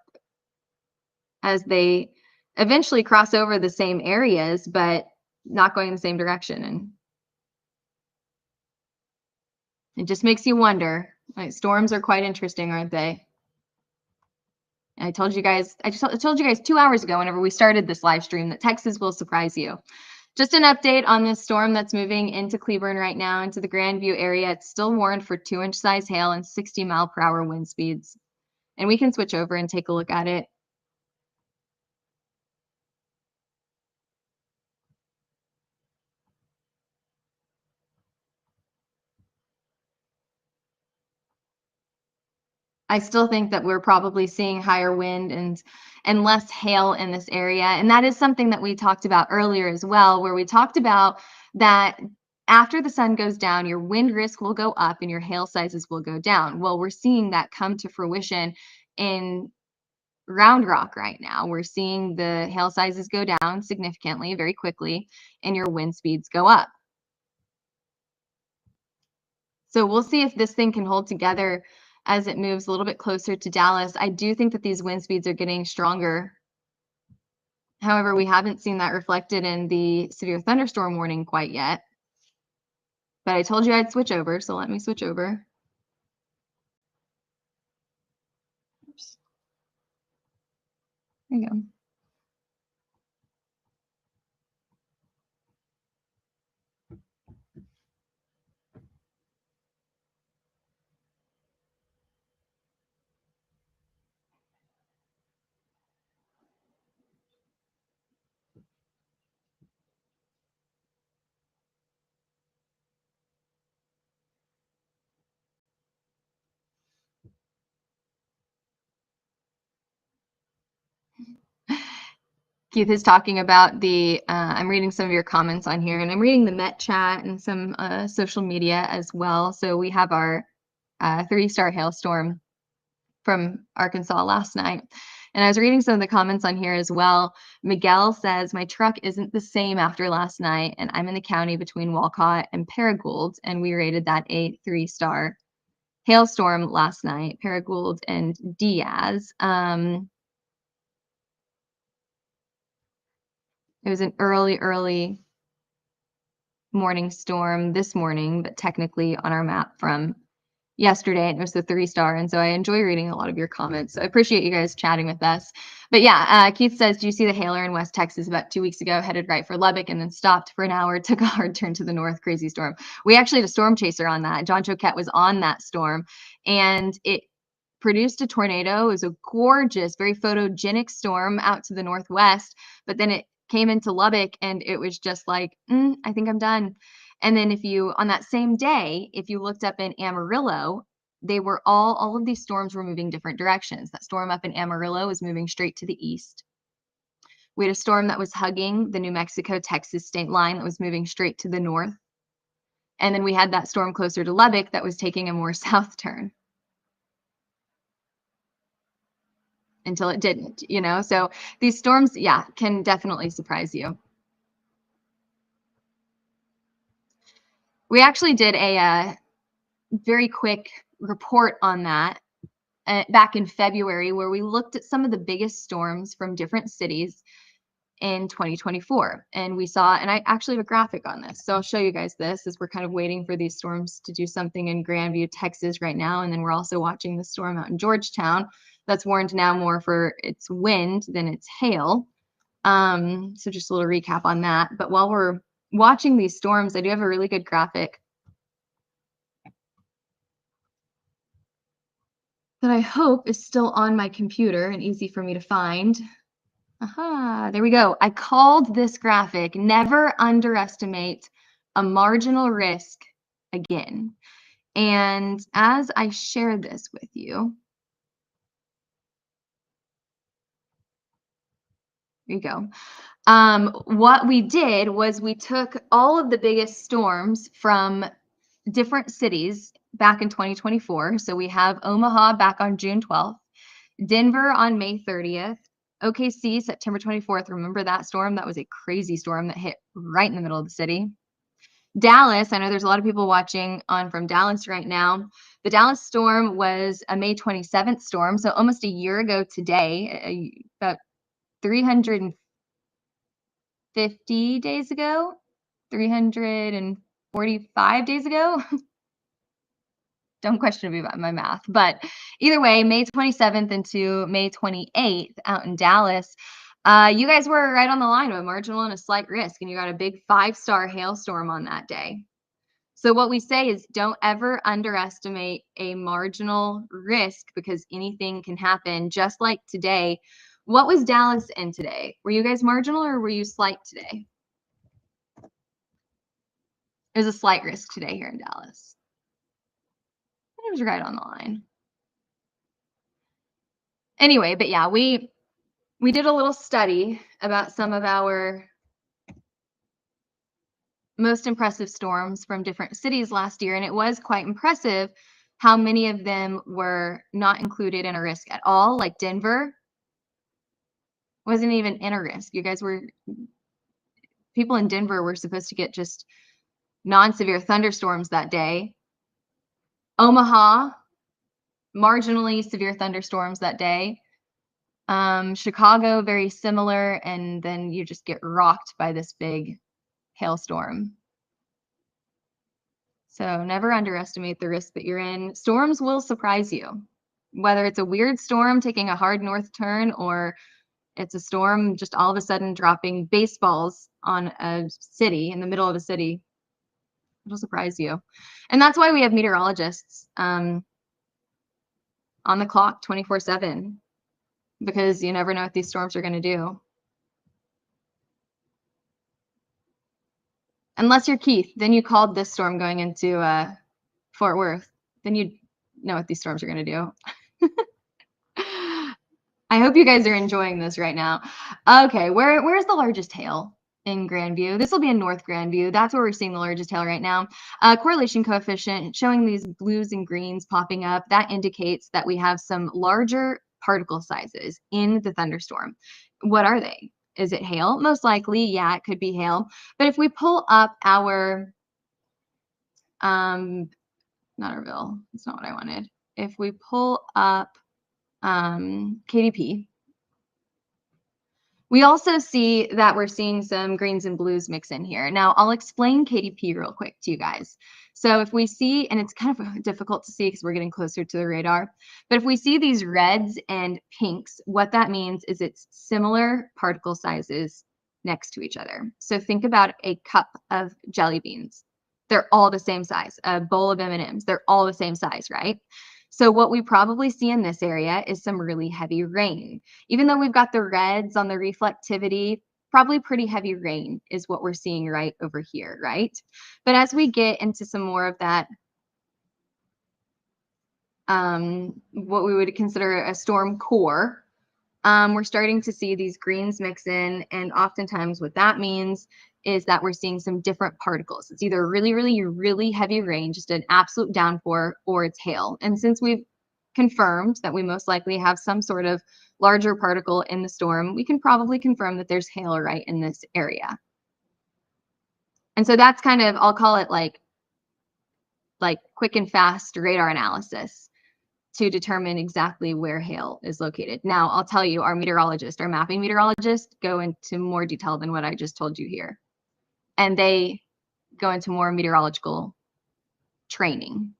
As they eventually cross over the same areas, but not going in the same direction. And it just makes you wonder. Like, storms are quite interesting, aren't they? I told you guys, I told you guys 2 hours ago, whenever we started this live stream, that Texas will surprise you. Just an update on this storm that's moving into Cleburne right now, into the Grandview area. It's still warned for 2-inch size hail and 60-mile-per-hour wind speeds. And we can switch over and take a look at it. I still think that we're probably seeing higher wind and less hail in this area. And that is something that we talked about earlier as well, where we talked about that after the sun goes down, your wind risk will go up and your hail sizes will go down. Well, we're seeing that come to fruition in Round Rock right now. We're seeing the hail sizes go down significantly, very quickly, and your wind speeds go up. So we'll see if this thing can hold together as it moves a little bit closer to Dallas. I do think that these wind speeds are getting stronger. However, we haven't seen that reflected in the severe thunderstorm warning quite yet. But I told you I'd switch over, so let me switch over. Oops. There you go. Keith is talking about the, I'm reading some of your comments on here, and I'm reading the Met chat and some social media as well. So we have our 3-star hailstorm from Arkansas last night. And I was reading some of the comments on here as well. Miguel says, my truck isn't the same after last night, and I'm in the county between Walcott and Paragould, and we rated that a 3-star hailstorm last night, Paragould and Diaz. It was an early morning storm this morning, but technically on our map from yesterday, and it was the 3-star. And so I enjoy reading a lot of your comments. So I appreciate you guys chatting with us. But yeah, Keith says, do you see the hailer in West Texas about 2 weeks ago, headed right for Lubbock and then stopped for an hour, took a hard turn to the north, crazy storm. We actually had a storm chaser on that. John Choquette was on that storm, and it produced a tornado. It was a gorgeous, very photogenic storm out to the northwest, but then it came into Lubbock and it was just like, I think I'm done. And then if you, on that same day, if you looked up in Amarillo, they were all of these storms were moving different directions. That storm up in Amarillo was moving straight to the east. We had a storm that was hugging the New Mexico-Texas state line that was moving straight to the north. And then we had that storm closer to Lubbock that was taking a more south turn until it didn't, you know? So these storms, yeah, can definitely surprise you. We actually did a very quick report on that back in February, where we looked at some of the biggest storms from different cities in 2024. And we saw, and I actually have a graphic on this. So I'll show you guys this as we're kind of waiting for these storms to do something in Grandview, Texas right now. And then we're also watching the storm out in Georgetown that's warned now more for its wind than its hail. So just a little recap on that. But while we're watching these storms, I do have a really good graphic that I hope is still on my computer and easy for me to find. Aha, there we go. I called this graphic, never underestimate a marginal risk again. And as I share this with you, here you go. What we did was we took all of the biggest storms from different cities back in 2024. So we have Omaha back on June 12th, Denver on May 30th, OKC September 24th. Remember that storm? That was a crazy storm that hit right in the middle of the city. Dallas, I know there's a lot of people watching on from Dallas right now. The Dallas storm was a May 27th storm, so almost a year ago today, about 350 days ago, 345 days ago. Don't question me about my math, but either way, May 27th into May 28th out in Dallas, you guys were right on the line of a marginal and a slight risk, and you got a big 5-star hailstorm on that day. So what we say is don't ever underestimate a marginal risk because anything can happen. Just like today, what was Dallas in today? Were you guys marginal or were you slight today? It was a slight risk today here in Dallas. It was right on the line. Anyway, but yeah, we did a little study about some of our most impressive storms from different cities last year, and it was quite impressive how many of them were not included in a risk at all. Like Denver wasn't even in a risk. People in Denver were supposed to get just non-severe thunderstorms that day. Omaha, marginally severe thunderstorms that day. Chicago, very similar, and then you just get rocked by this big hailstorm. So never underestimate the risk that you're in. Storms will surprise you, whether it's a weird storm taking a hard north turn or it's a storm just all of a sudden dropping baseballs on a city in the middle of a city. It'll surprise you. And that's why we have meteorologists on the clock 24/7, because you never know what these storms are going to do. Unless you're Keith, then you called this storm going into Fort Worth. Then you know what these storms are going to do. I hope you guys are enjoying this right now. Okay, where's the largest hail in Grandview? This will be in North Grandview. That's where we're seeing the largest hail right now. Correlation coefficient showing these blues and greens popping up. That indicates that we have some larger particle sizes in the thunderstorm. What are they? Is it hail? Most likely, yeah, it could be hail. But if we pull up our, not our bill, that's not what I wanted. If we pull up KDP, we also see that we're seeing some greens and blues mix in here. Now, I'll explain KDP real quick to you guys. So if we see, and it's kind of difficult to see because we're getting closer to the radar, but if we see these reds and pinks, what that means is it's similar particle sizes next to each other. So think about a cup of jelly beans. They're all the same size. A bowl of M&Ms, they're all the same size, right? So what we probably see in this area is some really heavy rain. Even though we've got the reds on the reflectivity, probably pretty heavy rain is what we're seeing right over here, right? But as we get into some more of that, what we would consider a storm core, we're starting to see these greens mix in, and oftentimes what that means is that we're seeing some different particles. It's either really, really, really heavy rain, just an absolute downpour, or it's hail. And since we've confirmed that we most likely have some sort of larger particle in the storm, we can probably confirm that there's hail right in this area. And so that's kind of, I'll call it like quick and fast radar analysis to determine exactly where hail is located. Now, I'll tell you, our mapping meteorologist, go into more detail than what I just told you here. And they go into more meteorological training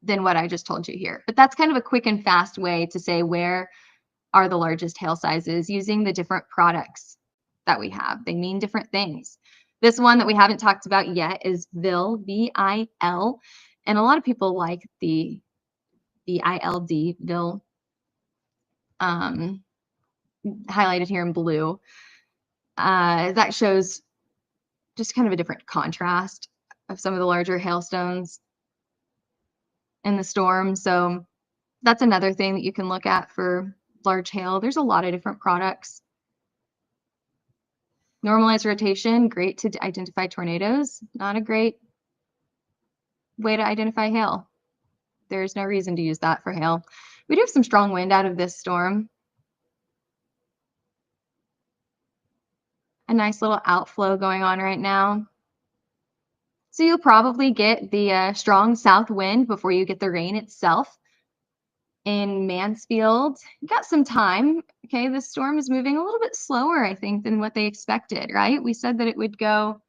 than what I just told you here. But that's kind of a quick and fast way to say where are the largest hail sizes using the different products that we have. They mean different things. This one that we haven't talked about yet is VIL, V-I-L. And a lot of people like the V-I-L-D, VIL, highlighted here in blue. That shows just kind of a different contrast of some of the larger hailstones. in the storm. So that's another thing that you can look at for large hail. There's a lot of different products. Normalized rotation, great to identify tornadoes, not a great way to identify hail. There's no reason to use that for hail. We do have some strong wind out of this storm. A nice little outflow going on right now. So you'll probably get the strong south wind before you get the rain itself. In Mansfield, you got some time. Okay, this storm is moving a little bit slower, I think, than what they expected, right? We said that it would go,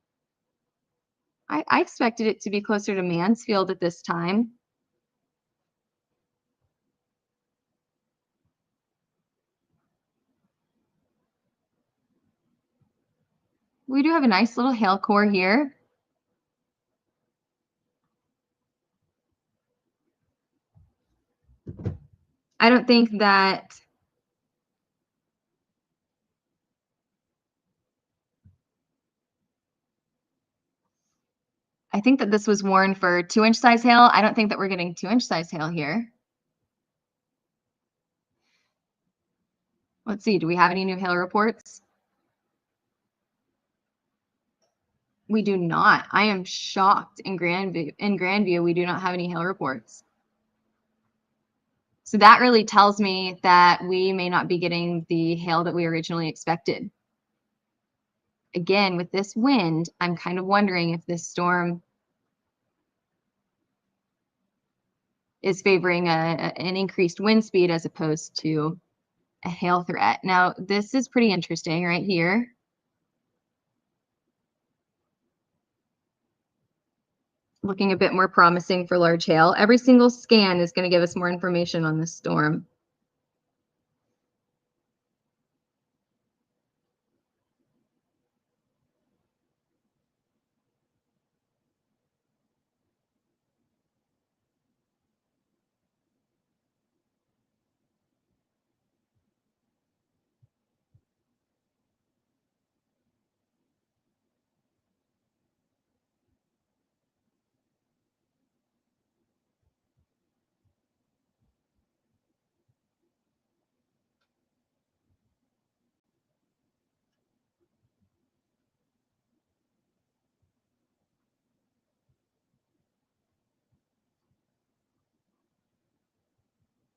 I expected it to be closer to Mansfield at this time. We do have a nice little hail core here. I don't think that I think that this was warned for 2-inch size hail. I don't think that we're getting 2-inch size hail here. Let's see, do we have any new hail reports? We do not. I am shocked in Grandview, we do not have any hail reports. So that really tells me that we may not be getting the hail that we originally expected. Again, with this wind, I'm kind of wondering if this storm is favoring an increased wind speed as opposed to a hail threat. Now, this is pretty interesting right here. Looking a bit more promising for large hail. Every single scan is going to give us more information on this storm.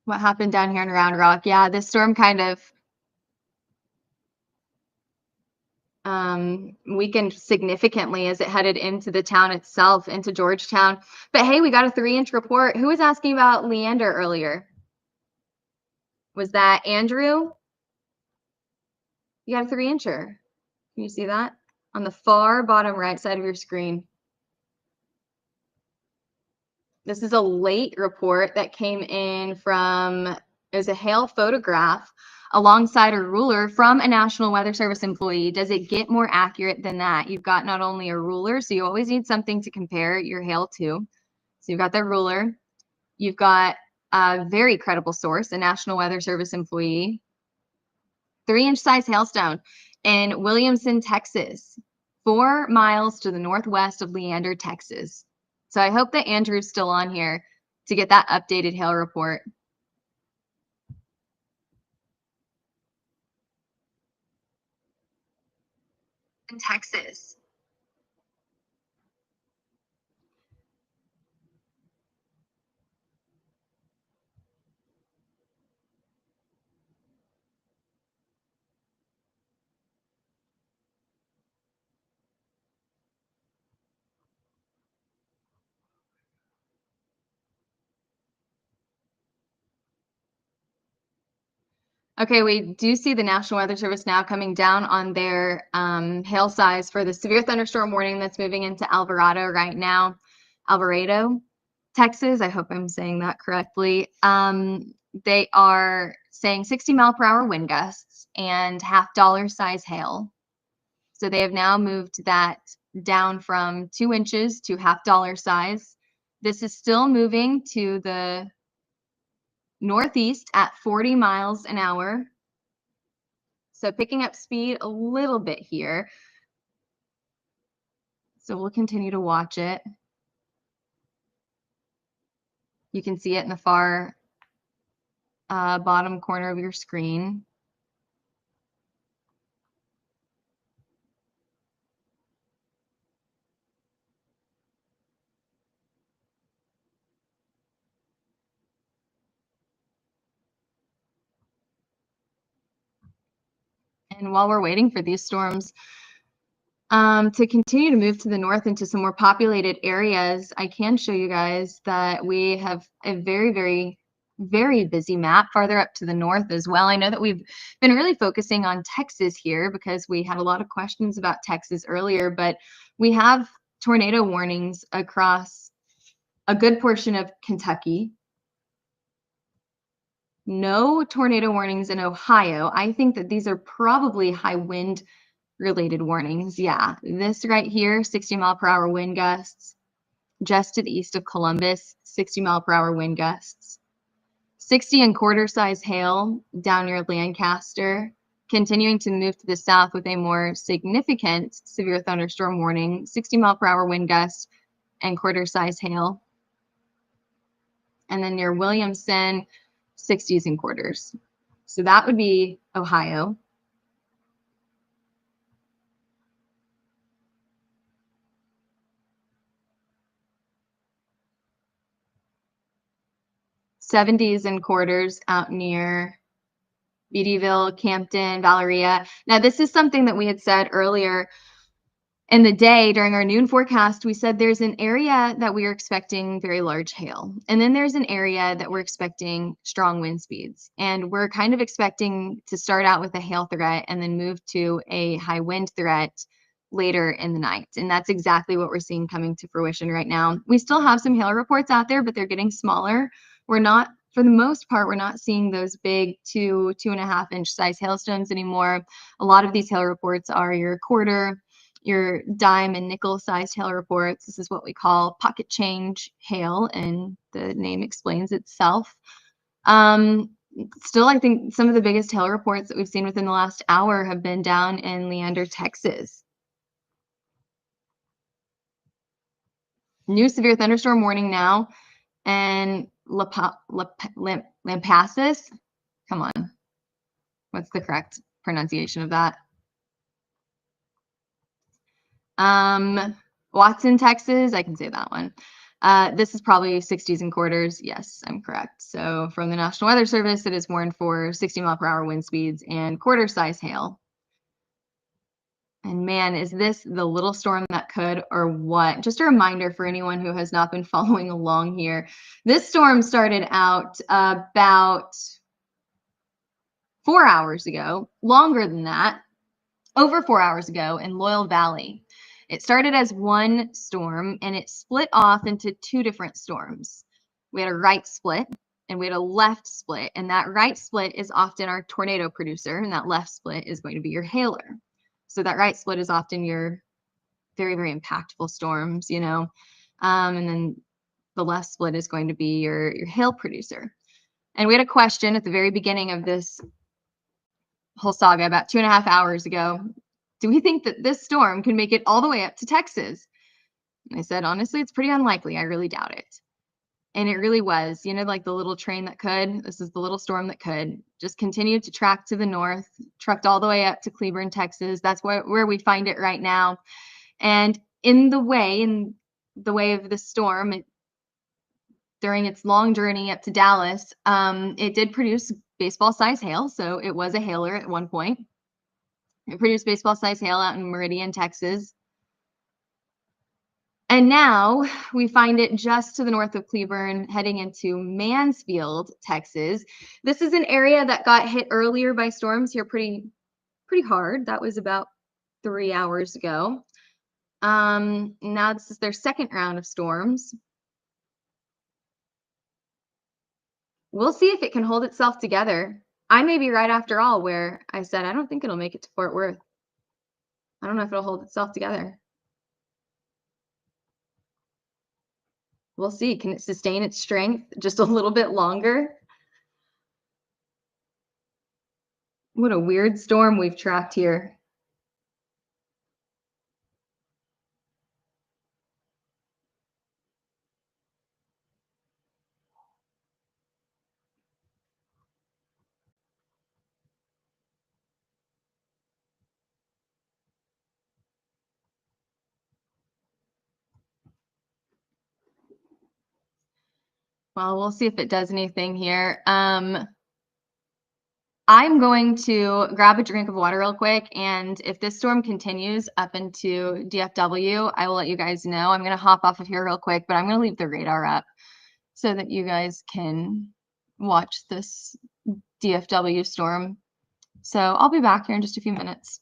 What happened down here in Round Rock? Yeah, this storm kind of weakened significantly as it headed into the town itself, into Georgetown. But hey, we got a 3-inch report. Who was asking about Leander earlier? Was that Andrew? You got a 3-incher. Can you see that? On the far bottom right side of your screen. This is a late report that came in from, it was a hail photograph alongside a ruler from a National Weather Service employee. Does it get more accurate than that? You've got not only a ruler, so you always need something to compare your hail to. So you've got that ruler. You've got a very credible source, a National Weather Service employee. 3-inch size hailstone in Williamson, Texas, 4 miles to the northwest of Leander, Texas. So I hope that Andrew's still on here to get that updated hail report. In Texas. Okay, we do see the National Weather Service now coming down on their hail size for the severe thunderstorm warning that's moving into Alvarado right now. Alvarado, Texas. I hope I'm saying that correctly. They are saying 60-mile-per-hour wind gusts and $half size hail. So they have now moved that down from 2 inches to $half size. This is still moving to the northeast at 40 miles an hour. So picking up speed a little bit here. So we'll continue to watch it. You can see it in the far bottom corner of your screen. And while we're waiting for these storms to continue to move to the north into some more populated areas, I can show you guys that we have a very, very, very busy map farther up to the north as well. I know that we've been really focusing on Texas here because we had a lot of questions about Texas earlier, but we have tornado warnings across a good portion of Kentucky. No tornado warnings in Ohio. I think that these are probably high wind related warnings. Yeah, this right here, 60-mile-per-hour wind gusts. Just to the east of Columbus, 60-mile-per-hour wind gusts. 60 and quarter size hail down near Lancaster. Continuing to move to the south with a more significant severe thunderstorm warning, 60-mile-per-hour wind gusts and quarter size hail. And then near Williamson, 60s and quarters. So that would be Ohio. '70s and quarters out near Beattyville, Campton, Valeria. Now, this is something that we had said earlier in the day during our noon forecast. We said there's an area that we are expecting very large hail. And then there's an area that we're expecting strong wind speeds. And we're kind of expecting to start out with a hail threat and then move to a high wind threat later in the night. And that's exactly what we're seeing coming to fruition right now. We still have some hail reports out there, but they're getting smaller. We're not, for the most part, we're not seeing those big 2.5 inch size hailstones anymore. A lot of these hail reports are your quarter, your dime and nickel sized hail reports. This is what we call pocket change hail, and the name explains itself. Still, I think some of the biggest hail reports that we've seen within the last hour have been down in Leander, Texas. New severe thunderstorm warning now, and Lampasas. Come on, what's the correct pronunciation of that? Watson, Texas. I can say that one. This is probably 60s and quarters. Yes, I'm correct. So from the National Weather Service, it is warned for 60-mile-per-hour wind speeds and quarter-size hail. And man, is this the little storm that could or what? Just a reminder for anyone who has not been following along here. This storm started out about 4 hours ago, longer than that, over 4 hours ago in Loyal Valley. It started as one storm and it split off into two different storms. We had a right split and we had a left split, and that right split is often our tornado producer, and that left split is going to be your hailer. So that right split is often your very, very impactful storms, you know, and then the left split is going to be your hail producer. And we had a question at the very beginning of this whole saga about 2.5 hours ago. Do we think that this storm can make it all the way up to Texas? And I said, honestly, it's pretty unlikely. I really doubt it. And it really was, you know, like the little train that could. This is the little storm that could. Just continued to track to the north, trucked all the way up to Cleburne, Texas. That's where we find it right now. And in the way of the storm, during its long journey up to Dallas, it did produce baseball-sized hail. So it was a hailer at one point. It produced baseball-sized hail out in Meridian, Texas. And now we find it just to the north of Cleburne, heading into Mansfield, Texas. This is an area that got hit earlier by storms here pretty hard. That was about 3 hours ago. Now this is their second round of storms. We'll see if it can hold itself together. I may be right after all, where I said I don't think it'll make it to Fort Worth. I don't know if it'll hold itself together. We'll see. Can it sustain its strength just a little bit longer? What a weird storm we've tracked here. Well, we'll see if it does anything here. I'm going to grab a drink of water real quick, and if this storm continues up into DFW, I will let you guys know. I'm gonna hop off of here real quick, but I'm gonna leave the radar up so that you guys can watch this DFW storm. So I'll be back here in just a few minutes.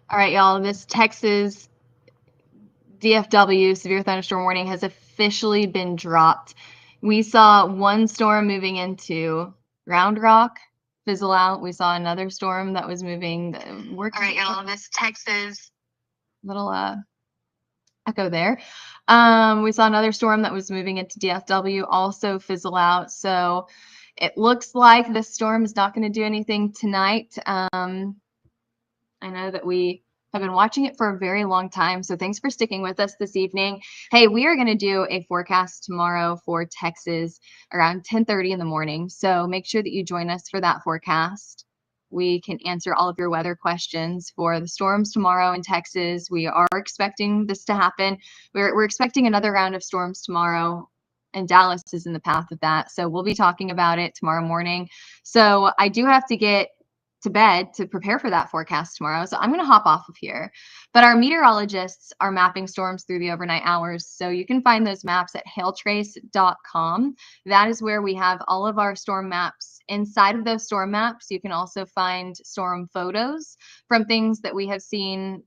All right, y'all, this Texas DFW, severe thunderstorm warning, has officially been dropped. We saw one storm moving into Round Rock fizzle out. We saw another storm that was moving. All right, y'all, this Texas little echo there. We saw another storm that was moving into DFW also fizzle out. So it looks like this storm is not going to do anything tonight. I know that we have been watching it for a very long time. So thanks for sticking with us this evening. Hey, we are going to do a forecast tomorrow for Texas around 10:30 in the morning. So make sure that you join us for that forecast. We can answer all of your weather questions for the storms tomorrow in Texas. We are expecting this to happen. We're expecting another round of storms tomorrow, and Dallas is in the path of that. So we'll be talking about it tomorrow morning. So I do have to get to bed to prepare for that forecast tomorrow. So I'm going to hop off of here. But our meteorologists are mapping storms through the overnight hours. So you can find those maps at hailtrace.com. That is where we have all of our storm maps. Inside of those storm maps, you can also find storm photos from things that we have seen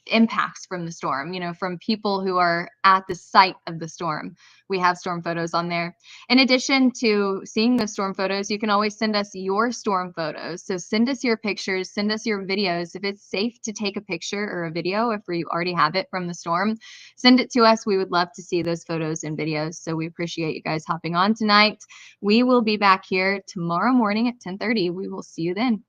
impacts from the storm, from people who are at the site of the storm. We have storm photos on there. In addition to seeing the storm photos, you can always send us your storm photos. So send us your pictures, send us your videos. If it's safe to take a picture or a video, if you already have it from the storm, send it to us. We would love to see those photos and videos. So we appreciate you guys hopping on tonight. We will be back here tomorrow morning at 10:30. We will see you then.